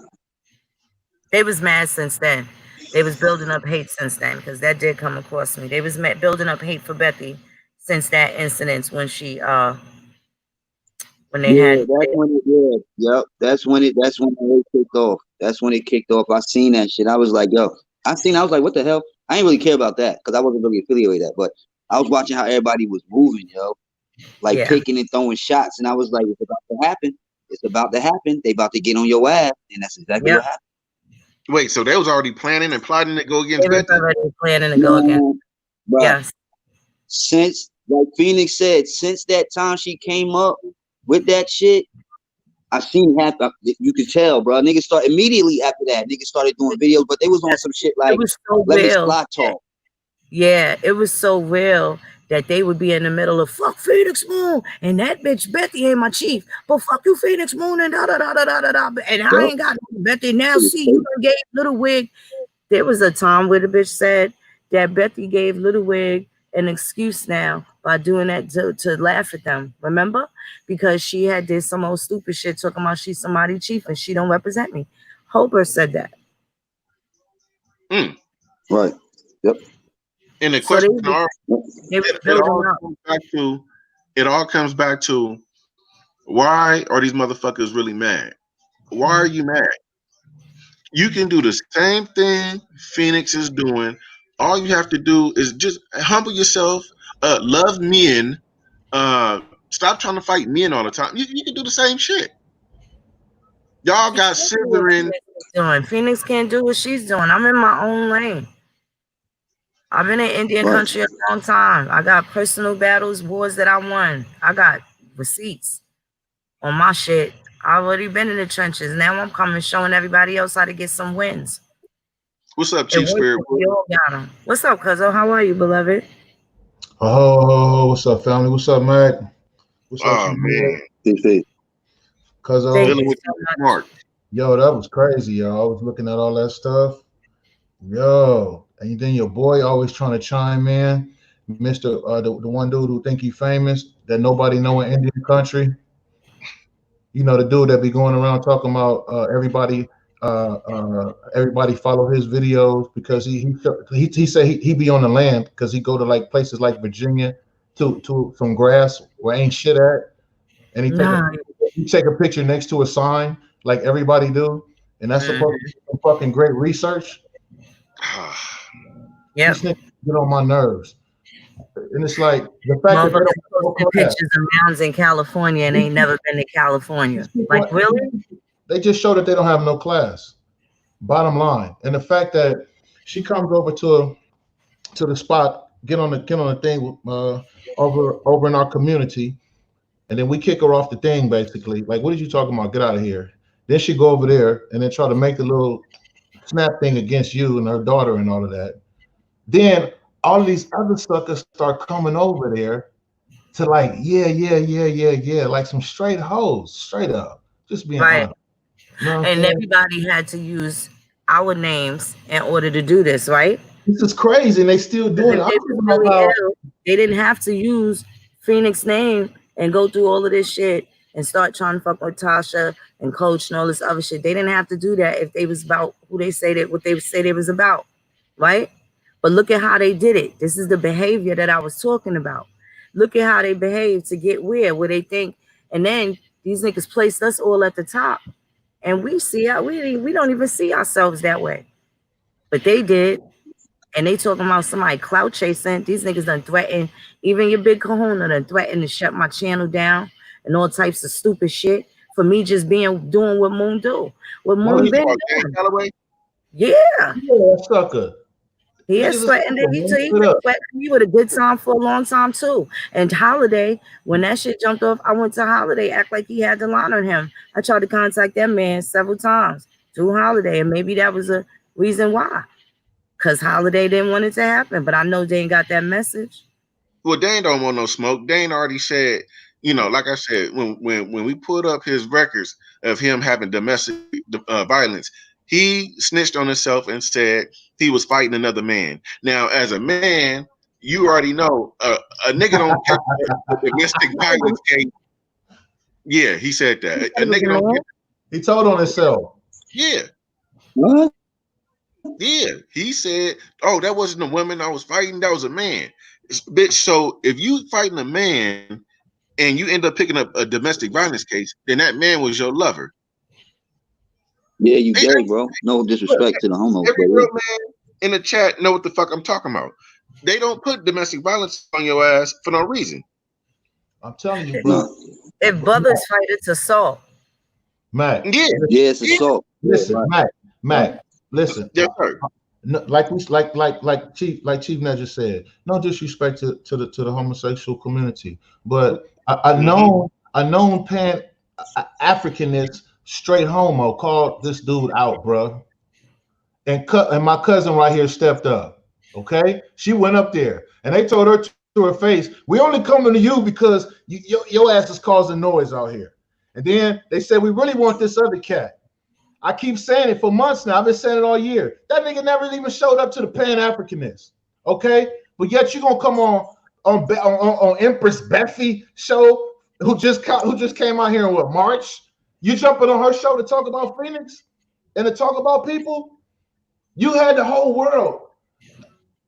They was mad since then. They was building up hate since then, because that did come across me. They was building up hate for Bethy since that incident when she when they had. That's when it. Yep. That's when it kicked off. That's when it kicked off. I seen that shit. I was like, yo. I was like, what the hell? I didn't really care about that because I wasn't really affiliated with that. But I was watching how everybody was moving, yo. Like picking and throwing shots. And I was like, it's about to happen. It's about to happen. They about to get on your ass. And that's exactly what happened. Wait, so they was already planning and plotting to go against Bethy? They was already planning to go against. Yes. Since, like Phoenix said, since that time she came up with that shit, I seen it happen. You could tell, bro. Niggas started immediately after that. Niggas started doing videos, but they was on some shit like, let me fly talk. Yeah, it was so real that they would be in the middle of fuck Phoenix Moon and that bitch Bethy ain't my chief, but fuck you Phoenix Moon and da da da da da da da. And I ain't got no Bethy. Now see, you done gave Little Wig. There was a time where the bitch said that Bethy gave Little Wig an excuse now by doing that to laugh at them. Remember? Because she had did some old stupid shit talking about she's somebody chief and she don't represent me. Hober said that. Right. Yep. And the question it all comes back to why are these motherfuckers really mad? Why are you mad? You can do the same thing Phoenix is doing. All you have to do is just humble yourself, love men, stop trying to fight men all the time. You can do the same shit. Y'all got scissoring. Phoenix can't do what she's doing. I'm in my own lane. I've been in Indian country a long time. I got personal battles, wars that I won. I got receipts on my shit. I've already been in the trenches. Now I'm coming showing everybody else how to get some wins. What's up, Chief Spirit? We all got them. What's up, Cuzzo? How are you, beloved? Oh, what's up, family? What's up, Mac? What's up, man? Cuzzo. Yo, that was crazy, yo. I was looking at all that stuff. Yo, and then your boy always trying to chime in. Mr. The one dude who think he famous that nobody know in Indian country. You know, the dude that be going around talking about everybody follow his videos because he say he be on the land because he go to like places like Virginia to some grass where ain't shit at, and he take a picture next to a sign like everybody do, and that's supposed to be some fucking great research. Yeah, this nigga get on my nerves. And it's like the fact that they don't pictures of mountains in California and ain't never been to California. Like, really? They just show that they don't have no class. Bottom line. And the fact that she comes over to the spot, get on the thing over in our community, and then we kick her off the thing basically. Like, what are you talking about? Get out of here. Then she go over there and then try to make the little snap thing against you and her daughter and all of that. Then all these other suckers start coming over there to like, yeah, like some straight hoes, straight up, just being Right. honest. You know what I'm And saying? everybody had to use our names in order to do this, right? This is crazy, and they still Because doing if it. I they don't was even know really how. ill, they didn't have to use Phoenix's name and go through all of this shit and start trying to fuck with Tasha and Coach and all this other shit. They didn't have to do that if they was about who they say that what they say they was about, right? But look at how they did it. This is the behavior that I was talking about. Look at how they behaved to get where they think, and then these niggas placed us all at the top, and we don't even see ourselves that way, but they did. And they talking about somebody clout chasing. These niggas done threatened. Even your big kahuna done threatened to shut my channel down and all types of stupid shit for me just doing what Moon do. What What Moon you been talking about, Dan doing. Calloway? Yeah. Yeah, that sucker. He Niggas has is threatened it. sucker, He man. been Sit up. threatening me with a good time for a long time too. And Holiday, when that shit jumped off, I went to Holiday, act like he had the line on him. I tried to contact that man several times through Holiday, and maybe that was a reason why. Because Holiday didn't want it to happen, but I know they ain't got that message. Well, Dane don't want no smoke. Dane already said, like I said, when we put up his records of him having domestic violence, he snitched on himself and said he was fighting another man. Now, as a man, you already know a nigga don't get a domestic violence case. Yeah, he said that. A nigga don't get. He told on himself. Yeah, What? yeah. He said, "Oh, that wasn't a woman I was fighting. That was a man." Bitch. So if you fighting a man and you end up picking up a domestic violence case, then that man was your lover. Yeah, you gay, bro. No disrespect to the homos, Every but real man in the chat know what the fuck I'm talking about. They don't put domestic violence on your ass for no reason. I'm telling you, bro. no. If brothers fight, it's assault. Mac. Yeah, Yeah, it's yeah, assault. Listen, Right. Mac. Listen. yes, sir. No, like Chief Ned just said, no disrespect to the homosexual community, but a known pan Africanist straight homo called this dude out, bro, and my cousin right here stepped up. Okay, she went up there and they told her to her face, "We only coming to you because your ass is causing noise out here." And then they said, "We really want this other cat." I keep saying it for months now. I've been saying it all year. That nigga never even showed up to the Pan Africanist. Okay, but yet you gonna come on Empress Beffy show, who just came out here in what, March? You jumping on her show to talk about Phoenix and to talk about people? You had the whole world.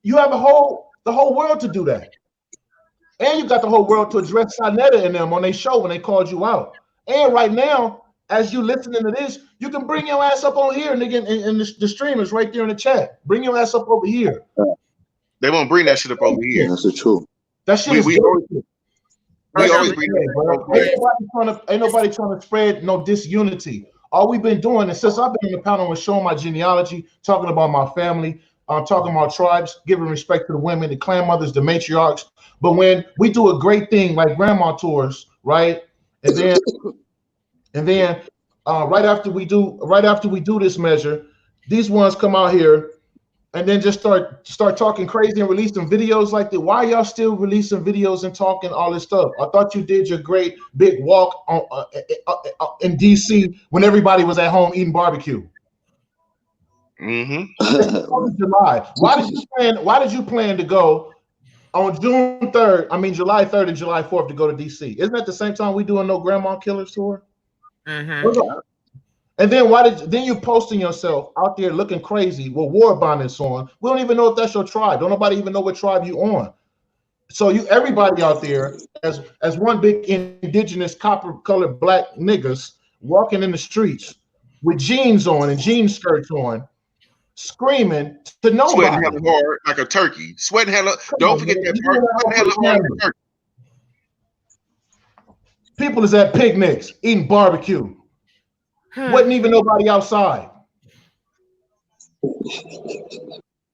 You have the whole world to do that, and you got the whole world to address Sinetta and them on their show when they called you out. And right now, as you listening to this, you can bring your ass up on here, nigga, and the stream is right there in the chat. Bring your ass up over here. They won't bring that shit up over here. That's the truth. That shit We, is we good. always, we What's always up, bring Yeah, that bro. up over here. Ain't nobody trying to spread no disunity. All we've been doing is, since I've been in the panel and showing my genealogy, talking about my family, talking about tribes, giving respect to the women, the clan mothers, the matriarchs. But when we do a great thing like grandma tours, right? And then right after we do this measure, these ones come out here and then just start talking crazy and releasing videos like that. Why y'all still releasing videos and talking all this stuff? I thought you did your great big walk on, in DC when everybody was at home eating barbecue. Mm-hmm. July. Why did you plan to go on June 3rd? I mean July 3rd and July 4th to go to DC? Isn't that the same time we doing No Grandma Killers tour? Mm-hmm. And then you posting yourself out there looking crazy with war bonnets on. We don't even know if that's your tribe. Don't nobody even know what tribe you on. So everybody out there as one big indigenous copper colored black niggas walking in the streets with jeans on and jean skirts on, screaming to nobody. Sweating hella hard like a turkey. Sweating hella. Don't forget that part. Sweating hella hard like a turkey. People is at picnics eating barbecue. Wasn't even nobody outside.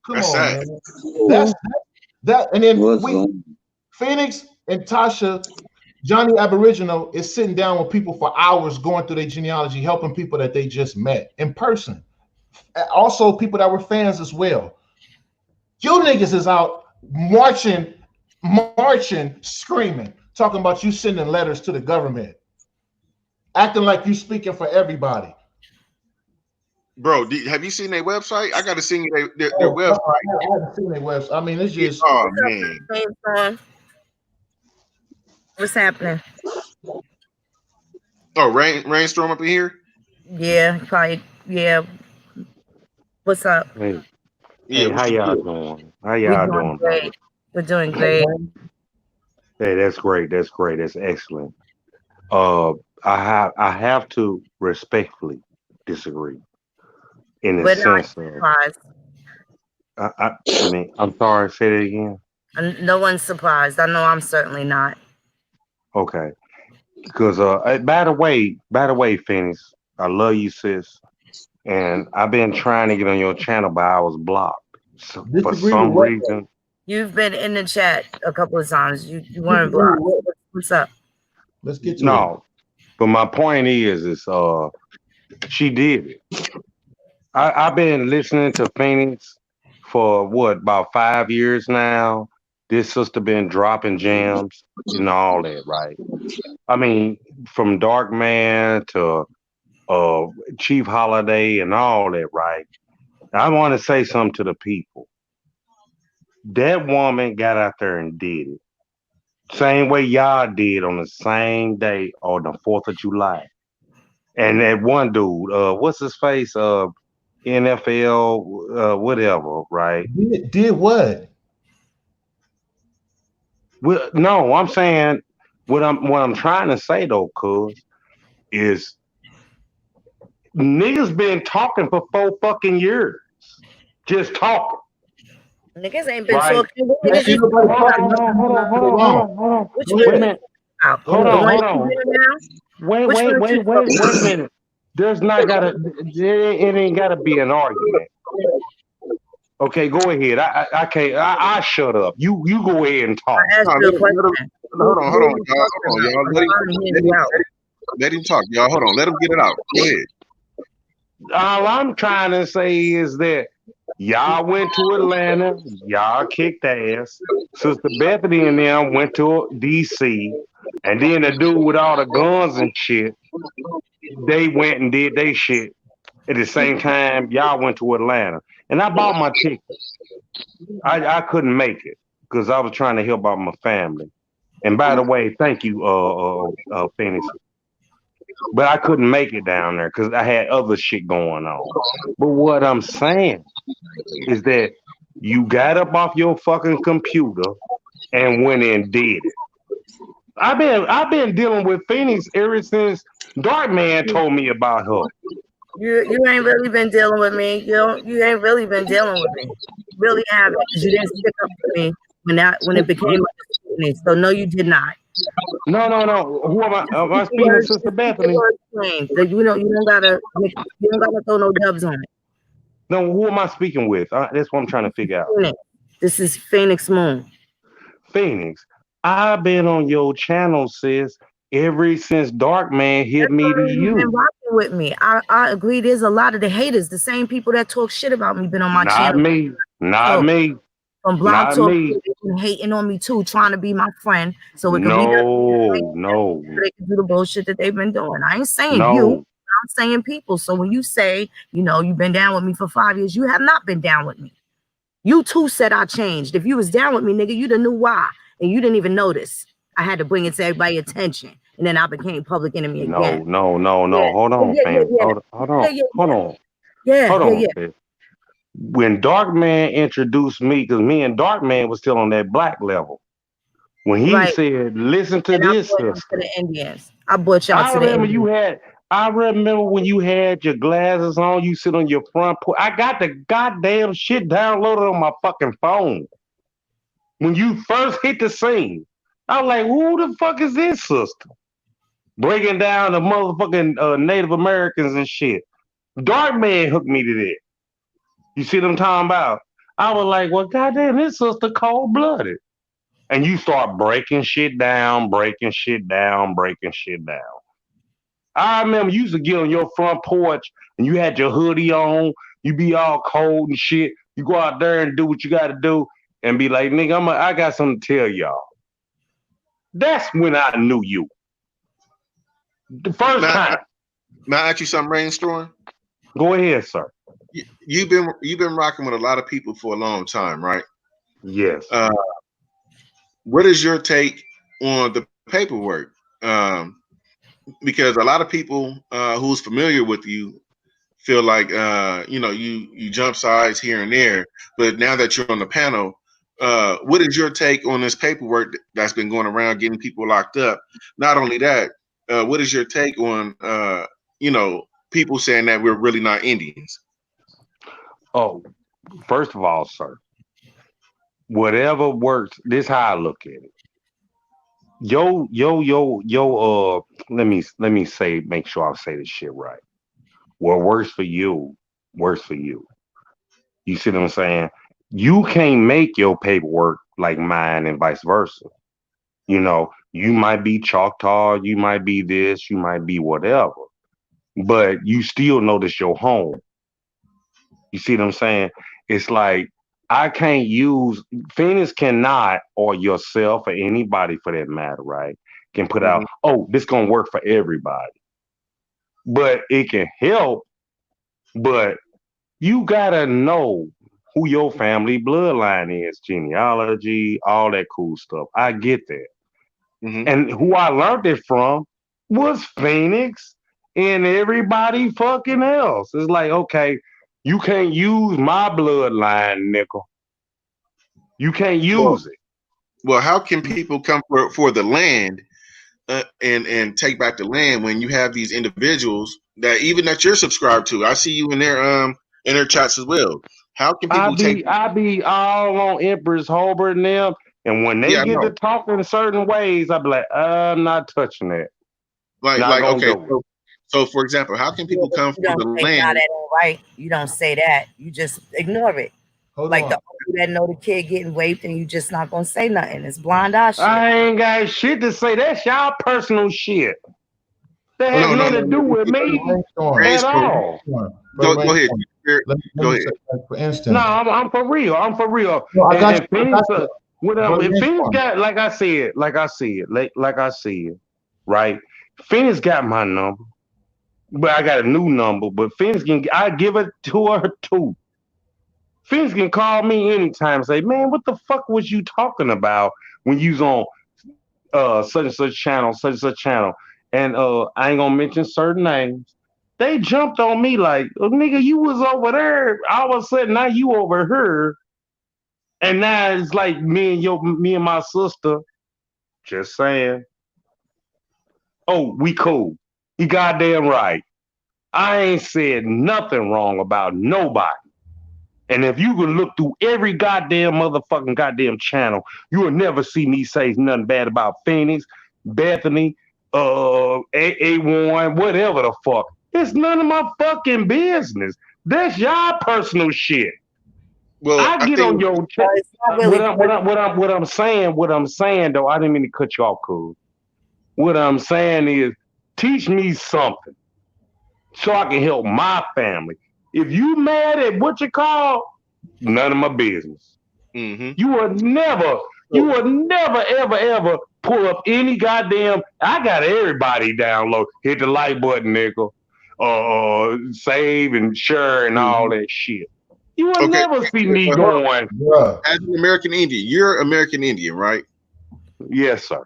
Come That's on, sad. man. That, and then Phoenix and Tasha, Johnny Aboriginal is sitting down with people for hours going through their genealogy, helping people that they just met in person. Also, people that were fans as well. You niggas is out marching, screaming, talking about you sending letters to the government, acting like you speaking for everybody. Bro, have you seen their website? I got to send you their Oh, website. I haven't seen their website. I mean, it's just Oh man, What's happening? oh rainstorm up in here. Yeah, probably. Yeah. What's up? Hey, Yeah, hey, what's how the y'all deal? doing? How We're y'all doing doing, brother? great. We're doing great. Hey, that's great. That's great. That's excellent. Uh, I have to respectfully disagree in the We're not sense of surprised. I mean, I'm sorry. Say that again. No one's surprised. I know I'm certainly not. Okay, because by the way, Phoenix, I love you, sis, and I've been trying to get on your channel, but I was blocked for disagree with some what? reason. You've been in the chat a couple of times. You weren't Disagree with blocked. what? What's up? Let's get to it. No, but my point is she did it. I've been listening to Phoenix for what, about 5 years now. This sister been dropping gems and all that, right? I mean, from Dark Man to uh Chief Holiday and all that, right? I want to say something to the people. That woman got out there and did it. Same way y'all did on the same day on the 4th of July. And that one dude, what's his face? NFL, whatever, right? Did what? Well, no, I'm saying what I'm trying to say though, cuz is niggas been talking for 4 fucking years, just talking, Niggas ain't been right? talking. What niggas Ain't you nobody Hold talking on, hold on, nothing. hold on, hold on, hold Wrong. on, hold on. Which Go one Wait a you ahead. minute. talking about? Go Hold The on, ahead. one hold you on. hear now? Which one you Wait a talking minute. There's not gotta. It ain't gotta be an argument. Okay, go ahead. I can't. I shut up. You go ahead and about? talk. I asked No, you a let him, question. hold on, Who are you y'all. talking Hold on, about? y'all. I'm trying to hear Let you him, out. let him talk, y'all. Hold on, let him get it out. Go ahead. All I'm trying to say is that y'all went to Atlanta, y'all kicked ass. Sister Bethany and them went to DC, and then the dude with all the guns and shit, they went and did they shit at the same time y'all went to Atlanta. And I bought my ticket. I couldn't make it because I was trying to help out my family. And by the way, thank you, Phoenix. But I couldn't make it down there because I had other shit going on. But what I'm saying is that you got up off your fucking computer and went and did it. I've been dealing with Phoenix ever since Darkman told me about her. You ain't really been dealing with me. You ain't really been dealing with me. You really haven't, because you didn't stick up for me when it became a scrutiny. So no, you did not. No, no, no. Who am I? Just Am keep I your speaking to words. Sister Just keep your Bethany? words plain. That you don't gotta throw no dubs on it. No, who am I speaking with? That's what I'm trying to figure out. Phoenix. This is Phoenix Moon. Phoenix, I've been on your channel, sis, ever since Darkman hit That's me to why you've been you. rocking with me. I agree. There's a lot of the haters, the same people that talk shit about me, been on my Not channel. me. Not So me. from Blog Not Talk, me. they've been hating on me too, trying to be my friend, so it could be that No, so no, they can do the bullshit that they've been doing. I ain't saying you. no. I'm saying people. So when you say, you've been down with me for 5 years, you have not been down with me. You too said I changed. If you was down with me, nigga, you'd have knew why. And you didn't even notice. I had to bring it to everybody's attention. And then I became public enemy again. No, no, no, Yeah, no. Hold yeah, on, yeah, yeah, fam. yeah. Hold on. Yeah, yeah, Hold on. yeah, Hold yeah, on, yeah. sis. When Darkman introduced me, because me and Darkman was still on that black level. When he Right. said, listen to And I this, brought y'all to sister. the Indians. I brought y'all I to the remember Indians. I remember when you had your glasses on, you sit on your front porch. I got the goddamn shit downloaded on my fucking phone. When you first hit the scene, I was like, who the fuck is this sister? Breaking down the motherfucking Native Americans and shit. Dark Man hooked me to that. You see what I'm talking about? I was like, well, goddamn, this sister cold blooded. And you start breaking shit down, breaking shit down, breaking shit down. I remember you used to get on your front porch and you had your hoodie on, you be all cold and shit. You go out there and do what you got to do. and be like, nigga, I got something to tell y'all. That's when I knew you. The first time. May I ask you something, Rainstorm? Go ahead, sir. You've been rocking with a lot of people for a long time, right? Yes. What is your take on the paperwork? Because a lot of people who's familiar with you feel like you jump sides here and there, but now that you're on the panel, what is your take on this paperwork that's been going around getting people locked up? Not only that, what is your take on people saying that we're really not Indians? Oh, first of all, sir, whatever works. This how I look at it. Yo. Let me say, make sure I say this shit right. What works for you works for you. You see what I'm saying? You can't make your paperwork like mine and vice versa. You know, you might be Choctaw, you might be this, you might be whatever, but you still know this your home. You see what I'm saying? It's like I can't use Phoenix cannot, or yourself or anybody for that matter, right? Can put out, oh, this gonna work for everybody. But it can help, but you gotta know who your family bloodline is, genealogy, all that cool stuff. I get that. And who I learned it from was Phoenix and everybody fucking else. It's like, okay, you can't use my bloodline, nickel. You can't use it. Well, how can people come for the land and take back the land when you have these individuals that even that you're subscribed to? I see you in their chats as well. How can people I be all on Empress Hobart and them, and when they get to talking certain ways, I be like, I'm not touching that. So for example, how can people come for the land? That ain't right. You don't say that. You just ignore it. Hold like on. the uncle that know the kid getting raped, and you just not gonna say nothing. It's blind eye shit. I ain't got shit to say. That's y'all personal shit. That has nothing to do with me at all. Go ahead. Go ahead. For instance, no, I'm for real. I'm for real. No, I got and Phoenix got, like I said, right? Phoenix got my number, but I got a new number. But Phoenix I give it to her too. Phoenix can call me anytime and say, man, what the fuck was you talking about when you was on such and such channel? And I ain't gonna mention certain names. They jumped on me like, oh, nigga, you was over there. All of a sudden, now you over here. And now it's like me and my sister, just saying, oh, we cool. You goddamn right. I ain't said nothing wrong about nobody. And if you can look through every goddamn channel, you will never see me say nothing bad about Phoenix, Bethany, A1, whatever the fuck. It's none of my fucking business. That's y'all personal shit. Well, I get on your chat. What I'm saying though, I didn't mean to cut you off, cool. What I'm saying is, teach me something so I can help my family. If you mad at what you call, none of my business. You would never, ever pull up any goddamn. I got everybody download. Hit the like button, nickel. Save and share and all that shit. You will never see me going. As an American Indian, you're American Indian, right? Yes, sir.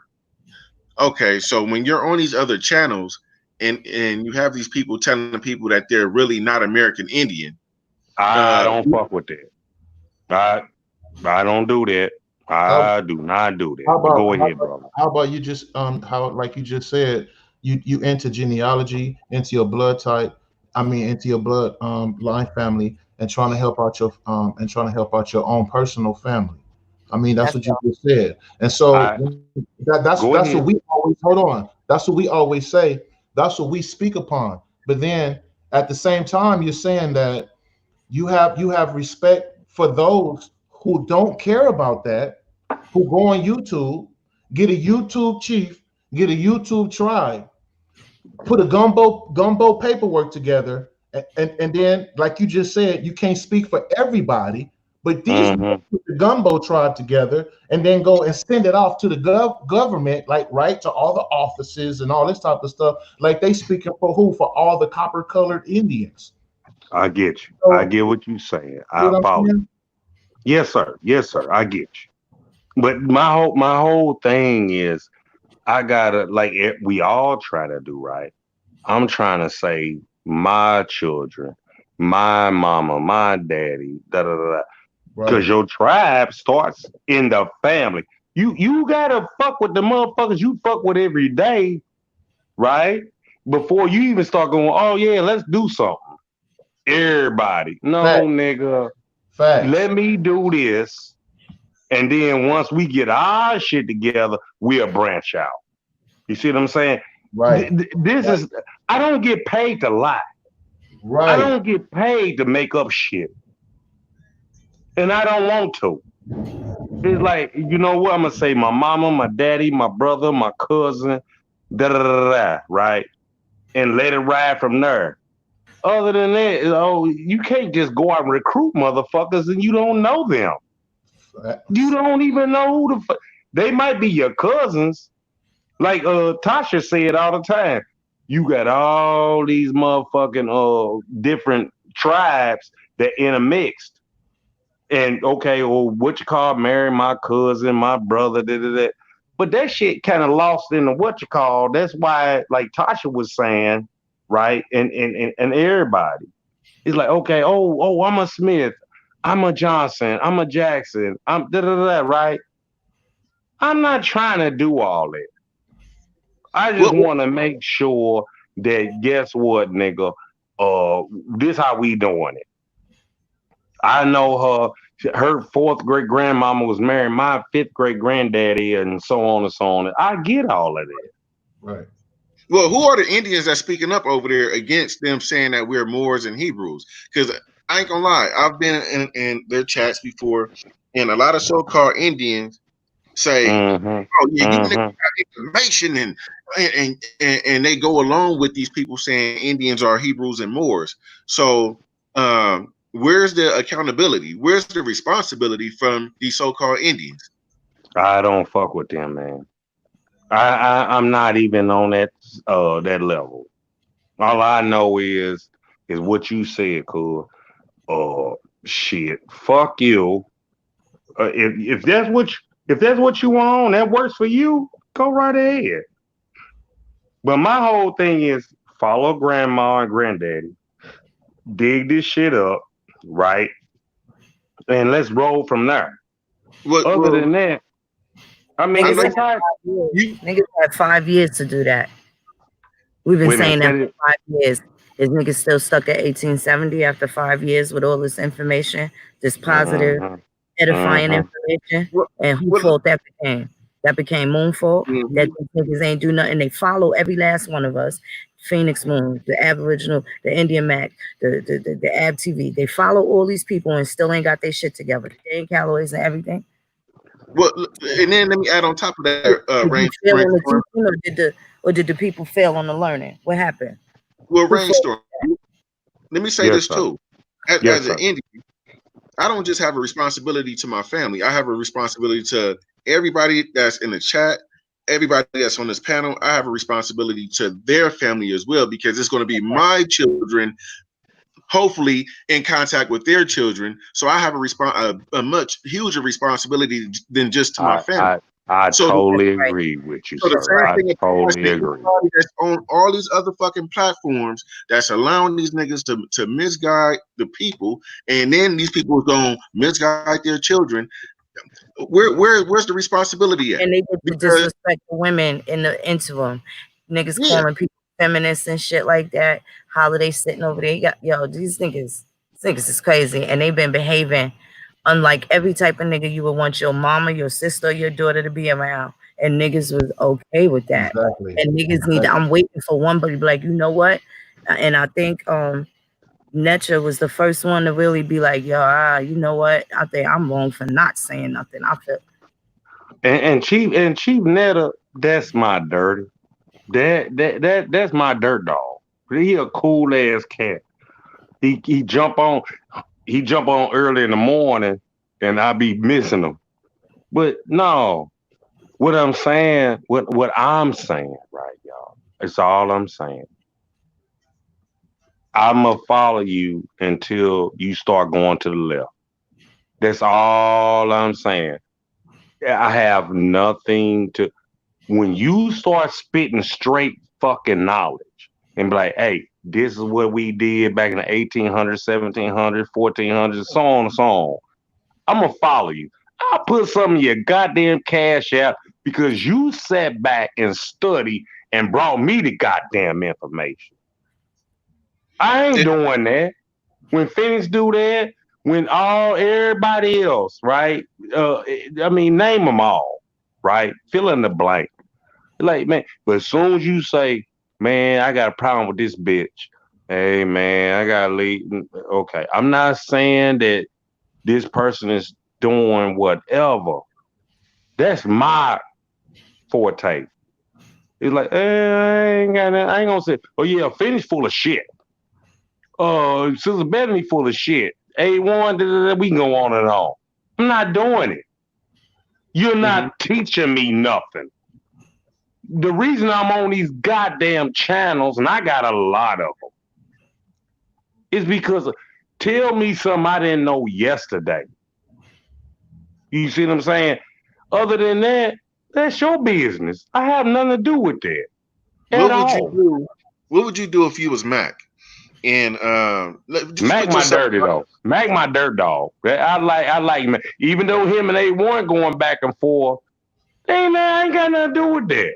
Okay, so when you're on these other channels and you have these people telling the people that they're really not American Indian, I don't fuck with that. I don't do that. I do not do that. Go ahead, brother. How about you just like you just said, you into genealogy, into your blood type, into your blood line family, and trying to help out your own personal family. That's what you just said. And so that's what we always That's what we always say. That's what we speak upon. But then at the same time, you're saying that you have respect for those who don't care about that, who go on YouTube, get a YouTube chief, get a YouTube tribe, put a gumbo paperwork together, and then, like you just said, you can't speak for everybody, But these put the gumbo tribe together and then go and send it off to the government, like right to all the offices and all this type of stuff. Like they speaking for who? For all the copper colored Indians. I get you. So, I get what you're saying. you know I what I'm follow. saying? Yes, sir. Yes, sir. I get you. But my whole thing is I gotta like we all try to do right. I'm trying to say my children, my mama, my daddy, da da da. Right. Because your tribe starts in the family. You gotta fuck with the motherfuckers you fuck with every day, right? Before you even start going, oh yeah, let's do something. Everybody, no Facts. nigga, Facts. let me do this, and then once we get our shit together, we'll branch out. You see what I'm saying? Right. This is I don't get paid to lie. I Right. don't get paid to make up shit, and I don't want to. It's like, you know what? I'm gonna say my mama, my daddy, my brother, my cousin, da da da da, right? And let it ride from there. Other than that, you can't just go out and recruit motherfuckers and you don't know them. You don't even know who the fuck. They might be your cousins. Like Tasha said all the time. You got all these motherfucking different tribes that intermixed. And okay, well, what you call marry my cousin, my brother, da. But that shit kind of lost in the what you call. That's why, like Tasha was saying, right? And everybody. It's like, okay, I'm a Smith, I'm a Johnson, I'm a Jackson, I'm da, right? I'm not trying to do all that. I just want to make sure that guess what, nigga? This how we doing it. I know her fourth great grandmama was married my fifth great granddaddy, and so on and so on. I get all of that. Right. Well, who are the Indians that's speaking up over there against them saying that we're Moors and Hebrews? Because I ain't gonna lie, I've been in their chats before, and a lot of so-called Indians say, "Oh yeah, you niggas got information," and they go along with these people saying Indians are Hebrews and Moors. So, where's the accountability? Where's the responsibility from these so-called Indians? I don't fuck with them, man. I'm not even on that level. All I know is what you said, cool. Shit, fuck you. If that's what you want, that works for you. Go right ahead. But my whole thing is follow grandma and granddaddy, dig this shit up, right, and let's roll from there. Other than that, I mean, niggas had 5 years to do that. We've been saying that for 5 years. Is niggas still stuck at 1870 after 5 years with all this information, this positive, edifying information? And whose fault that became? That became Moon fault. That these niggas ain't do nothing. They follow every last one of us. Phoenix Moon, the Aboriginal, the Indian Mac, the Ab TV. They follow all these people and still ain't got their shit together. Jane Calloway's and everything. Well, and then let me add on top of that, or did the people fail on the learning? What happened? Well, Rainstorm, let me say this too. As an Indian, I don't just have a responsibility to my family. I have a responsibility to everybody that's in the chat, everybody that's on this panel. I have a responsibility to their family as well, because it's going to be my children, hopefully in contact with their children. So I have a much huger responsibility than just to my family. I totally agree with you, sir. I totally agree. That's on all these other fucking platforms that's allowing these niggas to misguide the people, and then these people are going to misguide their children. Where's the responsibility at? And they disrespect the women in the interim. Niggas calling people feminists and shit like that. Holiday sitting over there. These niggas is crazy, and they've been behaving unlike every type of nigga you would want your mama, your sister, your daughter to be around. And niggas was okay with that. Exactly. And niggas need I'm waiting for one, but be like, you know what? And I think Netcha was the first one to really be like, you know what? I think I'm wrong for not saying nothing. I feel and Chief Netta, that's my dirty. That's my dirt dog. He a cool ass cat. He jump on early in the morning and I be missing them. But no, what I'm saying, what I'm saying, right, y'all? It's all I'm saying. I'ma follow you until you start going to the left. That's all I'm saying. I have nothing to. When you start spitting straight fucking knowledge and be like, hey, this is what we did back in the 1800s, 1700s, 1400s, so on and so on, I'm gonna follow you. I'll put some of your goddamn cash out because you sat back and studied and brought me the goddamn information. I ain't doing that. When Phoenix do that, when all everybody else, right? I mean, name them all, right? Fill in the blank. Like, man, but as soon as you say, man, I got a problem with this bitch. Hey, man, I gotta leave. Okay, I'm not saying that this person is doing whatever. That's my forte. It's like, I ain't got nothing. I ain't gonna say, oh yeah, Phoenix full of shit. Sister Bethany full of shit. A1, we can go on and on. I'm not doing it. You're not teaching me nothing. The reason I'm on these goddamn channels, and I got a lot of them, is because tell me something I didn't know yesterday. You see what I'm saying? Other than that, that's your business. I have nothing to do with that at all. What would you do if you was Mac? And just Mac put my yourself. dirty dog. Mac my dirt dog. I like Mac. Even though him and A1 going back and forth, I ain't got nothing to do with that.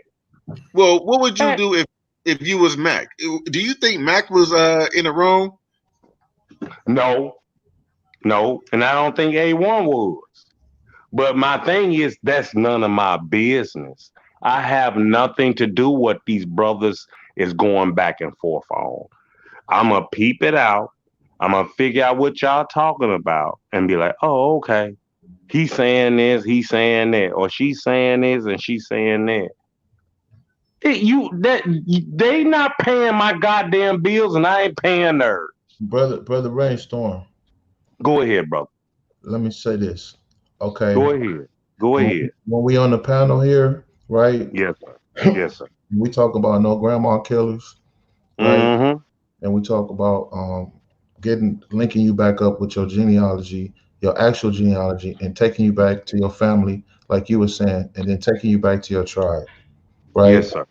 Well, what would you do if you was Mac? Do you think Mac was in the wrong? No, and I don't think A1 was. But my thing is, that's none of my business. I have nothing to do what these brothers is going back and forth on. I'm going to peep it out. I'm going to figure out what y'all talking about and be like, oh, okay. He's saying this, he's saying that, or she's saying this and she's saying that. They not paying my goddamn bills and I ain't paying theirs. Brother Rainstorm. Go ahead, brother. Let me say this. Okay. Go ahead. When we on the panel here, right? Yes, sir. Yes, sir. We talk about no grandma killers, right? Mm-hmm. And we talk about linking you back up with your genealogy, your actual genealogy, and taking you back to your family, like you were saying, and then taking you back to your tribe, right? Yes, sir.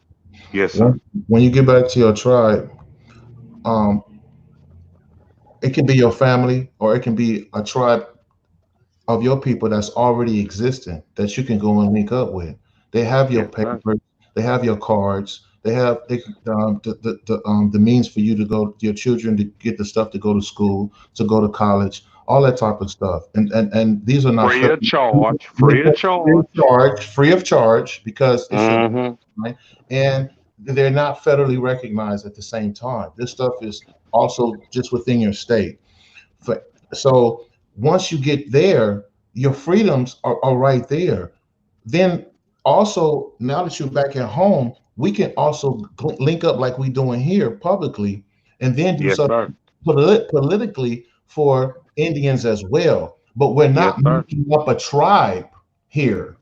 Yes, sir. When you get back to your tribe, it can be your family or it can be a tribe of your people that's already existing that you can go and link up with. They have your papers, they have your cards, they have the means for you to go, your children to get the stuff to go to school, to go to college, all that type of stuff. And these are not free of charge because it's right, and they're not federally recognized at the same time. This stuff is also just within your state. So once you get there, your freedoms are right there. Then also, now that you're back at home, we can also link up like we doing here publicly, and then do something politically for Indians as well. But we're not making up a tribe here.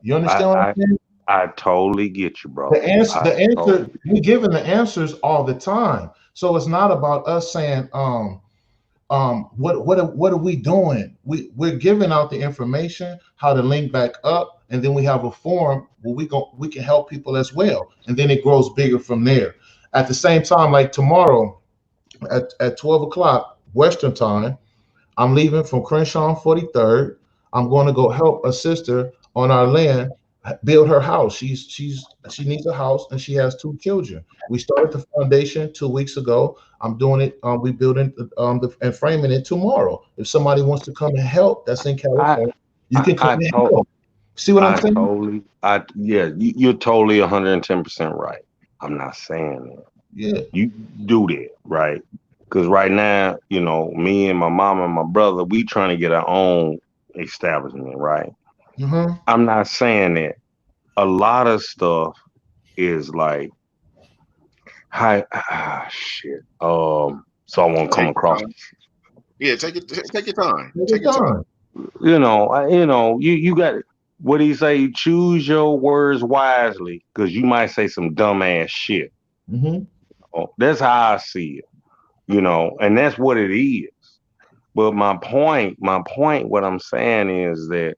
You understand what I'm saying? I totally get you, bro. The answer, we're given the answers all the time. So it's not about us saying, what are we doing? We're giving out the information, how to link back up, and then we have a forum where we can help people as well, and then it grows bigger from there. At the same time, like tomorrow at 12 o'clock Western time, I'm leaving from Crenshaw 43rd. I'm going to go help a sister on our land build her house. She needs a house and she has 2 children. We started the foundation 2 weeks ago. I'm doing it. We building and framing it tomorrow. If somebody wants to come and help, that's in California, you can come and help. See what I'm saying? You're totally 110% right. I'm not saying that. Yeah, you do that, right? Because right now, me and my mom and my brother, we trying to get our own establishment, right? Mm-hmm. I'm not saying that. A lot of stuff is like, shit. So I won't come across. Yeah, take your time. Take your time. You got what do you say? Choose your words wisely, because you might say some dumbass shit. Mm-hmm. Oh, that's how I see it. And that's what it is. But my point, what I'm saying is that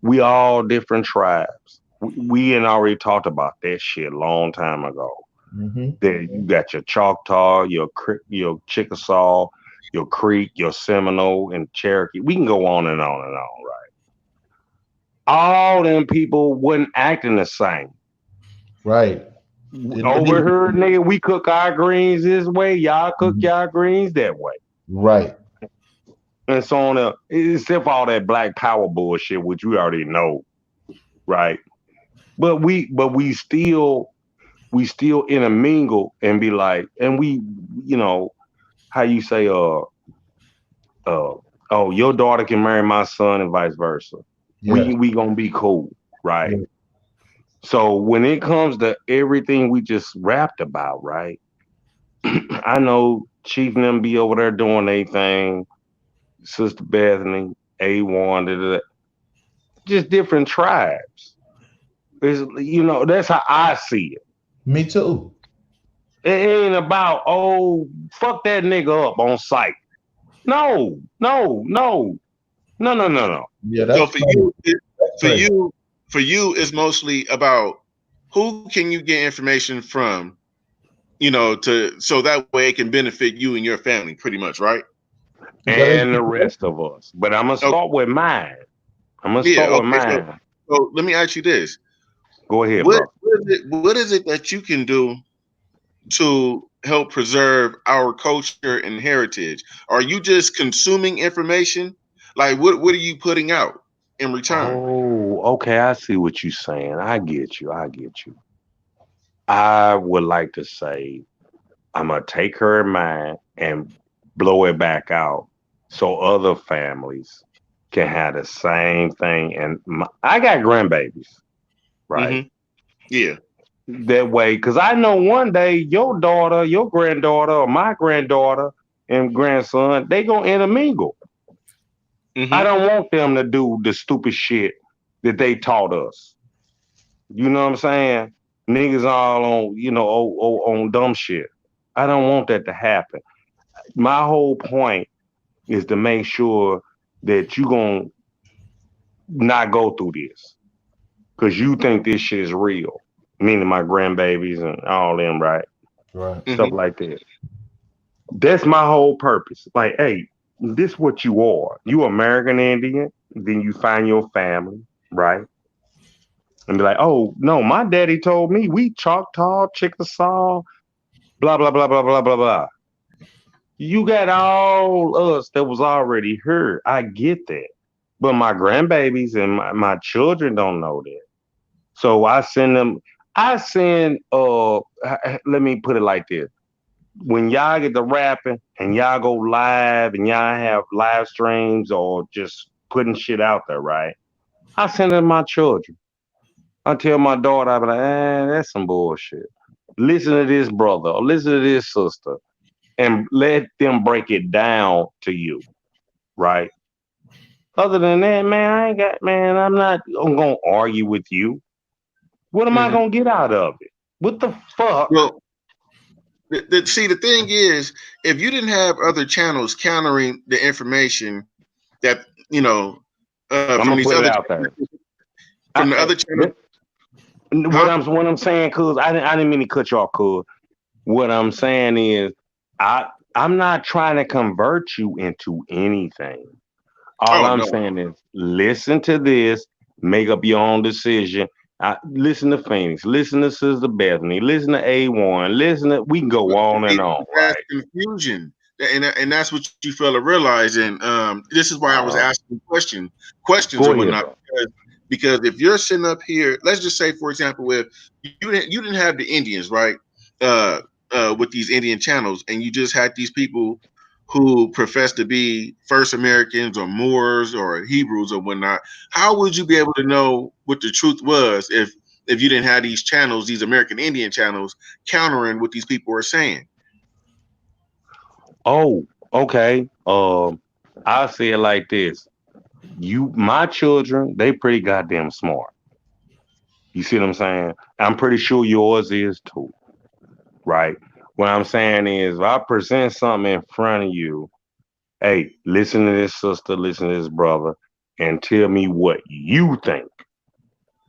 we all different tribes. We had already talked about that shit a long time ago. Mm-hmm. That you got your Choctaw, your Chickasaw, your Creek, your Seminole, and Cherokee. We can go on and on and on, right? All them people wasn't acting the same. Right. Over here, nigga, we cook our greens this way, y'all cook y'all greens that way. Right. And so on, except for all that black power bullshit, which we already know, right? But we still intermingle and be like, and how you say, oh, your daughter can marry my son and vice versa. Yes. We gonna be cool, right? Yes. So when it comes to everything we just rapped about, right? I know Chief and them be over there doing their thing, Sister Bethany, A1, just different tribes. That's how I see it. Me too. It ain't about, oh, fuck that nigga up on sight. No, no, no, no, no, no, no. Yeah, So that's crazy. That's crazy. for you, it's mostly about who can you get information from, so that way it can benefit you and your family, pretty much, right? And the rest of us. But I'm gonna Okay. start with mine. I'm gonna Yeah. start with Okay. mine. So let me ask you this: Go ahead, what bro. what is it that you can do to help preserve our culture and heritage? Are you just consuming information? Like, what are you putting out in return? Oh, okay. I see what you're saying. I get you. I get you. I would like to say I'm gonna take her in mind and blow it back out so other families can have the same thing. And I got grandbabies, right? Mm-hmm. Yeah. That way, because I know one day your daughter, your granddaughter, or my granddaughter and grandson, they gonna intermingle. I Mm-hmm. don't want them to do the stupid shit that they taught us. You know what I'm saying? Niggas all on, on dumb shit. I don't want that to happen. My whole point is to make sure that you gonna not go through this because you think this shit is real. Meaning my grandbabies and all them, right? Right. Stuff Mm-hmm. like that. That's my whole purpose. Like, hey, this what you are. You American Indian, then you find your family, right? And be like, oh no, my daddy told me we Choctaw, Chickasaw, blah blah blah blah blah blah blah. You got all us that was already here. I get that. But my grandbabies and my children don't know that. So I send let me put it like this. When y'all get to rapping and y'all go live and y'all have live streams or just putting shit out there, right? I send it to my children. I tell my daughter, I be like, that's some bullshit. Listen to this brother or listen to this sister and let them break it down to you, right? Other than that, man, I'm gonna argue with you. What am I Mm-hmm. gonna get out of it? What the fuck? Well, see, the thing is, if you didn't have other channels countering the information that I'm from gonna these put it other out there. from the other channels, What huh? I'm saying, cuz I didn't mean to cut you off, cuz. What I'm saying is I I'm not trying to convert you into anything. All Oh I'm no. saying is listen to this, make up your own decision. Listen to Phoenix, listen to Sister Bethany, listen to A1, we can go on and on, That's right? confusion, and that's what you fail to realize. And this is why I was Uh, asking questions Go or ahead, whatnot. bro. Because if you're sitting up here, let's just say, for example, if you didn't have the Indians, right? Uh, with these Indian channels, and you just had these people who profess to be first Americans or Moors or Hebrews or whatnot, how would you be able to know what the truth was if you didn't have these channels, these American Indian channels, countering what these people are saying? Oh, okay. I'll say it like this. My children, they pretty goddamn smart. You see what I'm saying? I'm pretty sure yours is too, right? What I'm saying is, if I present something in front of you, hey, listen to this sister, listen to this brother, and tell me what you think.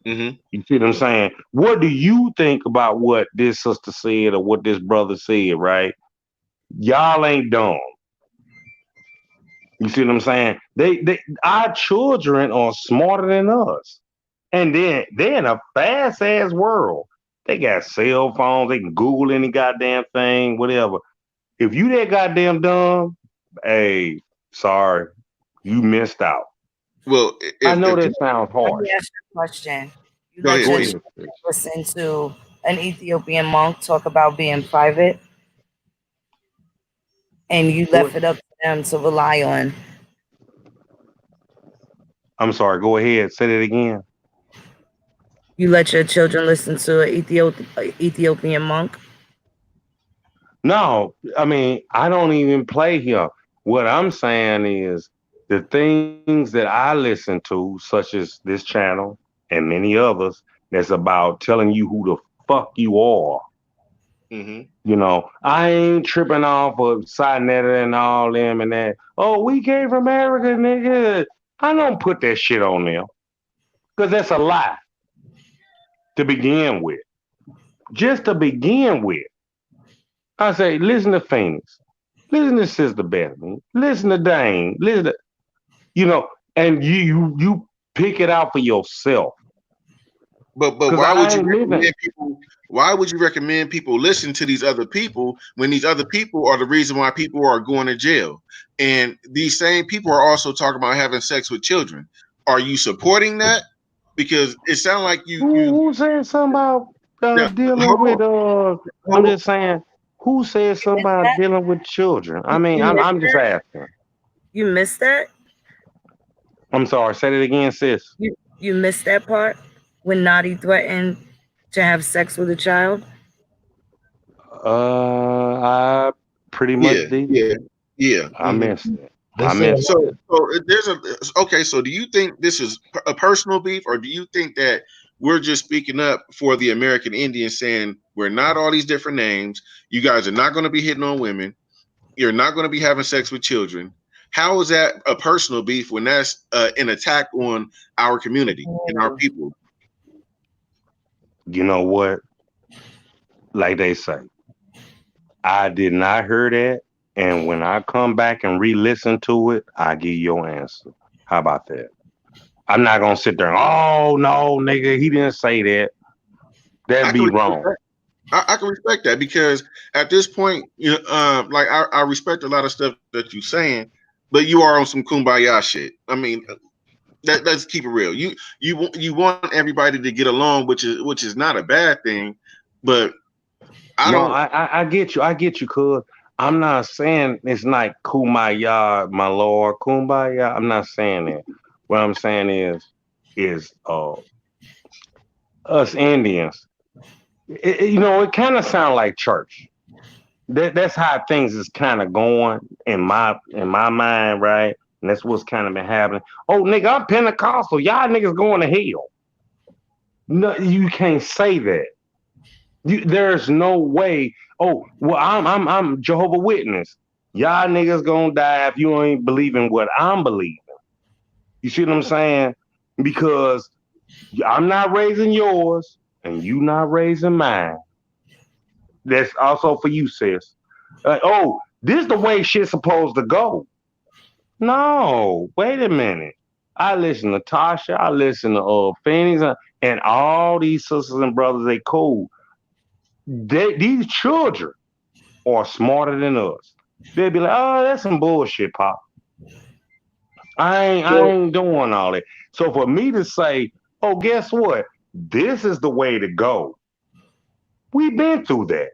Mm-hmm. You see what I'm saying? What do you think about what this sister said or what this brother said, right? Y'all ain't dumb. You see what I'm saying? Our children are smarter than us. And then they're in a fast ass world. They got cell phones, they can Google any goddamn thing, whatever. If you that goddamn dumb, hey, sorry, you missed out. Well, I if know if that sounds Let me harsh. ask you a question. You go let ahead, Go your sis. ahead. children listen to an Ethiopian monk talk about being private, and you Go left ahead. it up to them to rely on. I'm sorry, go ahead. Say that again. You let your children listen to an Ethiopian monk. No, I mean, I don't even play here. What I'm saying is the things that I listen to, such as this channel and many others, that's about telling you who the fuck you are. Mm-hmm. I ain't tripping off of Sinetta and all them and that. Oh, we came from America, nigga. I don't put that shit on there because that's a lie to begin with. Just to begin with, I say, listen to Phoenix, listen to Sister Bethany, listen to Dane, listen to, you know, and you pick it out for yourself. But Because why would I you ain't living. recommend people? Why would you recommend people listen to these other people when these other people are the reason why people are going to jail? And these same people are also talking about having sex with children. Are you supporting that? Because it sounds like Who said something about now, dealing hold with on, I'm hold on. just saying, who said You something missed about that. dealing with children? I mean, You I'm missed I'm just that. asking. You missed that. I'm sorry, say that again, sis. You missed that part when Nadi threatened to have sex with a child. I pretty Yeah, much did. yeah, yeah. I Mm-hmm. missed it. They I say a missed lot. So, it. so there's a okay. So, do you think this is a personal beef, or do you think that we're just speaking up for the American Indians, saying we're not all these different names? You guys are not going to be hitting on women. You're not going to be having sex with children. How is that a personal beef when that's an attack on our community and our people? You know what? Like they say, I did not hear that. And when I come back and re-listen to it, I give you your answer. How about that? I'm not gonna sit there and, oh no, nigga, he didn't say that. I That'd can be respect wrong. that. I can respect that because at this point, like I respect a lot of stuff that you're saying, but you are on some kumbaya shit. I mean, let's keep it real. You want everybody to get along, which is not a bad thing, but I No, don't. I get you. I get you, cuz I'm not saying it's like kumbaya, my lord, kumbaya. I'm not saying that. What I'm saying is us Indians. It kind of sound like church. That's how things is kind of going in my mind, right? And that's what's kind of been happening. Oh, nigga, I'm Pentecostal. Y'all niggas going to hell. No, you can't say that. There's no way. Oh, well, I'm Jehovah Witness. Y'all niggas gonna die if you ain't believing what I'm believing. You see what I'm saying? Because I'm not raising yours, and you not raising mine. That's also for you, sis. Oh, this the way shit's supposed to go. No, wait a minute. I listen to Tasha. I listen to Phoenix, and all these sisters and brothers. They cool. These children are smarter than us. They'll be like, "Oh, that's some bullshit, pop. I ain't doing all that." So for me to say, "Oh, guess what? This is the way to go." We've been through that.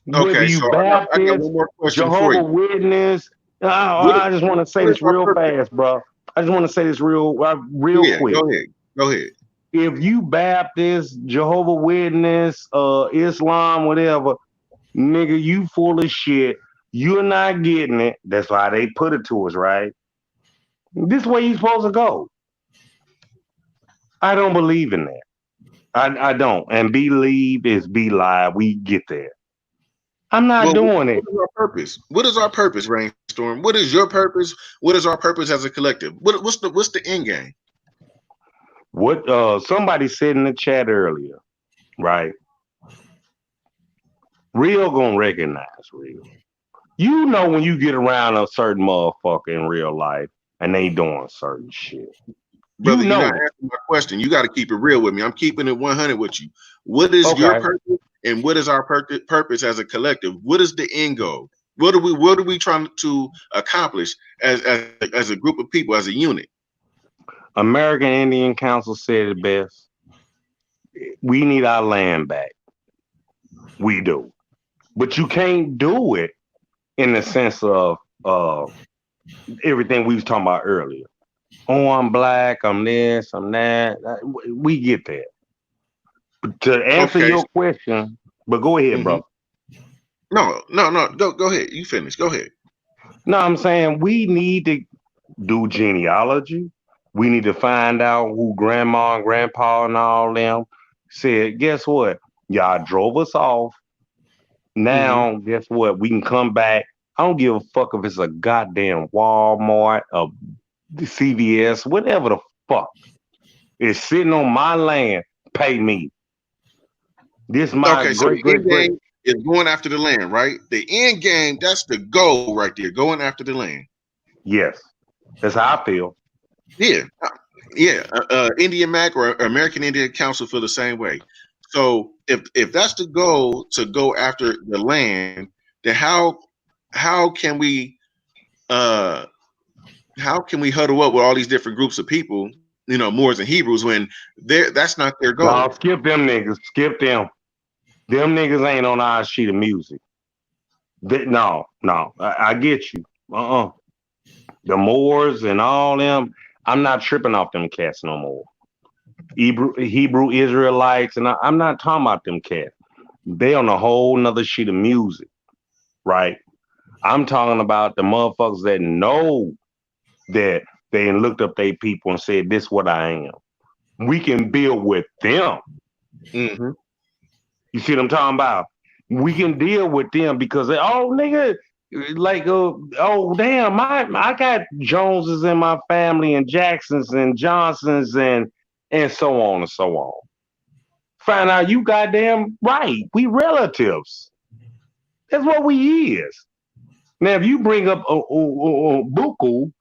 Whether Okay, you so I got Baptist, one more question for Jehovah you. Witness, What if, I just want to say what if this I real put? fast, bro. I just want to say this real Yeah, quick. go ahead. Go ahead. If you Baptist, Jehovah Witness, Islam, whatever, nigga, you full of shit. You're not getting it. That's why they put it to us, right? This way you're supposed to go. I don't believe in that. I don't. And believe is be live. We get there. I'm not doing it. What is our purpose? What is our purpose, Rainstorm? What is your purpose? What is our purpose as a collective? What's the end game? What somebody said in the chat earlier, right? Real gonna recognize real. You know when you get around a certain motherfucker in real life and they doing certain shit. Brother, You you're know not answering my question. You got to keep it real with me. I'm keeping it 100 with you. What is your purpose and what is our purpose as a collective? What is the end goal? What are we trying to accomplish as a group of people, as a unit? American Indian Council said it best. We need our land back. We do. But you can't do it in the sense of everything we was talking about earlier. Oh, I'm black, I'm this, I'm that. We get that. But to answer your question, but go ahead, bro. No. Go ahead. You finish. Go ahead. No, I'm saying we need to do genealogy. We need to find out who grandma and grandpa and all them said. Guess what? Y'all drove us off. Now, guess what? We can come back. I don't give a fuck if it's a goddamn Walmart, a CVS, whatever the fuck. It's sitting on my land. Pay me. This my great is going after the land, right? The end game, that's the goal right there, going after the land. Yes. That's how I feel. Yeah. Indian Mac or American Indian Council feel the same way. So if that's the goal, to go after the land, then how can we huddle up with all these different groups of people, Moors and Hebrews, when that's not their goal? No, skip them niggas. Skip them. Them niggas ain't on our sheet of music. No. I get you. The Moors and all them, I'm not tripping off them cats no more. Hebrew Israelites, and I'm not talking about them cats. They on a whole nother sheet of music, right? I'm talking about the motherfuckers that know that they looked up their people and said, this is what I am. We can build with them. Mm-hmm. You see what I'm talking about? We can deal with them because nigga, like damn, I got Joneses in my family and Jacksons and Johnsons and so on and so on. Find out you goddamn right. We relatives. That's what we is. Now if you bring up Buku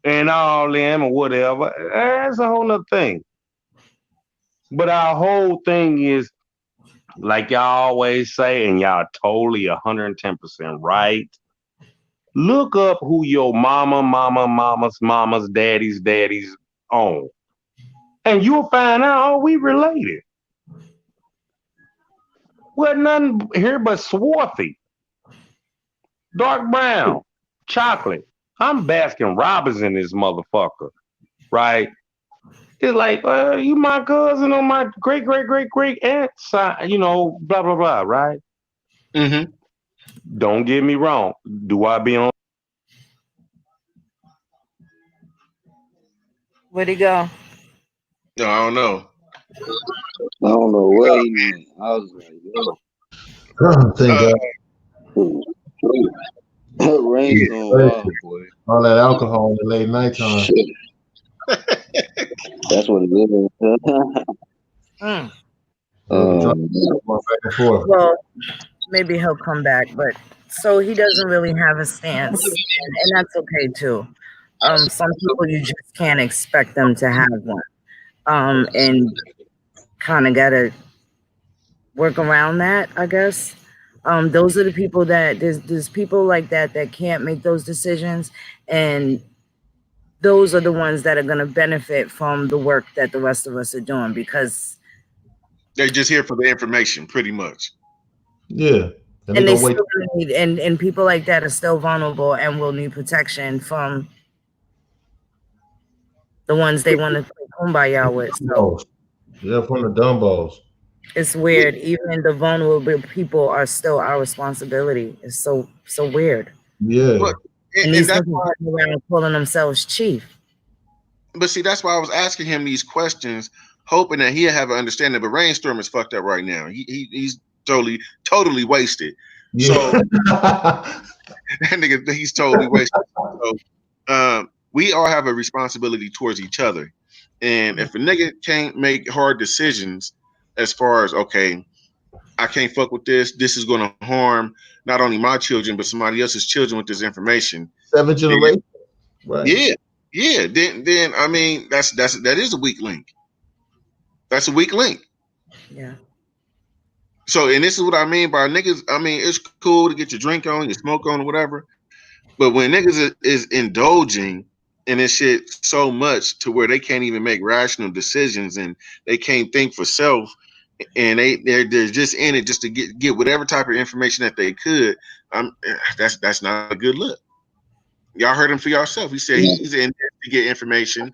and all them or whatever, that's a whole nother thing. But our whole thing is, like y'all always say, and y'all totally 110% right. Look up who your mama's daddy's own. And you'll find out, we related. Wasn't nothing here but swarthy. Dark brown. Chocolate. I'm Baskin Robbins in this motherfucker. Right? It's like, you my cousin or my great aunt, blah, blah, blah, right? Mm-hmm. Don't get me wrong. Do I be on? Where'd he go? No, I don't know. I don't know where he went. I was like, yo. Rainstorm, boy. All that alcohol in the late nighttime. That's what it is. Well, maybe he'll come back, but so he doesn't really have a stance, and that's okay too. Some people you just can't expect them to have one, and kind of gotta work around that, I guess. Those are the people that there's people like that can't make those decisions, and those are the ones that are going to benefit from the work that the rest of us are doing, because they're just here for the information, pretty much. Yeah. And they still need, and people like that are still vulnerable and will need protection from the ones they want to play kumbaya with. So yeah, from the dumbos. It's weird. Even the vulnerable people are still our responsibility. It's so weird. Yeah. And these people are around calling themselves chief. But see, that's why I was asking him these questions, hoping that he'll have an understanding. But Rainstorm is fucked up right now. He's totally wasted. Yeah. So that nigga, he's totally wasted. So we all have a responsibility towards each other. And if a nigga can't make hard decisions as far as, okay, I can't fuck with this, this is going to harm not only my children, but somebody else's children with this information. 7th generation. Right. Yeah. Then I mean, that is a weak link. That's a weak link. Yeah. So, and this is what I mean by niggas. I mean, it's cool to get your drink on, your smoke on, or whatever. But when niggas is indulging in this shit so much to where they can't even make rational decisions and they can't think for self, and they're just in it just to get whatever type of information that they could, that's not a good look. Y'all heard him for yourself. He said he's in there to get information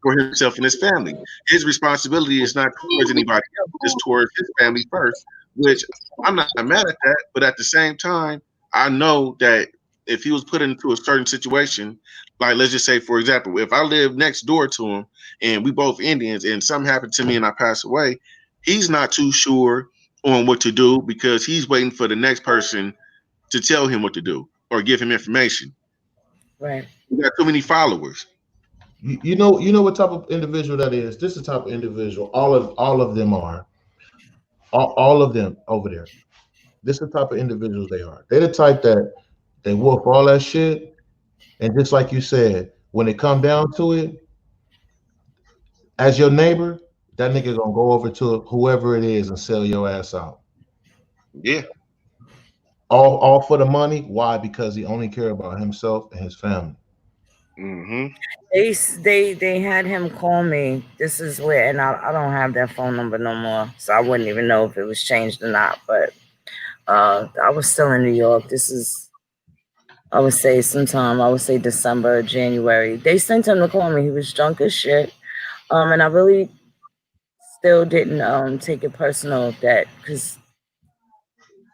for himself and his family. His responsibility is not towards anybody else, it's towards his family first, which I'm not mad at that. But at the same time, I know that if he was put into a certain situation, like let's just say, for example, if I live next door to him and we both Indians and something happened to me and I pass away, he's not too sure on what to do because he's waiting for the next person to tell him what to do or give him information. Right. We got too many followers. You know what type of individual that is. This is the type of individual all of them are. All of them over there. This is the type of individuals they are. They're the type that they whoop all that shit, and just like you said, when it come down to it, as your neighbor, that nigga gonna go over to whoever it is and sell your ass out. Yeah. All for the money. Why? Because he only care about himself and his family. Mm-hmm. They had him call me. This is where, and I don't have that phone number no more, so I wouldn't even know if it was changed or not. But I was still in New York. This is, I would say sometime, I would say December, January. They sent him to call me. He was drunk as shit. And I really still didn't take it personal that because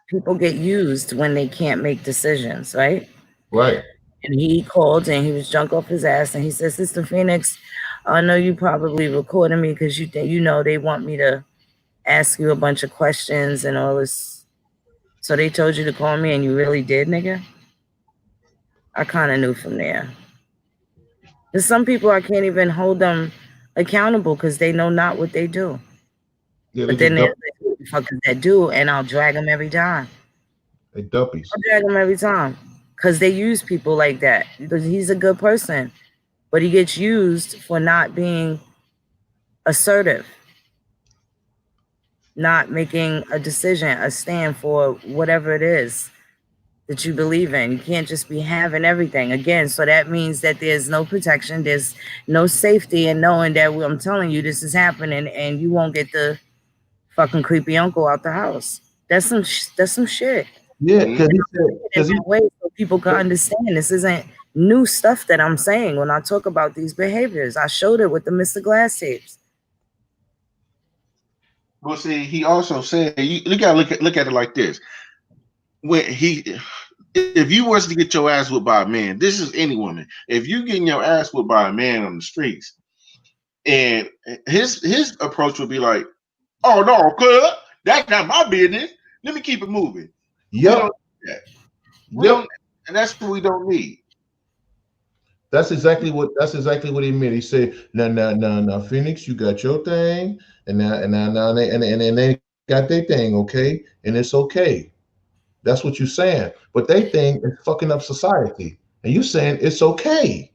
people get used when they can't make decisions, right? Right. And he called and he was drunk off his ass and he said, Sister Phoenix, I know you probably recording me because you know they want me to ask you a bunch of questions and all this. So they told you to call me and you really did, nigga? I kind of knew from there. There's some people I can't even hold them accountable because they know not what they do. Yeah, But then there's fuckers that do, and I'll drag them every time. They duppies. I'll drag them every time because they use people like that. Because he's a good person, but he gets used for not being assertive, not making a decision, a stand for whatever it is that you believe in. You can't just be having everything. Again, so that means that there's no protection, there's no safety in knowing that I'm telling you this is happening and you won't get the fucking creepy uncle out the house. That's some shit. Yeah, because way so people can understand this isn't new stuff that I'm saying when I talk about these behaviors. I showed it with the Mr. Glass tapes. Well, see, he also said you gotta look at it like this. If you was to get your ass whipped by a man, this is any woman. If you getting your ass whipped by a man on the streets, and his approach would be like, "Oh no, cuz that's not my business. Let me keep it moving." Yep. And that's what we don't need. That's exactly what he meant. He said, "No, Phoenix, you got your thing, and now they got their thing, okay, and it's okay." That's what you're saying. But they think it's fucking up society, and you saying it's okay.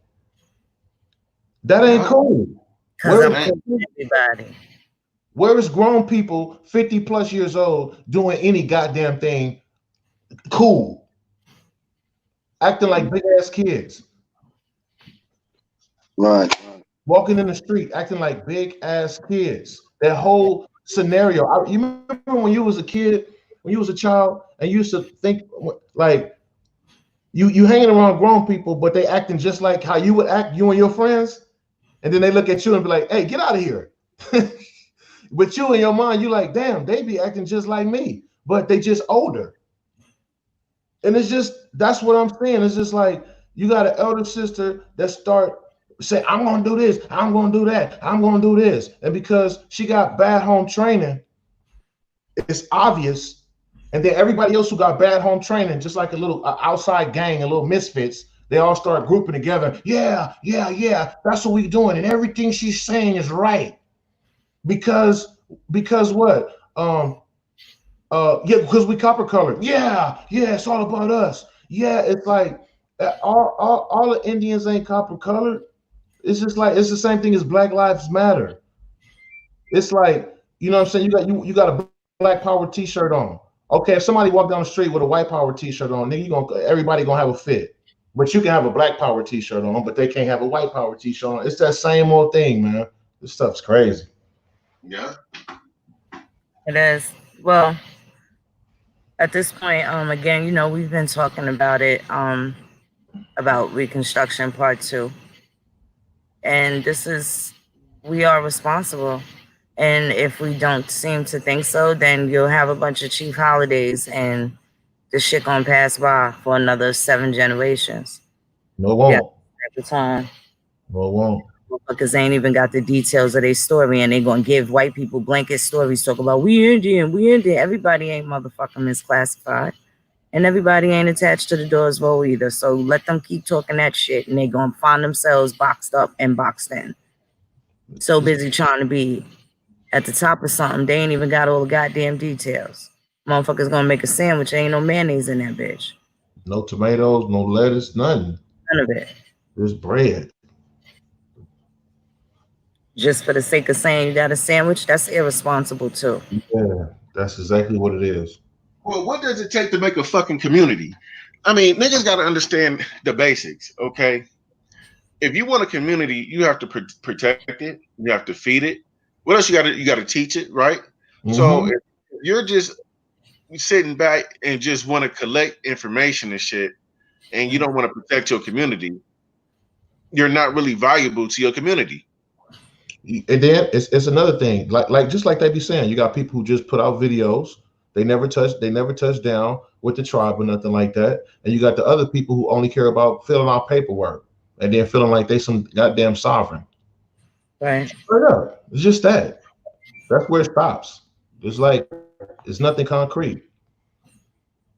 That ain't cool. Everybody. Where is grown people 50 plus years old doing any goddamn thing cool? Acting like big ass kids. Right. Walking in the street, acting like big ass kids. That whole scenario. You remember when you was a kid, when you was a child, and you used to think like you hanging around grown people, but they acting just like how you would act, you and your friends, and then they look at you and be like, "Hey, get out of here." But you in your mind, you like, "Damn, they be acting just like me," but they just older. And it's just, that's what I'm saying. It's just like you got an elder sister that start say, I'm gonna do this, I'm gonna do that, I'm gonna do this. And because she got bad home training, it's obvious. And then everybody else who got bad home training, just like a little outside gang, a little misfits, they all start grouping together. Yeah, yeah, yeah, that's what we doing. And everything she's saying is right. Because what? Yeah, because we copper colored. Yeah, yeah, it's all about us. Yeah, it's like all the Indians ain't copper colored. It's just like it's the same thing as Black Lives Matter. It's like, you know what I'm saying? You got a Black Power t-shirt on. Okay, if somebody walk down the street with a White Power t-shirt on, nigga, everybody gonna have a fit. But you can have a Black Power t-shirt on, but they can't have a White Power t-shirt on. It's that same old thing, man. This stuff's crazy. Yeah. It is. Well, at this point, again, you know, we've been talking about it, about Reconstruction Part 2. And we are responsible. And if we don't seem to think so, then you'll have a bunch of cheap holidays and this shit gonna pass by for another 7 generations. No, it won't. Yeah, at the time. No, it won't. Because they ain't even got the details of their story, and they gonna give white people blanket stories, talk about we Indian. Everybody ain't motherfucking misclassified. And everybody ain't attached to the doors roll either. So let them keep talking that shit, and they gonna find themselves boxed up and boxed in. So busy trying to be at the top of something, they ain't even got all the goddamn details. Motherfuckers gonna make a sandwich, ain't no mayonnaise in that bitch. No tomatoes, no lettuce, nothing. None of it. Just bread. Just for the sake of saying you got a sandwich, that's irresponsible too. Yeah, that's exactly what it is. Well, what does it take to make a fucking community? I mean, niggas got to understand the basics, okay? If you want a community, you have to protect it. You have to feed it. What else you got to? You got to teach it, right? Mm-hmm. So if you're just sitting back and just want to collect information and shit, and you don't want to protect your community, you're not really valuable to your community. And then it's another thing, like just like they be saying, you got people who just put out videos. They never touch down with the tribe or nothing like that. And you got the other people who only care about filling out paperwork and then feeling like they some goddamn sovereign. Right. Straight up. It's just that. That's where it stops. It's like it's nothing concrete.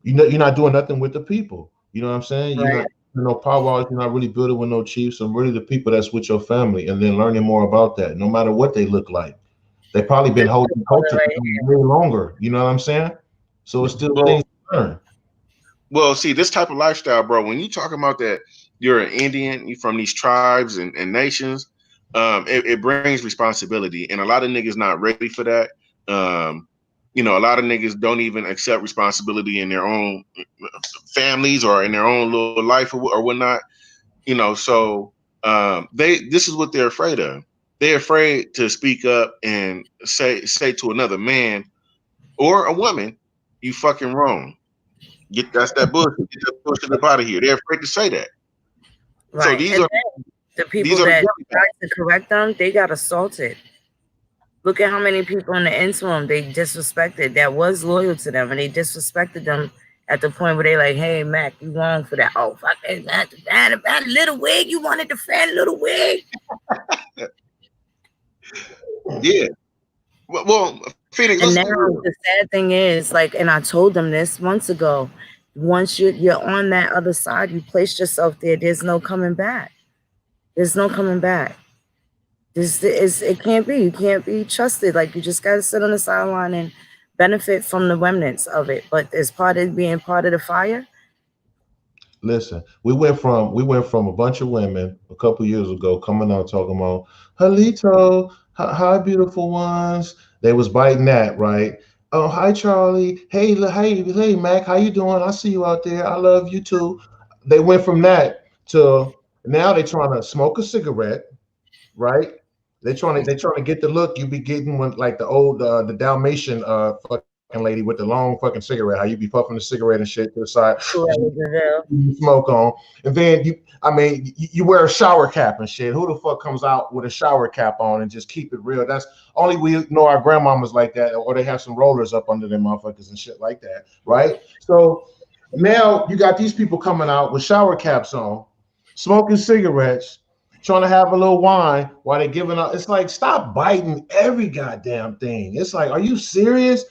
You're not doing nothing with the people. You know what I'm saying? Right. You're not, no powwows. You're not really building with no chiefs. And really the people that's with your family, and then learning more about that, no matter what they look like. They probably been holding culture way longer. You know what I'm saying? So it's still things to learn. Well, see, this type of lifestyle, bro, when you talk about that, you're an Indian, you're from these tribes and nations, it brings responsibility. And a lot of niggas not ready for that. You know, a lot of niggas don't even accept responsibility in their own families or in their own little life or whatnot. You know, so this is what they're afraid of. They're afraid to speak up and say to another man or a woman, "You fucking wrong. That's that bullshit. Get that bullshit up out of here." They're afraid to say that. Right. So these are the people that tried to correct them. They got assaulted. Look at how many people in the interim they disrespected that was loyal to them, and they disrespected them at the point where they like, "Hey, Mac, you wrong for that. Oh, fuck that little wig. You wanted to fan little wig." Yeah. Well, Phoenix. And now the sad thing is, like, and I told them this months ago. Once you're on that other side, you placed yourself there. There's no coming back. There's no coming back. It can't be. You can't be trusted. Like, you just gotta sit on the sideline and benefit from the remnants of it. But as part of being part of the fire. Listen, we went from a bunch of women a couple years ago coming out talking about Halito, hi beautiful ones. They was biting that, right? Oh, hi Charlie. Hey, Mac, how you doing? I see you out there. I love you too. They went from that to now they're trying to smoke a cigarette, right? They're trying to get the look you be getting when like the old the Dalmatian fucking lady with the long fucking cigarette, how you be puffing the cigarette and shit to the side, you smoke on, and then you wear a shower cap and shit. Who the fuck comes out with a shower cap on and just keep it real? That's only we know our grandmamas like that, or they have some rollers up under their motherfuckers and shit like that, right? So now you got these people coming out with shower caps on, smoking cigarettes, trying to have a little wine while they're giving up. It's like, stop biting every goddamn thing. It's like, are you serious?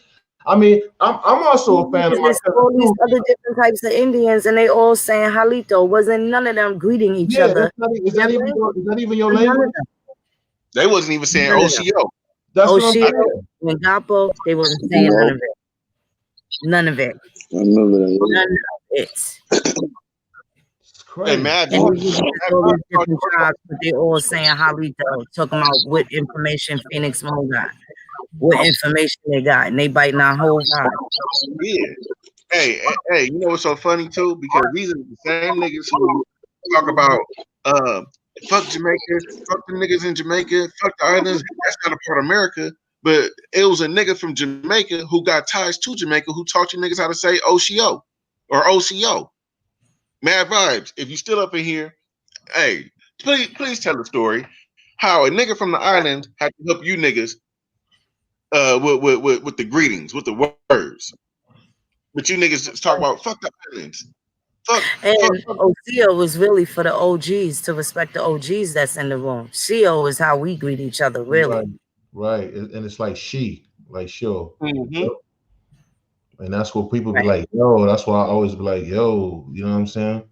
I mean, I'm also a fan of my There's all these other different types of Indians, and they all saying Halito. Wasn't none of them greeting each Yeah, other. is that even your None of language? them. They wasn't even saying None of them. OCO. That's what I'm Oshio saying. and Gapo, they wasn't saying none of it. None of it. I remember that. None of it. It's crazy. Hey, Mad And Vibes, these all these different tribes, but they all saying Halito, talking about what information Phoenix Mo got, what information they got, and they biting our whole vibe. yeah. Hey, you know what's so funny too? Because these are the same niggas who talk about fuck Jamaica, fuck the niggas in Jamaica, fuck the islands. That's not a part of America. But it was a nigga from Jamaica who got ties to Jamaica who taught you niggas how to say OCO or OCO. Mad Vibes, if you still up in here, hey, please tell the story how a nigga from the island had to help you niggas with the greetings, with the words. But you niggas just talk about fuck the islands. Fuck. OCO was really for the OGs, to respect the OGs that's in the room. CO is how we greet each other, really. Right. And it's like she, like sure. Mm-hmm. And that's what people be like, yo. That's why I always be like, yo, you know what I'm saying?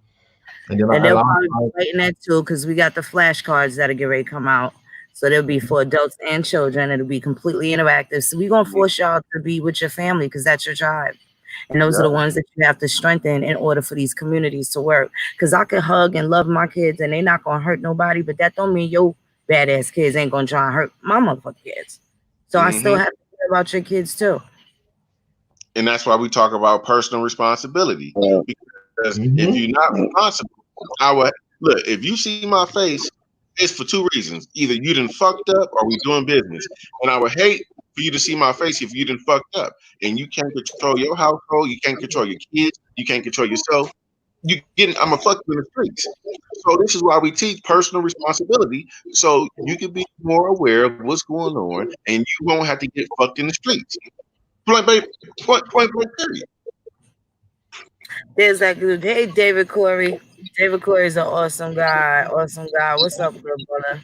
And then they'll probably be writing that too, because we got the flashcards that'll get ready to come out. So they'll be for adults and children. It'll be completely interactive. So we're gonna force y'all to be with your family because that's your tribe. And those are the ones that you have to strengthen in order for these communities to work. Because I can hug and love my kids and they're not gonna hurt nobody, but that don't mean your badass kids ain't gonna try and hurt my motherfucking kids. So I still have to care about your kids too. And that's why we talk about personal responsibility. Because if you're not responsible, look, if you see my face, it's for two reasons. Either you done fucked up or we doing business. And I would hate for you to see my face if you done fucked up. And you can't control your household, you can't control your kids, you can't control yourself. I'm gonna fuck you in the streets. So this is why we teach personal responsibility, so you can be more aware of what's going on and you won't have to get fucked in the streets. Point blank period. There's that good. Hey, David Corey. David Corey is an awesome guy. Awesome guy. What's up, good brother?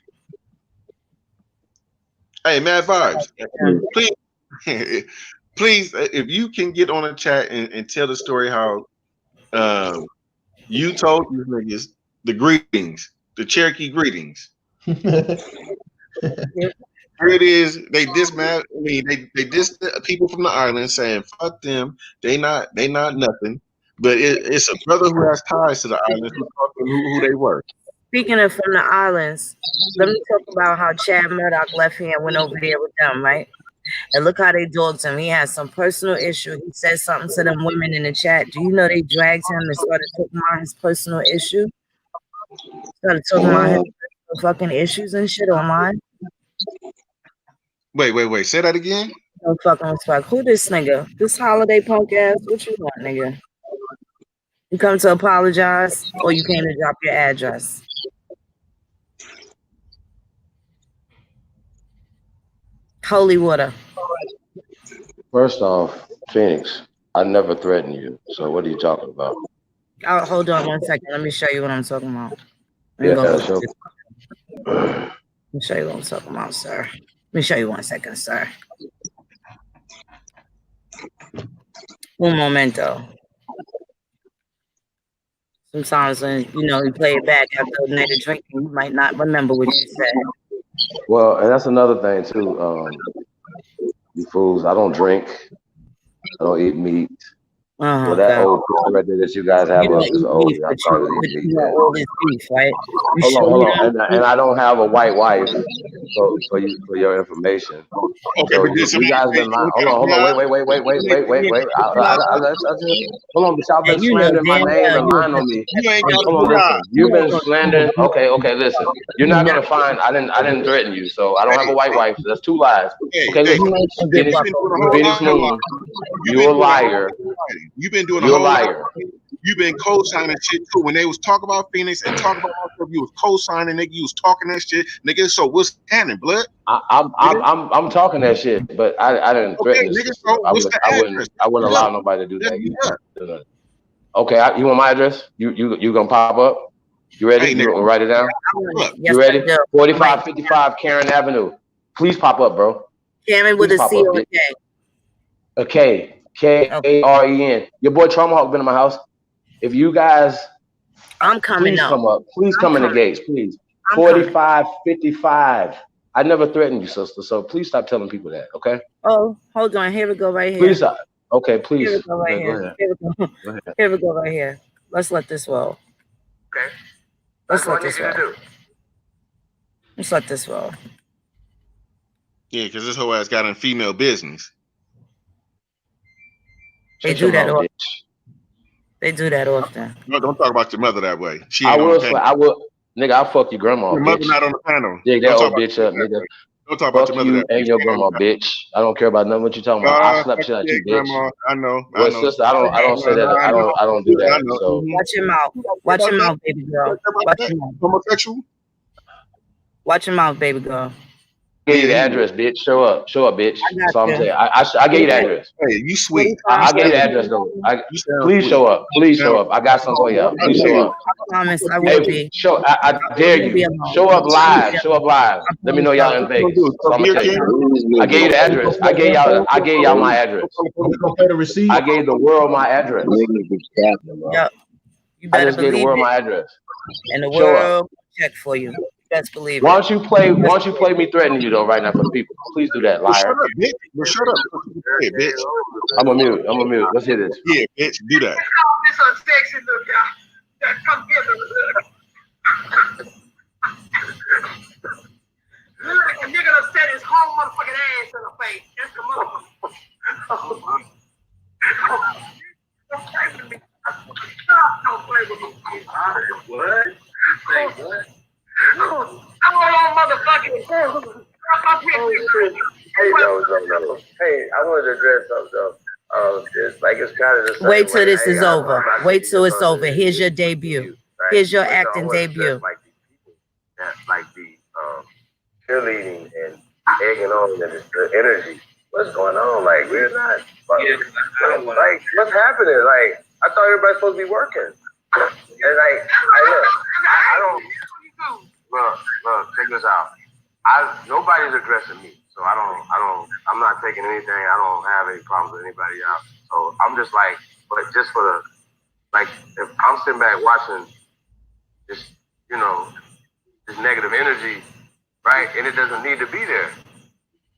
Hey, Mad Vibes. Please, if you can get on a chat and tell the story how you told these niggas the greetings, the Cherokee greetings. Here it is. They diss the people from the island saying fuck them. They not nothing. But it's a brother who has ties to the islands who they were. Speaking of from the islands, let me talk about how Chad Murdoch left here and went over there with them, right? And look how they dogged him. He had some personal issue. He said something to them women in the chat. Do you know they dragged him and started talking about his personal issue? Started talking about his fucking issues and shit online. Wait. Say that again. No fucking respect. Who this nigga? This holiday punk ass? What you want, nigga? You come to apologize or you came to drop your address? Holy water. First off, Phoenix, I never threatened you. So what are you talking about? Oh, hold on 1 second. Let me show you what I'm talking about. Yeah, Let me show you what I'm talking about, sir. Let me show you 1 second, sir. Un momento. Sometimes when you play it back after a night of drinking, you might not remember what you said. Well, and that's another thing too. You fools, I don't drink. I don't eat meat. Well, that old picture right there that you guys have up is old. I'm sorry to eat meat. All this beef, right? Hold on. And I don't have a white wife. So for your information. Okay, so but you guys been lying. Hold on. Wait. Hold on, but y'all been slandering my name and lying on me. Hold on, listen. You've been slandering. Okay, listen. You're not gonna find. I didn't threaten you, so I don't have a white wife. So that's two lies. Okay, listen. Phoenix Moon, you're a liar. You've been doing You're a liar. You've been co-signing shit too. When they was talking about Phoenix and talking about stuff, you was co-signing, nigga. You was talking that shit, nigga. So what's happening, blood? I'm talking that shit, but I didn't threaten. Okay, nigga. So I wouldn't allow nobody to do that. Okay, you want my address? You gonna pop up? You ready? Hey, You nigga. want to write it down? Yes, You ready? I do. 4555 Karen Avenue. Please pop up, bro. Karen with Please a pop C up, or a bitch. K. A K. K-A-R-E-N. Your boy Traumahawk been in my house. If you guys, I'm coming please up. come up. Please come in the gates, please. I'm coming. 4555. I never threatened you, sister, so please stop telling people that, okay? Oh, hold on. Here we go right here. Please stop. Okay, please. Here we go right Okay, here. go ahead. Here we go. Go ahead. Here we go right here. Let's let this roll. Okay. Let's let what I this need you to roll. do. Let's let this roll. Yeah, because this whole ass got in female business. They Shut do your that mouth, often. bitch. They do that often. No, don't talk about your mother that way. She I ain't on will. the panel. I will. Nigga, I'll fuck your grandma, Your mother bitch. not on the panel. Dig that Don't talk old about bitch your up, mother that nigga. way. Don't talk about Fuck your mother you that way. and your She ain't on grandma, the panel. bitch. I don't care about nothing what you talking about. I'll slap shit out you, bitch. Grandma. I know. Well, sister, I don't say that. I don't do I that. know. So Watch your mouth. Watch your mouth, baby girl. Watch your mouth. Homosexual? Watch your mouth, baby girl. I gave you the address, bitch. Show up, bitch. That's all I'm saying. I gave you the address. Hey, you sweet. I gave you the address though. Please show up. Please show up. I got something for y'all. Please show up. I promise I will be. Show. I dare you. Show up live. Show up live. Let me know y'all in Vegas. So I'm gonna tell you. I gave you the address. I gave y'all my address. We gonna pay the receipt. I gave the world my address. Yep. You I better just gave the believe world it. my address. And the Show up. world check for you. Best believe Why it. don't you play me threatening you though right now for the people? Please do that, liar. Shut up, bitch. Well, shut up. Yeah, bitch. I'm a mute. Let's hear this. Yeah, bitch. Do that. This a sexy look, y'all. That come here. Look like a nigga done set his whole motherfucking ass in the face. That's the motherfucker. Don't play with me. Don't play with me. What? You say what? I'm on motherfucking. Hey, no. Hey, I wanted to address something though. It's like it's kind of the same Wait till way. this is over. Wait till it's over. Here's your debut. Here's your acting debut. Like these people that like be cheerleading and egging on and it's the energy. What's going on? Like we're not. Like what's happening? Like I thought everybody's supposed to be working. And like I don't. Look, check this out. Nobody's addressing me, so I'm not taking anything. I don't have any problems with anybody else. So I'm just like, but just for the, like, if I'm sitting back watching this, this negative energy, right, and it doesn't need to be there.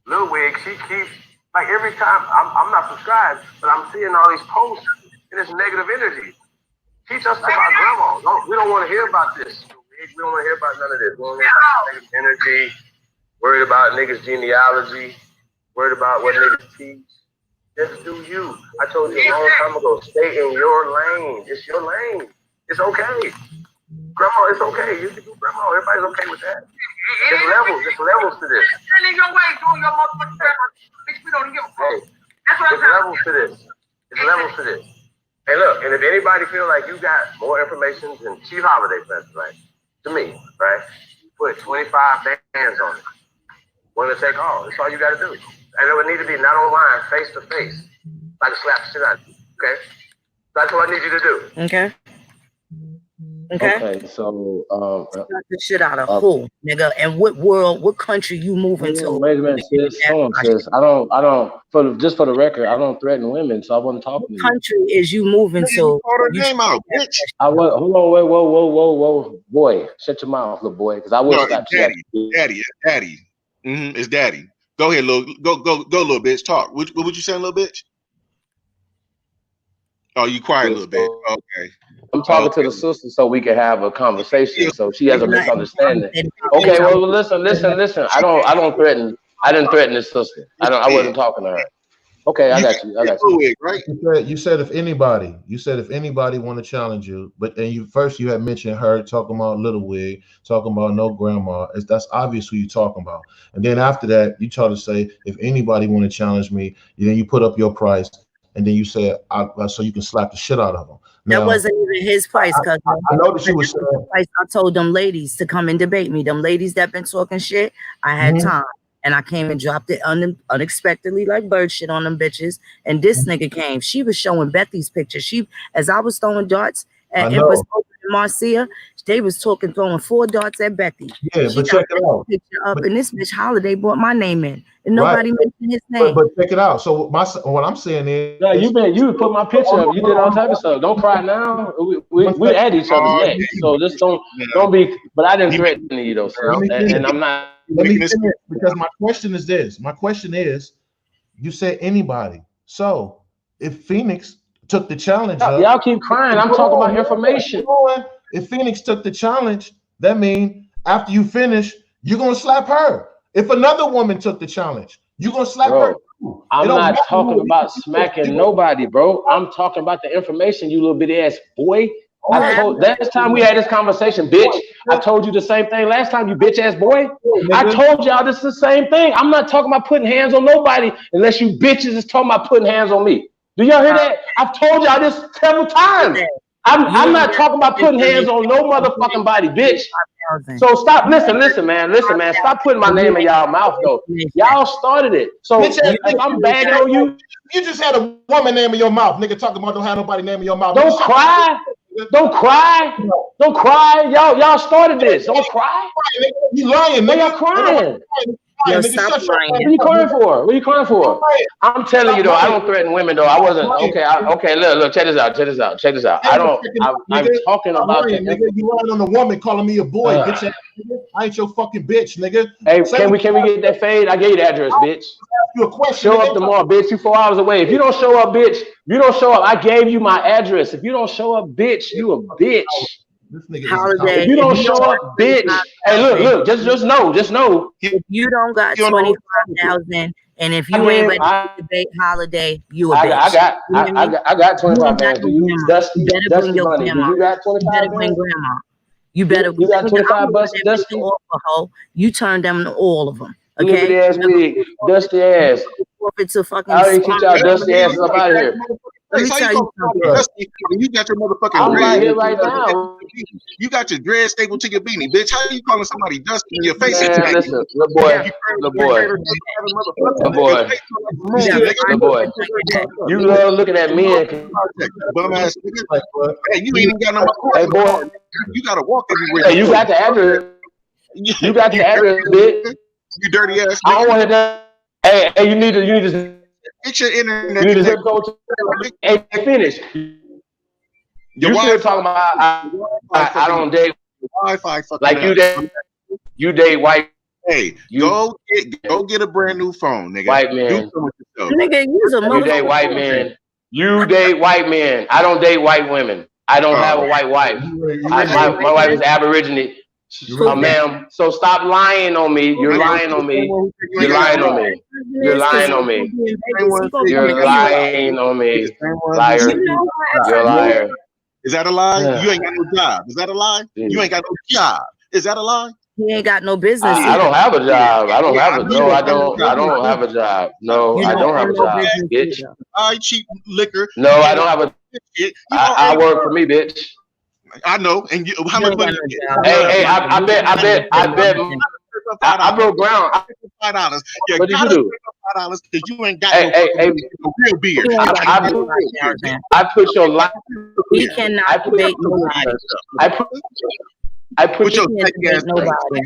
Lil Wig, she keeps, like every time, I'm not subscribed, but I'm seeing all these posts and it's negative energy. Teach us about grandma. We don't want to hear about this. We don't want to hear about none of this. We don't want to hear about negative energy. Worried about niggas' genealogy, worried about what niggas teach. Just do you. I told you a long time ago, stay in your lane. It's your lane. It's okay. Grandma, it's okay. You can do grandma. Everybody's okay with that. There's levels to this. Hey, there's levels to this. Hey, look, and if anybody feel like you got more information than Chief Holiday Fest, right? To me, right? Put 25 bands on it. Winner take all. That's all you got to do. And it would need to be not online, face to face. Like slap shit out of you. Okay? That's what I need you to do. Okay. Okay, so slap the shit out of who, nigga? And what world, what country you moving to? Wait a minute, sis. Hold on, sis. I don't. For the record, I don't threaten women, so I wasn't talking to you. What country is you moving to? You called her name out, bitch. Hold on, wait, whoa, boy, shut your mouth, little boy, because I will slap Daddy. It's daddy. Go ahead, little bitch. Talk. What would you say, little bitch? Oh, you quiet, little bitch. Okay. I'm talking to the sister so we can have a conversation. So she has a misunderstanding. Okay, well, listen. I don't threaten. I didn't threaten this sister. I wasn't talking to her. Okay, I got you. Right? You said if anybody want to challenge you, but and you had mentioned her talking about Little Wig, talking about no grandma. That's obvious who you talking about. And then after that, you try to say if anybody want to challenge me, then you put up your price, and then you say so you can slap the shit out of them. Now, that wasn't even his price, cuz I know that you was saying. I told them ladies to come and debate me. Them ladies that been talking shit, I had time. And I came and dropped it unexpectedly like bird shit on them bitches. And this nigga came. She was showing Bethy's picture. As I was throwing darts and was opening Marcia, they was talking, throwing 4 darts at Becky. Yeah, but check it out. Picture up, and this bitch Holiday brought my name in, and Right. nobody mentioned his name. But check it out. So what I'm saying is, no, you put my picture up. You did all type of stuff. Don't cry now. We at each other's neck. So just don't be. But I didn't threaten you though, sir. And I'm not. Let me finish, because my question is this. My question is, you said anybody. So if Phoenix took the challenge, y'all keep crying. I'm talking about information. If Phoenix took the challenge, that means after you finish, you're gonna slap her. If another woman took the challenge, you're gonna slap her. I'm not talking about smacking nobody, bro. I'm talking about the information, you little bitty ass boy. I told last time we had this conversation, bitch. I told you the same thing last time, you bitch ass boy. I told y'all this is the same thing. I'm not talking about putting hands on nobody unless you bitches is talking about putting hands on me. Do y'all hear that? I've told y'all this several times. I'm not talking about putting hands on no motherfucking body, bitch. So stop. Listen, man. Stop putting my name in y'all mouth, though. Y'all started it. So if I'm bagging on you, you just had a woman name in your mouth, nigga. Talking about don't have nobody name in your mouth. Don't cry. Don't cry. Don't cry. Y'all started this. Don't cry. You lying, nigga. Y'all crying. Yo, What are you crying for? What are you crying for? I'm telling you though, I don't threaten women though. I wasn't okay. Look, check this out. I'm talking about nigga. You lying on the woman calling me a boy, bitch ass nigga. I ain't your fucking bitch, nigga. Hey, can we get that fade? I gave you the address, bitch. You a question. Show up tomorrow, bitch. You 4 hours away. If you don't show up, bitch, you don't show up. I gave you my address. If you don't show up, bitch, you a bitch. This nigga Holiday, if you don't show up, bitch. Hey, look, just know. If you don't got 25,000, and if you ain't ready to debate Holiday, you a bitch. I got 25,000. Dusty money. You got 25,000. You better. You got 25 bucks, Dusty. You turned them to all of them. Okay. Liberty ass wig, dusty ass. I already kicked y'all dusty asses up out of here. Let me tell you something. You got your motherfucking I'm right here right now. You got your dread stapled to your beanie, bitch. How you calling somebody dusty in your face? Man, listen, the boy. You love looking at men. Bum ass nigga. Hey, you ain't even got no. Hey, boy. You gotta walk everywhere. Hey, you got the address. You got the address, bitch. You dirty ass. I don't want to. Hey, you need to. Get your internet. You need to zip code. Hey, finish. You still talking about I don't date Wi-Fi like you date white. Hey, go get a brand new phone, nigga. White man. You date white men. You date white men. I don't date white women. I don't have a white wife. My wife is Aborigine. Ma'am, so stop lying on me. You're lying on me. You're lying on me. You're lying on me. You're lying on me. Liar. You're a liar. Is that a lie? You ain't got no job. Is that a lie? You ain't got no job. Is that a lie? He ain't got no business. I don't have a job. I don't have a job. No, I don't have a job, bitch. I cheap liquor. No, I don't have a. I work for me, bitch. I know, and how much money? Hey, I bet. I broke ground. $5. Yeah, what did you do? $5 because you ain't got no real beer. I put your life. He cannot debate nobody. I put your nobody.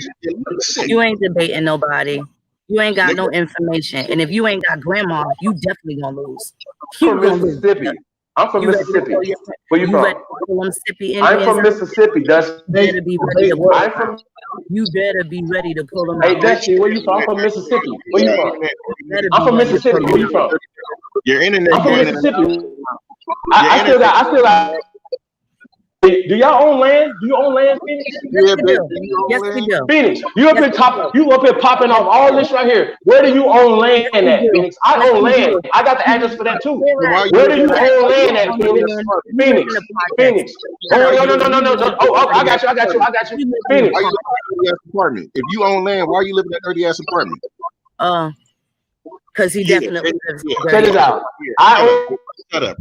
You ain't debating nobody. You ain't got no information, and if you ain't got grandma, you definitely gonna lose. From Mississippi. I'm from Mississippi. Where you from? I'm from Mississippi, Dusty. You better be ready to pull them out. Hey, Dusty, where you from? I'm from Mississippi. Where you from? I'm from Mississippi. Where you from? Your internet. I'm from Mississippi. I still got. Do y'all own land? Do you own land, Phoenix? Yes, we do. Phoenix, you up here popping off all this right here. Where do you own land at, Phoenix? I own land. I got the address for that too. Where do you own land at, Phoenix? Phoenix. Oh, no. Oh, I got you. Phoenix. If you own land, why are you living in that dirty ass apartment? Because he definitely lives check it out. Shut up.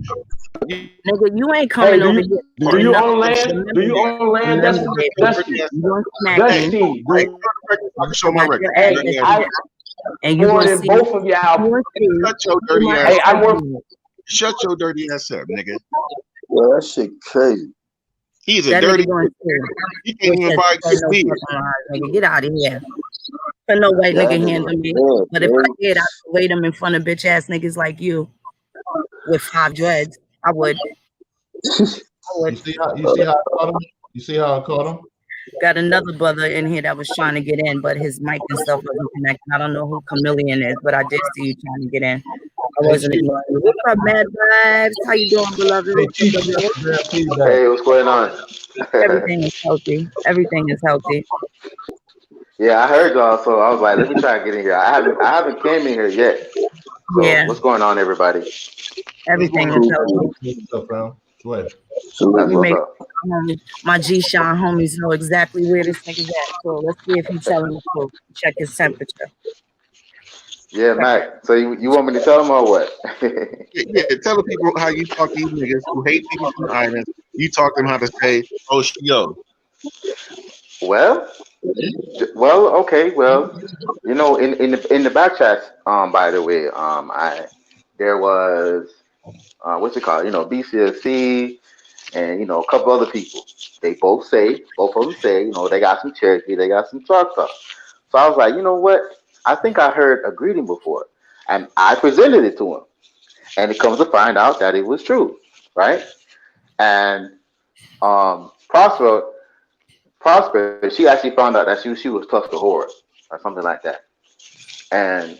Nigga, you ain't coming over here. Do you own land? Do you own land? That's Dusty. I can show my record. And you want to both of y'all. Shut your dirty ass. Shut your dirty ass up, nigga. Well, that shit crazy. He's a That dirty. nigga going to He can't even buy no good beer. nigga. Get out of here. For no white nigga handle me. But if I did, I'd wait him in front of bitch ass niggas like you with 5 dreads. I would. You see how I caught him? You see how I caught him? Got another brother in here that was trying to get in, but his mic and stuff wasn't connected. I don't know who Chameleon is, but I did see you trying to get in. I wasn't ignoring you. What's up, Mad Vibes? How you doing, beloved? Hey, what's going on? Everything is healthy. Everything is healthy. Yeah, I heard y'all, so I was like, let me try and get in here. I haven't came in here yet. So Yeah. what's going on, everybody? Everything is healthy. Let me make my G-Shine homies know exactly where this nigga's at. So let's see if he's telling the truth. Check his temperature. Yeah, Mac. So you want me to tell them or what? Yeah, tell the people how you talk to these niggas who hate people from the islands. You talk to them how to say, "Oh, yo." Well, okay. Well, you know, in the back chat, by the way, there was what's it called? You know, BCSC and you know a couple other people. Both of them say, you know, they got some Cherokee, they got some Choctaw. So I was like, you know what? I think I heard a greeting before, and I presented it to him, and it comes to find out that it was true, right? And Prosper, she actually found out that she was Tuscarora or something like that, and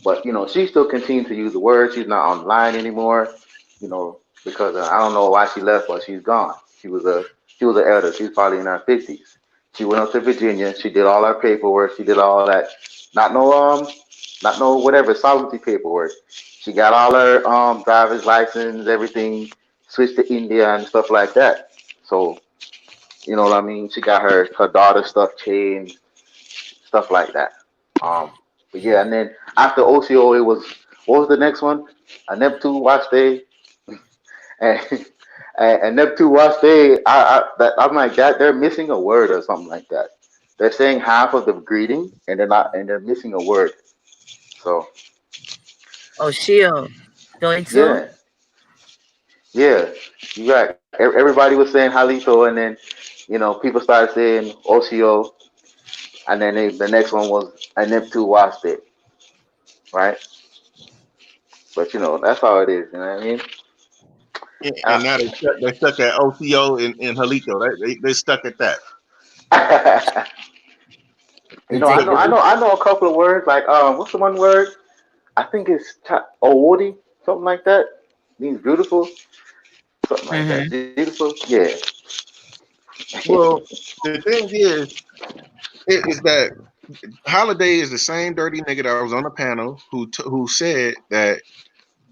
but you know she still continued to use the word. She's not online anymore, you know, because I don't know why she left, but she's gone. She was an elder. She's probably in her 50s. She went up to Virginia. She did all her paperwork. She did all that. Not no not no whatever sovereignty paperwork. She got all her driver's license, everything. Switched to India and stuff like that. So you know what I mean. She got her daughter stuff changed, stuff like that. Um, but yeah, and then after OCO, it was what was the next one? A Neptune watch day, and and Neptune watch day. I'm like that. They're missing a word or something like that. They're saying half of the greeting, and they're missing a word. So Oh, Shield. Deutsche? Yeah, you're right. Everybody was saying Halito, and then you know people started saying OCO, and then the next one was a Neptune watch day, right? But you know that's how it is. You know what I mean? And now they're stuck at OCO in Halito. They're stuck at that. You know, I know a couple of words. Like, what's the one word? I think it's Owodi, something like that. Means beautiful, something like that. Beautiful, yeah. Well, the thing is that Holiday is the same dirty nigga that was on the panel who said that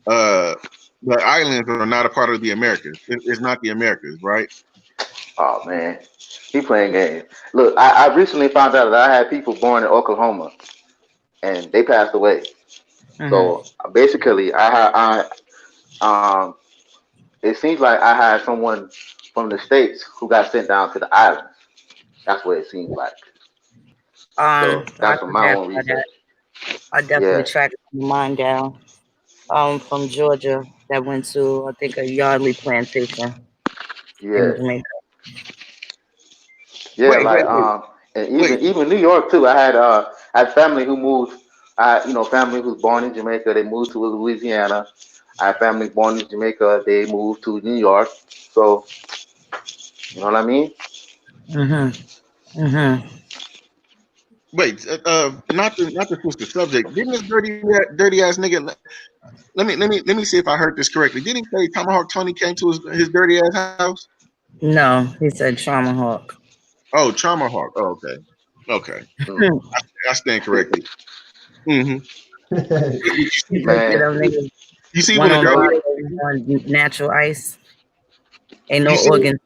the islands are not a part of the Americas. It's not the Americas, right? Oh man, he playing games. Look, I recently found out that I had people born in Oklahoma, and they passed away. So basically, it seems like I had someone from the states who got sent down to the islands. That's what it seems like. So that's from my own research. I definitely tracked mine down. From Georgia that went to I think a Yardley plantation in Jamaica. Yeah, and even New York too. I had family who moved. You know, family who's born in Jamaica. They moved to Louisiana. I had family born in Jamaica. They moved to New York. So, you know what I mean? Wait, not to switch the subject. Didn't this dirty ass nigga? Let me see if I heard this correctly. Didn't he say Tomahawk Tony came to his dirty ass house? No, he said Traumahawk. Oh, Traumahawk. Oh, okay. I stand corrected. You see when on natural ice. Ain't no organ.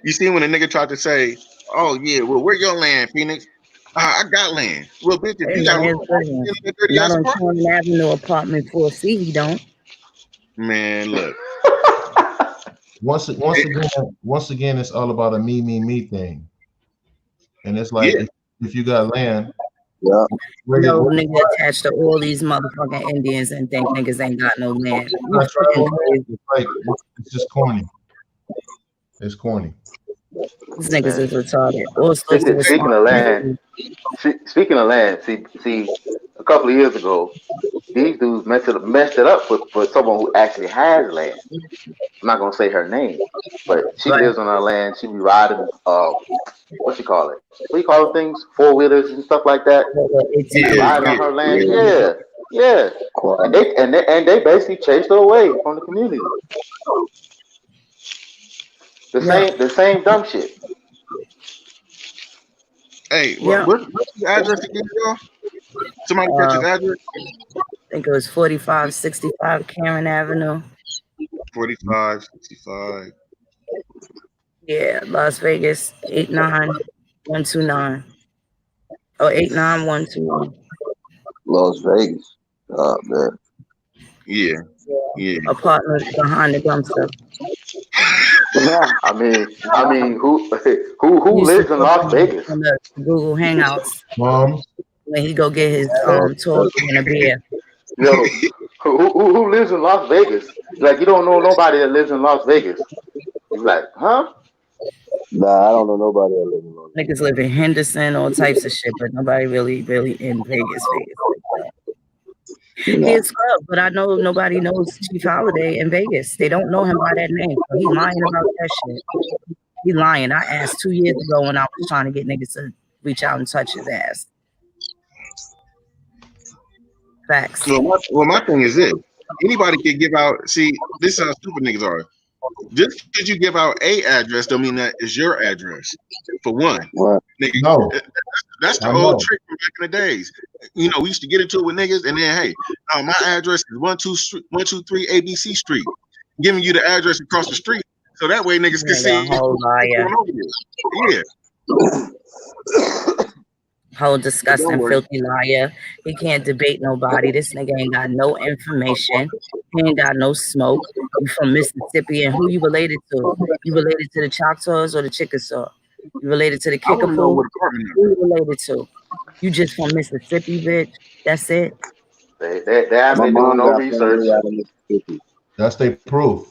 You see when a nigga tried to say, "Oh yeah, well, where your land, Phoenix? I got land." Well, bitch, if you got not on Corn Avenue apartment 4C, he don't. Man, look. Once again, it's all about a me thing, and it's like if you got land, no nigga attached to all these motherfucking Indians and think niggas ain't got no land. It's just corny. It's corny. These niggas is retarded. All sorts of Speaking of land, see, a couple of years ago, these dudes messed it up for someone who actually has land. I'm not gonna say her name, but she Right. lives on her land. She be riding what you call it? What do you call things? 4-wheelers and stuff like that. She be riding on her land. Yeah. And they basically chased her away from the community. The same dumb shit. Hey, what's the address again, y'all? Somebody catch his address? I think it was 4565 Karen Avenue. 4565. Yeah, Las Vegas, 89129. Oh, 89121. Las Vegas. Oh man. Yeah. Apartment behind the dumpster. I mean, who lives in Las Vegas? On the Google Hangouts. Moms. When he go get his toy and a beer. Yo, who lives in Las Vegas? Like, you don't know nobody that lives in Las Vegas. You like, huh? Nah, I don't know nobody that lives in Las Vegas. Niggas live in Henderson, all types of shit, but nobody really in Vegas like that. He is scrub, but I know nobody knows Chief Holiday in Vegas. They don't know him by that name. So he lying about that shit. He lying. I asked 2 years ago when I was trying to get niggas to reach out and touch his ass. Facts. Well, my thing is this. Anybody can give out. See, this is how stupid niggas are. Just because you give out a address don't mean that is your address. For one, nigga, no, that's the old trick from back in the days. You know, we used to get into it with niggas, and then hey, my address is 123 ABC Street, giving you the address across the street, so that way niggas can see. Whole disgusting, filthy liar. He can't debate nobody. This nigga ain't got no information. He ain't got no smoke. You from Mississippi, and who you related to? You related to the Choctaws or the Chickasaw? You related to the Kickapoo? Who you related to? You just from Mississippi, bitch. That's it. They haven't been doing no research. That's their proof.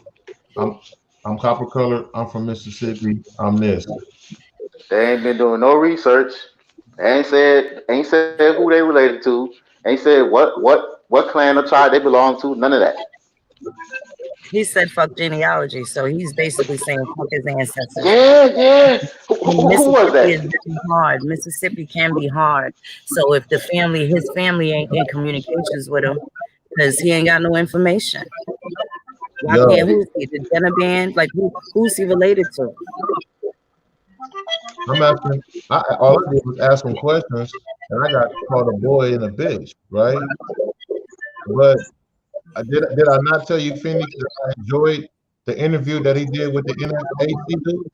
I'm copper colored. I'm from Mississippi. I'm this. They ain't been doing no research. Ain't said who they related to. Ain't said what clan or tribe they belong to. None of that. He said fuck genealogy, so he's basically saying fuck his ancestors. Yeah. Who was that? Is very hard. Mississippi can be hard. So if his family ain't in communications with him, because he ain't got no information. Why can't who's he? The Jenner band? Like who's he related to? I'm asking. All I did was ask him questions, and I got called a boy and a bitch, right? But did I not tell you, Phoenix, that I enjoyed the interview that he did with the NFAC dude?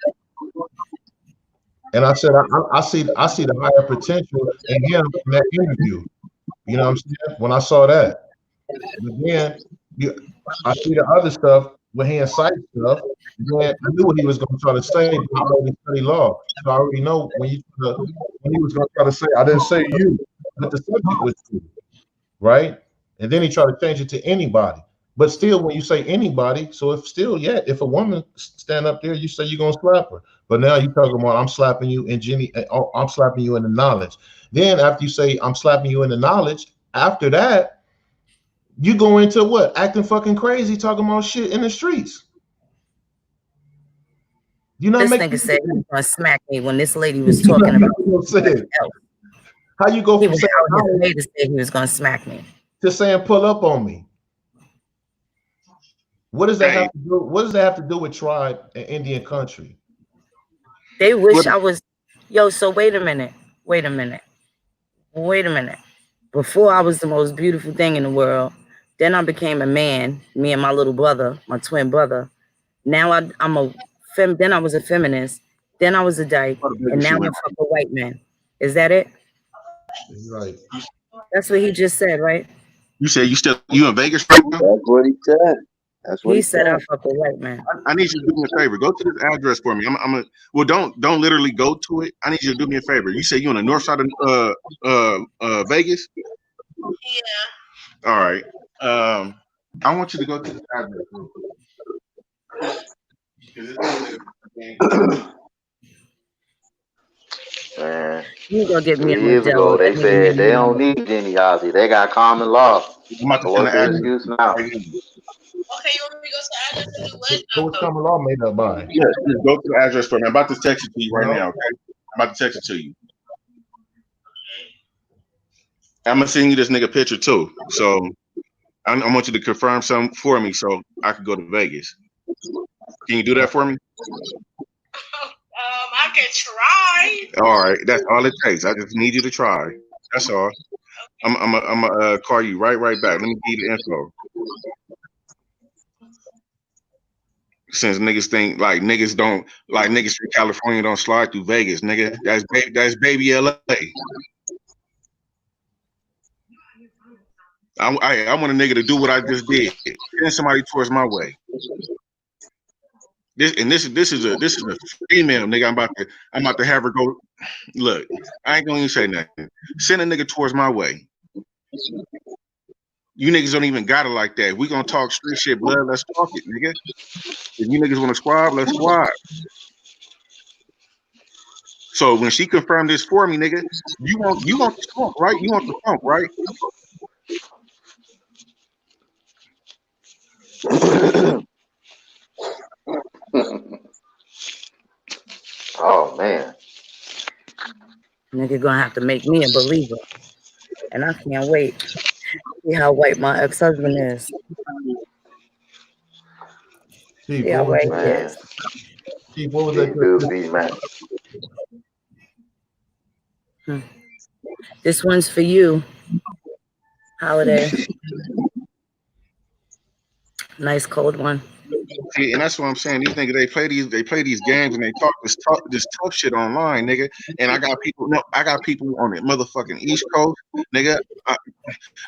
And I said I see the higher potential in him in that interview. You know what I'm saying? When I saw that, but then I see the other stuff when he incites stuff. Then I knew what he was going to try to say. I already study law, so I already know when he was going to try to say, I didn't say you, but the subject was you, right? And then he tried to change it to anybody. But still, when you say anybody, so if a woman stand up there, you say you're gonna slap her. But now you're talking about I'm slapping you in I'm slapping you in the knowledge. Then after you say I'm slapping you in the knowledge, after that, you go into what? Acting fucking crazy, talking about shit in the streets. You know, this nigga said he was gonna smack me when this lady was talking about how you go from saying to say he was gonna smack me to saying pull up on me. What does that have to do? What does that have to do with tribe and Indian country? They wish I was. Yo, so wait a minute. Before I was the most beautiful thing in the world. Then I became a man. Me and my little brother, my twin brother. Now I'm a Then I was a feminist. Then I was a dyke, and now I fuck a white man. Is that it? Right. That's what he just said, right? You said you in Vegas right now? That's what he said. That's what he said. I fuck a white man. I need you to do me a favor. Go to this address for me. Don't literally go to it. I need you to do me a favor. You say you on the north side of Vegas? Yeah. All right. I want you to go to this address. Man, You gonna get me a 3 years Modelo. ago, That they nigga made said me they don't mad. need genealogy. They got common law. I'm about to So send what's the the address. excuse now? Okay, you want me to go to the address and do what? What was common law made up by? Yes, just go to the address for me. I'm about to text it to you right No. now, okay? I'm about to text it to you. I'm gonna send you this nigga picture too. So I want you to confirm something for me so I can go to Vegas. Can you do that for me? I can try. All right, that's all it takes. I just need you to try. That's all. I'm call you right back. Let me give you the info. Since niggas think like niggas from California don't slide through Vegas, nigga. That's baby LA. I want a nigga to do what I just did. Send somebody towards my way. This is a female nigga. I'm about to have her go. Look, I ain't gonna even say nothing. Send a nigga towards my way. You niggas don't even got it like that. We gonna talk street shit, blood. Let's talk it, nigga. If you niggas want to squab, let's squab. So when she confirmed this for me, nigga, you want the funk, right? You want the funk, right? Oh man. Nigga gonna have to make me a believer. And I can't wait. See how white my ex-husband is. Chief, See how what was white he Man, is. Chief, what was he that? do be man. This one's for you, Holiday. Nice cold one. See, and that's what I'm saying. These niggas, they play these games and they talk this tough shit online, nigga. And I got people on the motherfucking East Coast, nigga.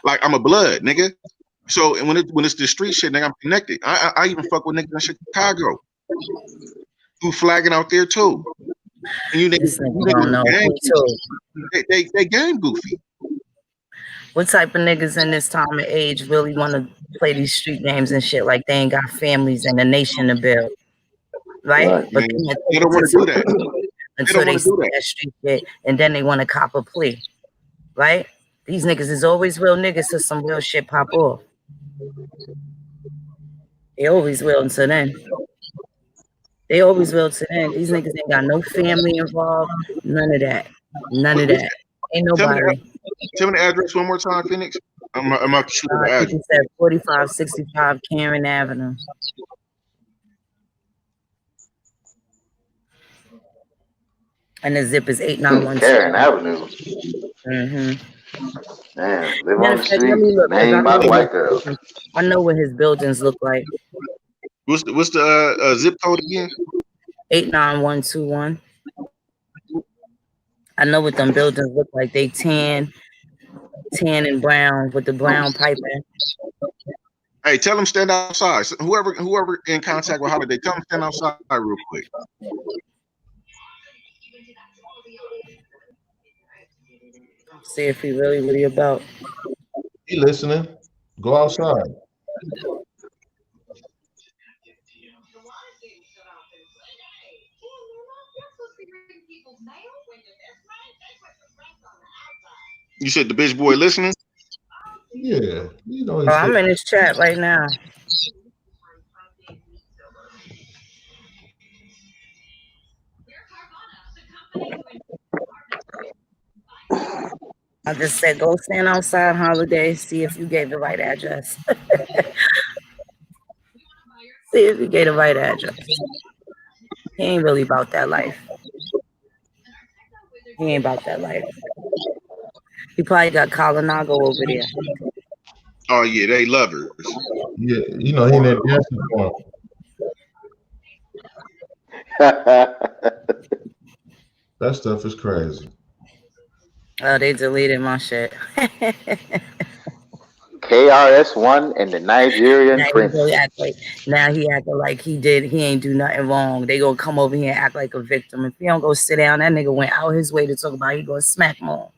Like I'm a blood, nigga. So and when it's the street shit, nigga, I'm connected. I even fuck with niggas in Chicago who flagging out there too. And you This niggas nigga don't know. game, Me too. they game goofy. What type of niggas in this time of age really want to play these street games and shit like they ain't got families and a nation to build? Right? But They don't want to do that. Until they see that street shit and then they want to cop a plea. Right? These niggas is always real niggas till some real shit pop off. They always will until then. They always will to then. These niggas ain't got no family involved. None of that. None of that. Ain't nobody. Tell me the address one more time, Phoenix. I'm about to shoot the I think address. it's at 4565 Karen Avenue. And the zip is 8912. Karen Avenue. Mm-hmm. Man, live on the street, look, named by the white girl. I know what his buildings look like. What's the zip code again? 89121. I know what them buildings look like. They tan and brown with the brown piping. Hey, tell them stand outside. So whoever in contact with Holiday, tell them stand outside real quick. See if he really about. He listening. Go outside. You said the bitch boy listening? Yeah. You know I'm in his chat right now. I just said, go stand outside, Holiday, see if you gave the right address. See if you gave the right address. He ain't really about that life. He ain't about that life. He probably got Colinago over there. Oh, yeah, they lovers. Yeah, you know, he in that dancing form. That stuff is crazy. Oh, they deleted my shit. KRS-One and the Nigerian Prince. Now he acting like he ain't do nothing wrong. They gonna come over here and act like a victim. If he don't go sit down, that nigga went out his way to talk about he gonna smack more.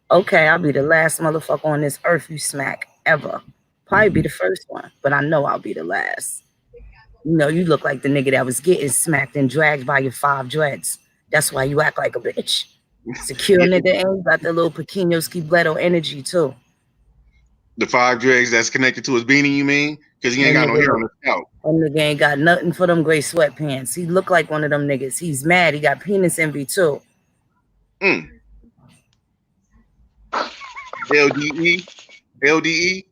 Okay, I'll be the last motherfucker on this earth you smack ever. Probably be the first one, but I know I'll be the last. You know, you look like the nigga that was getting smacked and dragged by your 5 dreads. That's why you act like a bitch. Secure nigga, and you got the little Pequeno Skibletto energy too. The 5 dregs that's connected to his beanie, you mean? Because he ain't got no hair on his scalp. That nigga ain't got nothing for them gray sweatpants. He look like one of them niggas. He's mad. He got penis envy too. LDE? He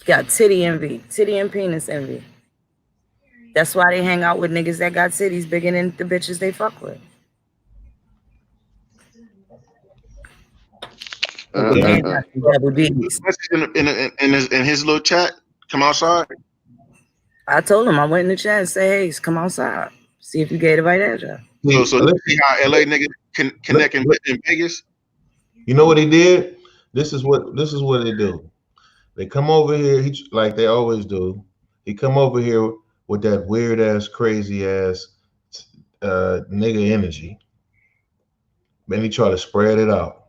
got titty envy. Titty and penis envy. That's why they hang out with niggas that got titties bigger than the bitches they fuck with. Double D's. In his little chat, come outside. I told him, I went in the chat and said, hey, come outside. See if you get the right address. So let's see how LA niggas can connect in Vegas. You know what he did? This is what they do. They come over here, like they always do. He come over here with that weird ass, crazy ass nigga energy. Then he try to spread it out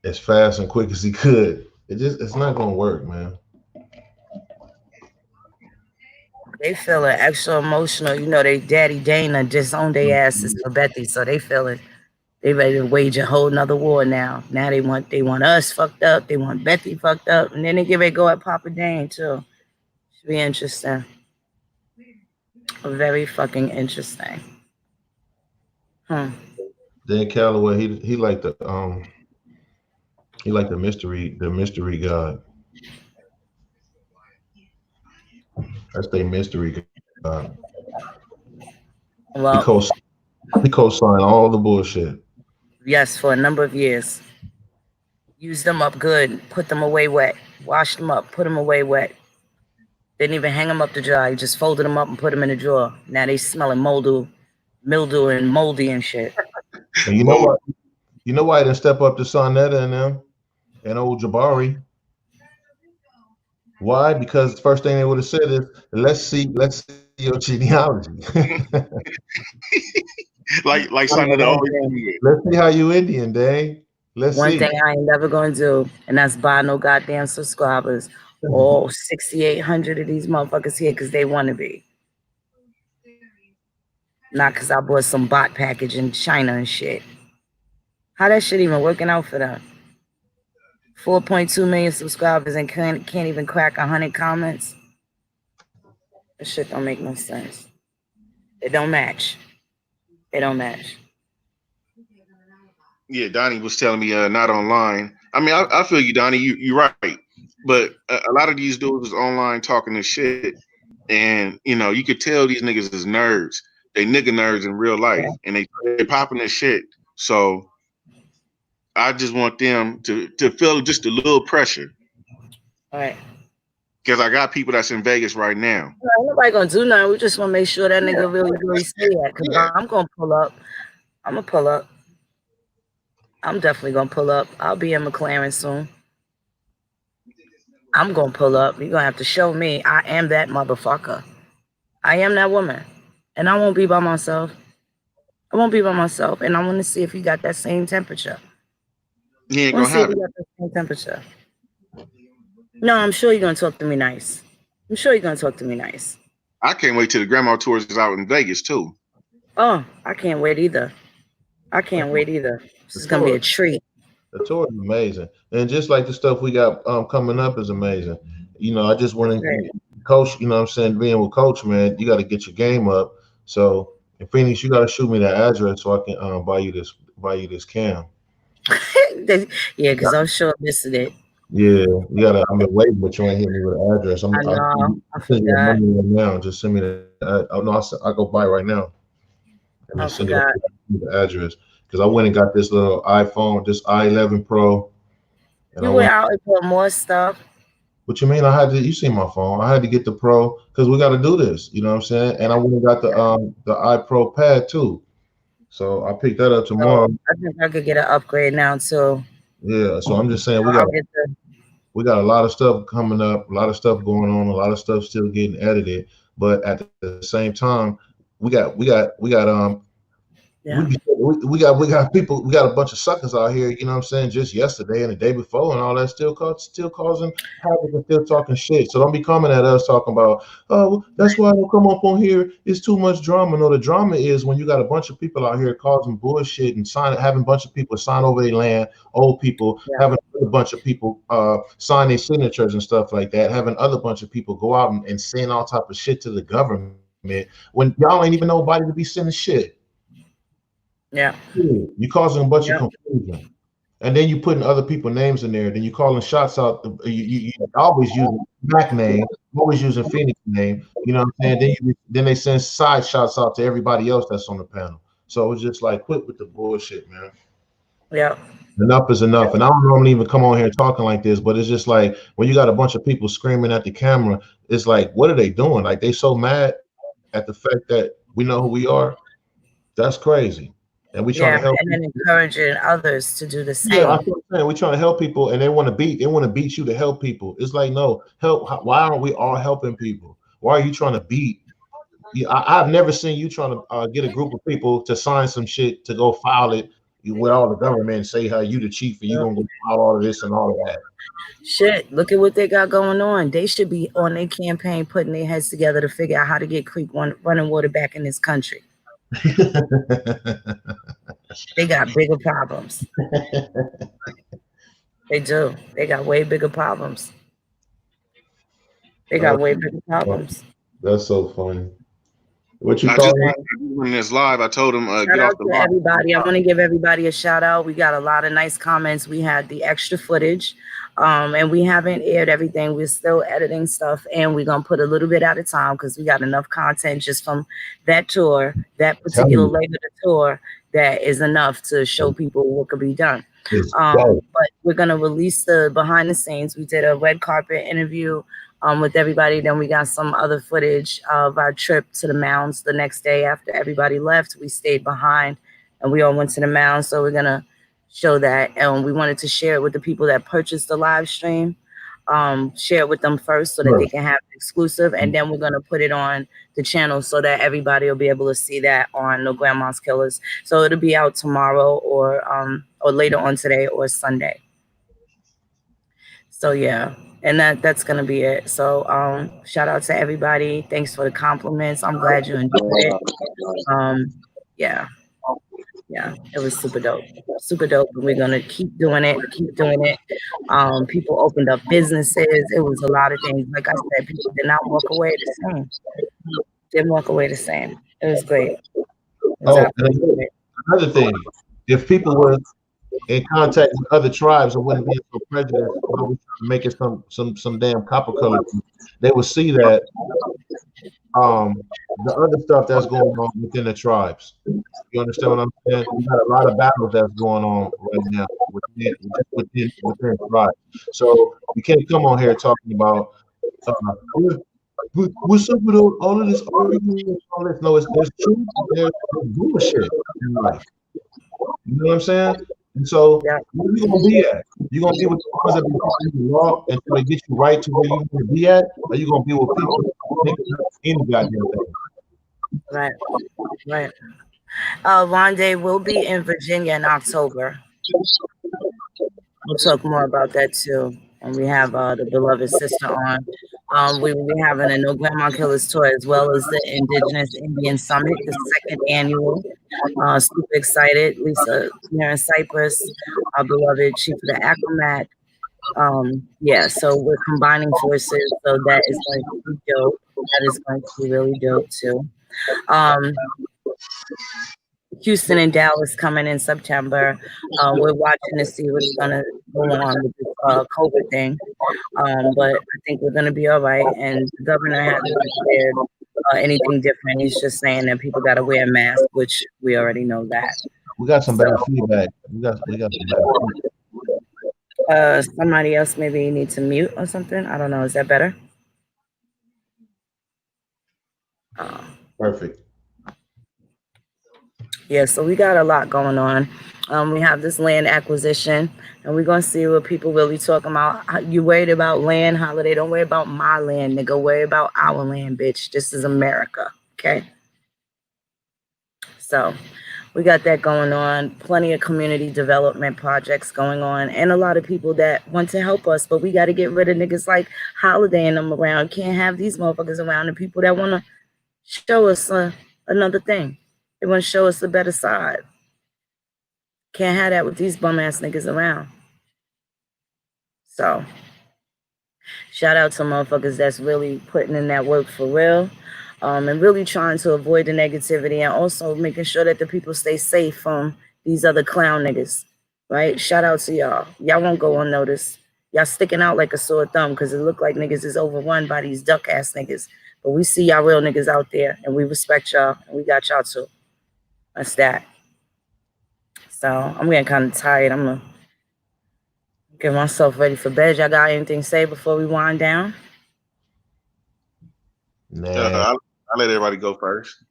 as fast and quick as he could. It's not gonna work, man. They feeling extra emotional. You know, they daddy Dana disowned their asses for Bethy, so they feeling they ready to wage a whole nother war now. Now they want us fucked up. They want Bethy fucked up, and then they give it a go at Papa Dane too. Should be interesting. Very fucking interesting. Dan Calloway, he like the mystery god. That's their mystery god. Well, he co-signed all the bullshit. Yes, for a number of years. Used them up good, put them away wet, washed them up, put them away wet. Didn't even hang them up to dry, just folded them up and put them in a drawer. Now they smelling mildew and moldy and shit. And you know what? You know why I didn't step up to Sonetta and them and old Jabari? Why? Because the first thing they would have said is, let's see your genealogy. like Sonetta always. Let's see how you Indian, Dang. Let's see. One thing I ain't never gonna do, and that's buy no goddamn subscribers. All 6,800 of these motherfuckers here because they want to be. Not because I bought some bot package in China and shit. How that shit even working out for them? 4.2 million subscribers and can't even crack 100 comments. That shit don't make no sense. It don't match. It don't match. Yeah, Donnie was telling me not online. I mean, I feel you, Donnie. You're right. But a lot of these dudes is online talking this shit, and you know you could tell these niggas is nerds. They nigga nerds in real life, and they popping this shit. So I just want them to feel just a little pressure. All right. Because I got people that's in Vegas right now. Ain't nobody gonna do nothing. We just want to make sure that nigga really stay at. Because I'm gonna pull up. I'm gonna pull up. I'm definitely gonna pull up. I'll be in McLaren soon. I'm gonna pull up. You're gonna have to show me I am that motherfucker. I am that woman. And I won't be by myself. I won't be by myself. And I want to see if you got that same temperature. He ain't gonna have it. Got the same temperature. No, I'm sure you're gonna talk to me nice. I'm sure you're gonna talk to me nice. I can't wait till the grandma tours is out in Vegas too. Oh, I can't wait either. I can't wait either. This is gonna be a treat. The tour is amazing, and just like the stuff we got coming up is amazing. You know, I just want to coach. You know, what I'm saying, being with Coach, man, you got to get your game up. So in Phoenix, you got to shoot me the address so I can buy you this cam. Yeah, because I'm sure missing it. Yeah, you gotta. I'm waiting, but you ain't hit me with the address. I send you the money right now. Just send me the. Oh no, I go buy right now. And I send you the address because I went and got this little iPhone, this i11 Pro. And you went out and put more stuff. What you mean? I had to. You see my phone? I had to get the Pro because we got to do this. You know what I'm saying? And I went and got the iPro Pad too. So I picked that up tomorrow. I think I could get an upgrade now too. Yeah, so I'm just saying we got a lot of stuff coming up, a lot of stuff going on, a lot of stuff still getting edited. But at the same time, we got Yeah. We got people, we got a bunch of suckers out here, you know what I'm saying, just yesterday and the day before and all that, still causing havoc and still talking shit. So don't be coming at us talking about, oh, that's why I don't come up on here, it's too much drama. No, the drama is when you got a bunch of people out here causing bullshit and having a bunch of people sign over their land, old people, having a bunch of people sign their signatures and stuff like that, having other bunch of people go out and saying all type of shit to the government when y'all ain't even nobody to be sending shit. Yeah. You causing a bunch of confusion, and then you putting other people's names in there. Then you calling shots out. You always using Mac name, always using Phoenix name. You know what I'm saying? Then they send side shots out to everybody else that's on the panel. So it's just like, quit with the bullshit, man. Yeah. Enough is enough. And I don't normally even come on here talking like this, but it's just like when you got a bunch of people screaming at the camera, it's like, what are they doing? Like they so mad at the fact that we know who we are. That's crazy. And we trying to help and then encouraging others to do the same. Yeah, that's what I'm saying. We're trying to help people, and they want to beat you to help people. It's like, no, help. Why aren't we all helping people? Why are you trying to beat? I've never seen you trying to get a group of people to sign some shit to go file it with all the government and say how you the chief and you gonna go file all of this and all of that. Shit, look at what they got going on. They should be on their campaign putting their heads together to figure out how to get creek running water back in this country. They got bigger problems. They do. They got way bigger problems. They got way bigger problems. That's so funny. What you when this live, I told him get off the line. Everybody, I want to give everybody a shout out. We got a lot of nice comments. We had the extra footage, and we haven't aired everything. We're still editing stuff, and we're gonna put a little bit at a time because we got enough content just from that tour, that particular leg of the tour, that is enough to show people what could be done. But we're gonna release the behind the scenes. We did a red carpet interview with everybody. Then we got some other footage of our trip to the mounds the next day after everybody left. We stayed behind and we all went to the mounds. So we're gonna show that, and we wanted to share it with the people that purchased the live stream. Share it with them first so that they can have it exclusive, and then we're gonna put it on the channel so that everybody will be able to see that on No Grandma's Killers. So it'll be out tomorrow or later on today or Sunday. So yeah, and that's gonna be it. So shout out to everybody. Thanks for the compliments. I'm glad you enjoyed it. Yeah, it was super dope. Super dope. We're gonna keep doing it. People opened up businesses. It was a lot of things. Like I said, people did not walk away the same. Didn't walk away the same. It was great. Another thing, if people were in contact with other tribes and wouldn't be so prejudiced about making some damn copper color, they would see that the other stuff that's going on within the tribes. You understand what I'm saying? We got a lot of battles that's going on right now within tribes. So you can't come on here talking about what's up with all of this argument, all this. No, there's truth, there's bullshit in life. You know what I'm saying? And so, where you gonna be at? You gonna be with the ones that be the law until they get you right to where you want to be at, or you gonna be with people who think any goddamn thing? Right. Rondé will be in Virginia in October. We'll talk more about that too. And we have the beloved sister on. We will be having a No Grandma Killers tour as well as the Indigenous Indian Summit, the 2nd annual. Super excited. Lisa here in Cyprus, our beloved chief of the Acromat. So we're combining forces. So that is going to be dope. That is going to be really dope too. Houston and Dallas coming in September. We're watching to see what's going to go on with this COVID thing. But I think we're going to be all right. And the governor hasn't declared anything different. He's just saying that people got to wear a mask, which we already know that. We got some bad feedback. We got some bad feedback. Somebody else maybe need to mute or something. I don't know. Is that better? Perfect. Yeah, so we got a lot going on. We have this land acquisition, and we're going to see what people really talking about. You worried about land, Holiday? Don't worry about my land, nigga. Worry about our land, bitch. This is America, okay? So We got that going on. Plenty of community development projects going on, and a lot of people that want to help us. But we got to get rid of niggas like Holiday and them around. Can't have these motherfuckers around, and people that want to show us another thing. They want to show us the better side. Can't have that with these bum ass niggas around. So, shout out to motherfuckers that's really putting in that work for real. And really trying to avoid the negativity and also making sure that the people stay safe from these other clown niggas, right? Shout out to y'all. Y'all won't go unnoticed. Y'all sticking out like a sore thumb because it look like niggas is overrun by these duck ass niggas. But we see y'all real niggas out there and we respect y'all and we got y'all too. That's that. So I'm getting kind of tired. I'm gonna get myself ready for bed. Y'all got anything to say before we wind down? Nah. I'll let everybody go first.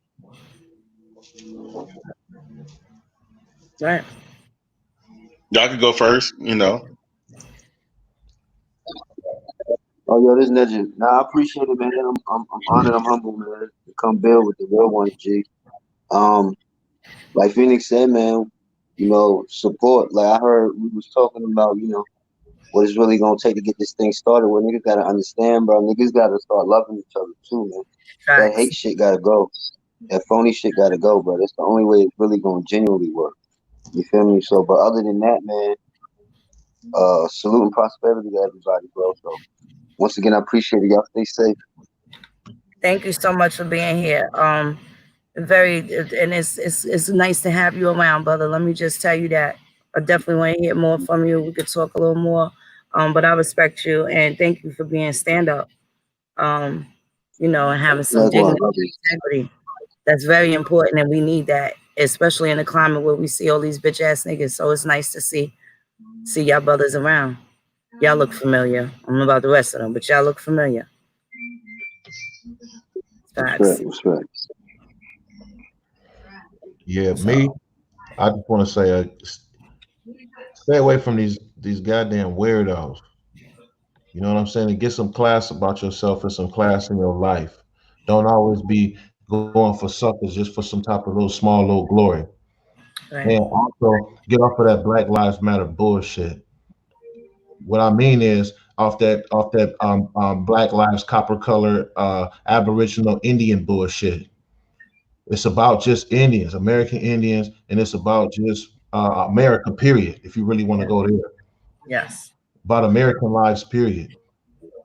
Right. Y'all can go first, you know. Oh, yo, this legend. Nah, I appreciate it, man. I'm honored. I'm humble, man. To come build with the real ones, G. Like Phoenix said, man. You know, support. Like I heard we was talking about, you know, what it's really gonna take to get this thing started. Well, niggas gotta understand, bro. Niggas gotta start loving each other too, man. That hate shit gotta go. That phony shit gotta go, bro. That's the only way it's really gonna genuinely work. You feel me? So, but other than that, man, salute and prosperity to everybody, bro. So, once again, I appreciate it. Y'all stay safe. Thank you so much for being here. And it's nice to have you around, brother. Let me just tell you that I definitely want to hear more from you. We could talk a little more. But I respect you and thank you for being stand up. You know, and having some dignity and integrity. That's very important, and we need that, especially in a climate where we see all these bitch ass niggas. So it's nice to see y'all brothers around. Y'all look familiar. I don't know about the rest of them, but y'all look familiar. Facts. Respect. Yeah, me. I just want to say, stay away from these goddamn weirdos. You know what I'm saying? And get some class about yourself and some class in your life. Don't always be going for suckers just for some type of little glory. Right. And also get off of that Black Lives Matter bullshit. What I mean is off that Black Lives copper color Aboriginal Indian bullshit. It's about just Indians, American Indians, and it's about just America, period, if you really want to go there. Yes. About American lives, period.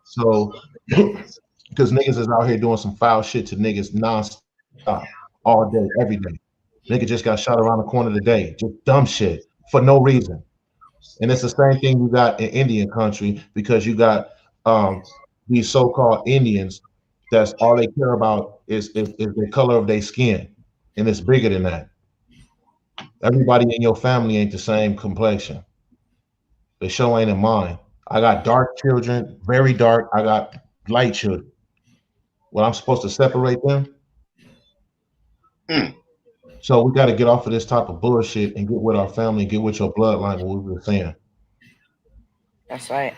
So, because niggas is out here doing some foul shit to niggas nonstop, all day, every day. Nigga just got shot around the corner today. Just dumb shit for no reason. And it's the same thing you got in Indian country because you got these so-called Indians that's all they care about is the color of their skin. And it's bigger than that. Everybody in your family ain't the same complexion. They sure ain't in mine. I got dark children, very dark. I got light children. Well, I'm supposed to separate them? So we got to get off of this type of bullshit and get with our family, get with your bloodline, what we were saying. That's right.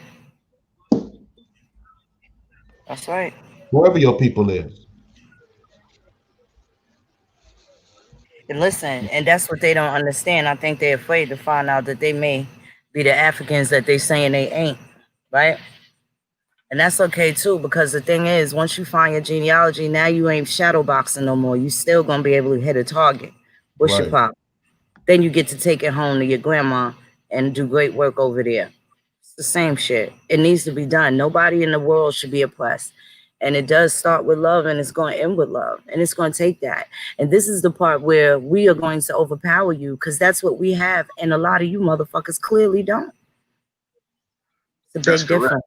That's right. Whoever your people is. And listen, and that's what they don't understand. I think they're afraid to find out that they may be the Africans that they saying they ain't, right? And that's okay too, because the thing is, once you find your genealogy, now you ain't shadow boxing no more. You still gonna be able to hit a target. What's your problem? Then you get to take it home to your grandma and do great work over there. It's the same shit. It needs to be done. Nobody in the world should be oppressed. And it does start with love and it's going to end with love. And it's going to take that. And this is the part where we are going to overpower you because that's what we have. And a lot of you motherfuckers clearly don't. It's a big difference.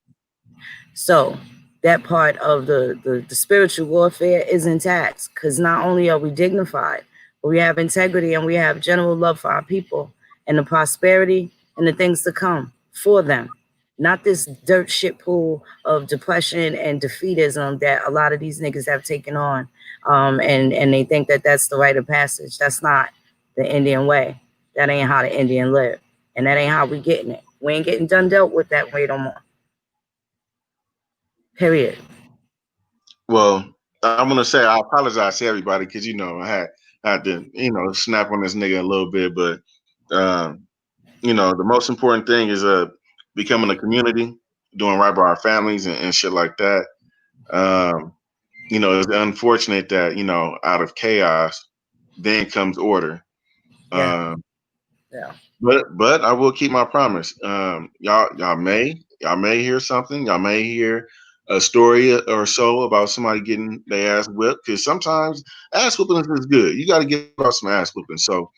So that part of the spiritual warfare is intact because not only are we dignified, but we have integrity and we have general love for our people and the prosperity and the things to come for them. Not this dirt shit pool of depression and defeatism that a lot of these niggas have taken on. And they think that that's the rite of passage. That's not the Indian way. That ain't how the Indian live. And that ain't how we getting it. We ain't getting done dealt with that way no more. Period. Well, I'm gonna say I apologize to everybody because you know I had had to, snap on this nigga a little bit. But the most important thing is becoming a community, doing right by our families and shit like that. It's unfortunate that, out of chaos, then comes order. Yeah. But I will keep my promise. Y'all may hear something. Y'all may hear a story or so about somebody getting their ass whipped, because sometimes ass whipping is good. You got to get about some ass whipping. So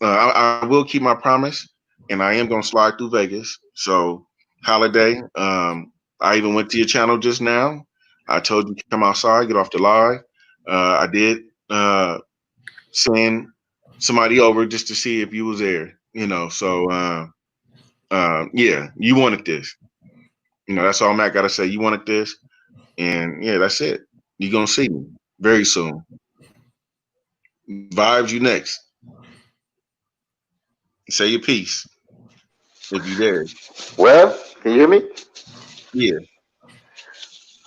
I will keep my promise, and I am gonna slide through Vegas. So holiday. I even went to your channel just now. I told you to come outside, get off the live. I did send somebody over just to see if you was there. So yeah, you wanted this. That's all Matt gotta say. You wanted this, and yeah, that's it. You're gonna see me very soon. Vibes, you next. Say your piece if you dare. Well, can you hear me? Yeah.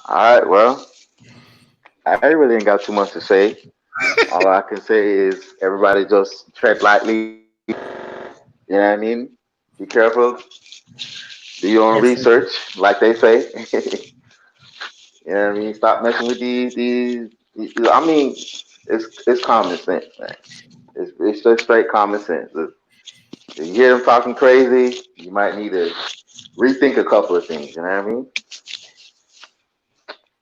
All right. Well, I really ain't got too much to say. All I can say is everybody just tread lightly. You know what I mean? Be careful. Do your own research, like they say. You know what I mean? Stop messing with these. I mean, it's common sense, man. It's just straight common sense. If you hear them talking crazy, you might need to rethink a couple of things. You know what I mean?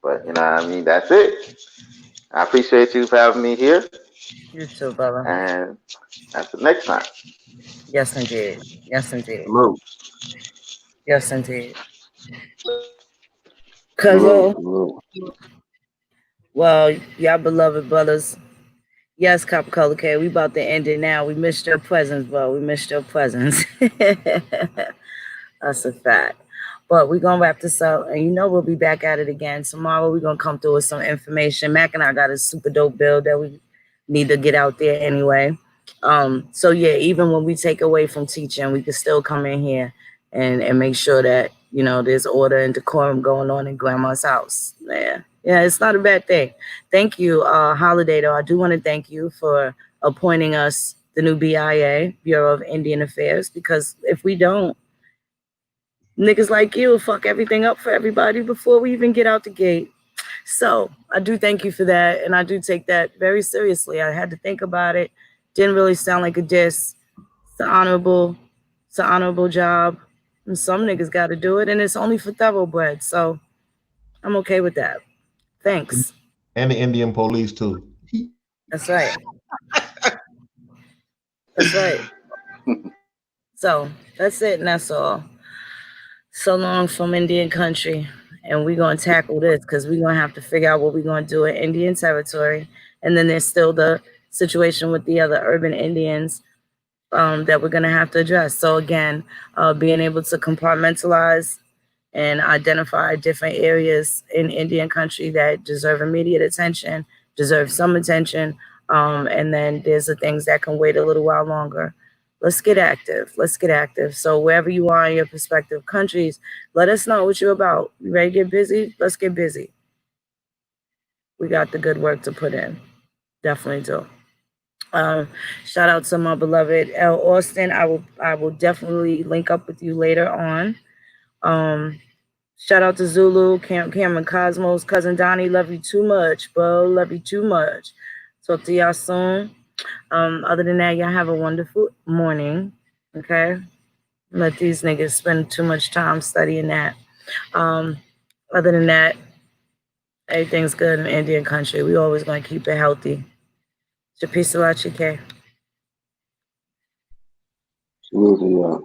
But you know what I mean? That's it. I appreciate you for having me here. You too, brother. And that's the next time. Yes, indeed. Yes, indeed. Hello. Yes, indeed. Hello. Well, y'all beloved brothers. Yes, Copper Color K, we about to end it now. We missed your presence, bro. We missed your presence. That's a fact. But we're going to wrap this up. And we'll be back at it again. Tomorrow we're going to come through with some information. Mac and I got a super dope build that we need to get out there anyway. So, yeah, even when we take away from teaching, we can still come in here and make sure that, there's order and decorum going on in Grandma's house. Yeah, it's not a bad thing. Thank you, Holiday, though. I do want to thank you for appointing us the new BIA, Bureau of Indian Affairs, because if we don't, niggas like you fuck everything up for everybody before we even get out the gate. So I do thank you for that, and I do take that very seriously. I had to think about it. Didn't really sound like a diss. It's an honorable job. And some niggas got to do it, and it's only for thoroughbreds. So I'm okay with that. Thanks. And the Indian police too. That's right. That's right. So that's it, and that's all. So long from Indian country. And we're going to tackle this because we're going to have to figure out what we're going to do in Indian territory. And then there's still the situation with the other urban Indians that we're going to have to address. So again, being able to compartmentalize and identify different areas in Indian country that deserve immediate attention, deserve some attention. And then there's the things that can wait a little while longer. Let's get active. Let's get active. So wherever you are in your prospective countries, let us know what you're about. You ready to get busy? Let's get busy. We got the good work to put in. Definitely do. Shout out to my beloved L. Austin. I will definitely link up with you later on. Shout out to Zulu, Cameron Cosmos, Cousin Donnie. Love you too much, bro. Love you too much. Talk to y'all soon. Other than that, y'all have a wonderful morning. Okay? Let these niggas spend too much time studying that. Other than that, everything's good in Indian country. We always gonna keep it healthy. Peace a lot, Chike. Absolutely,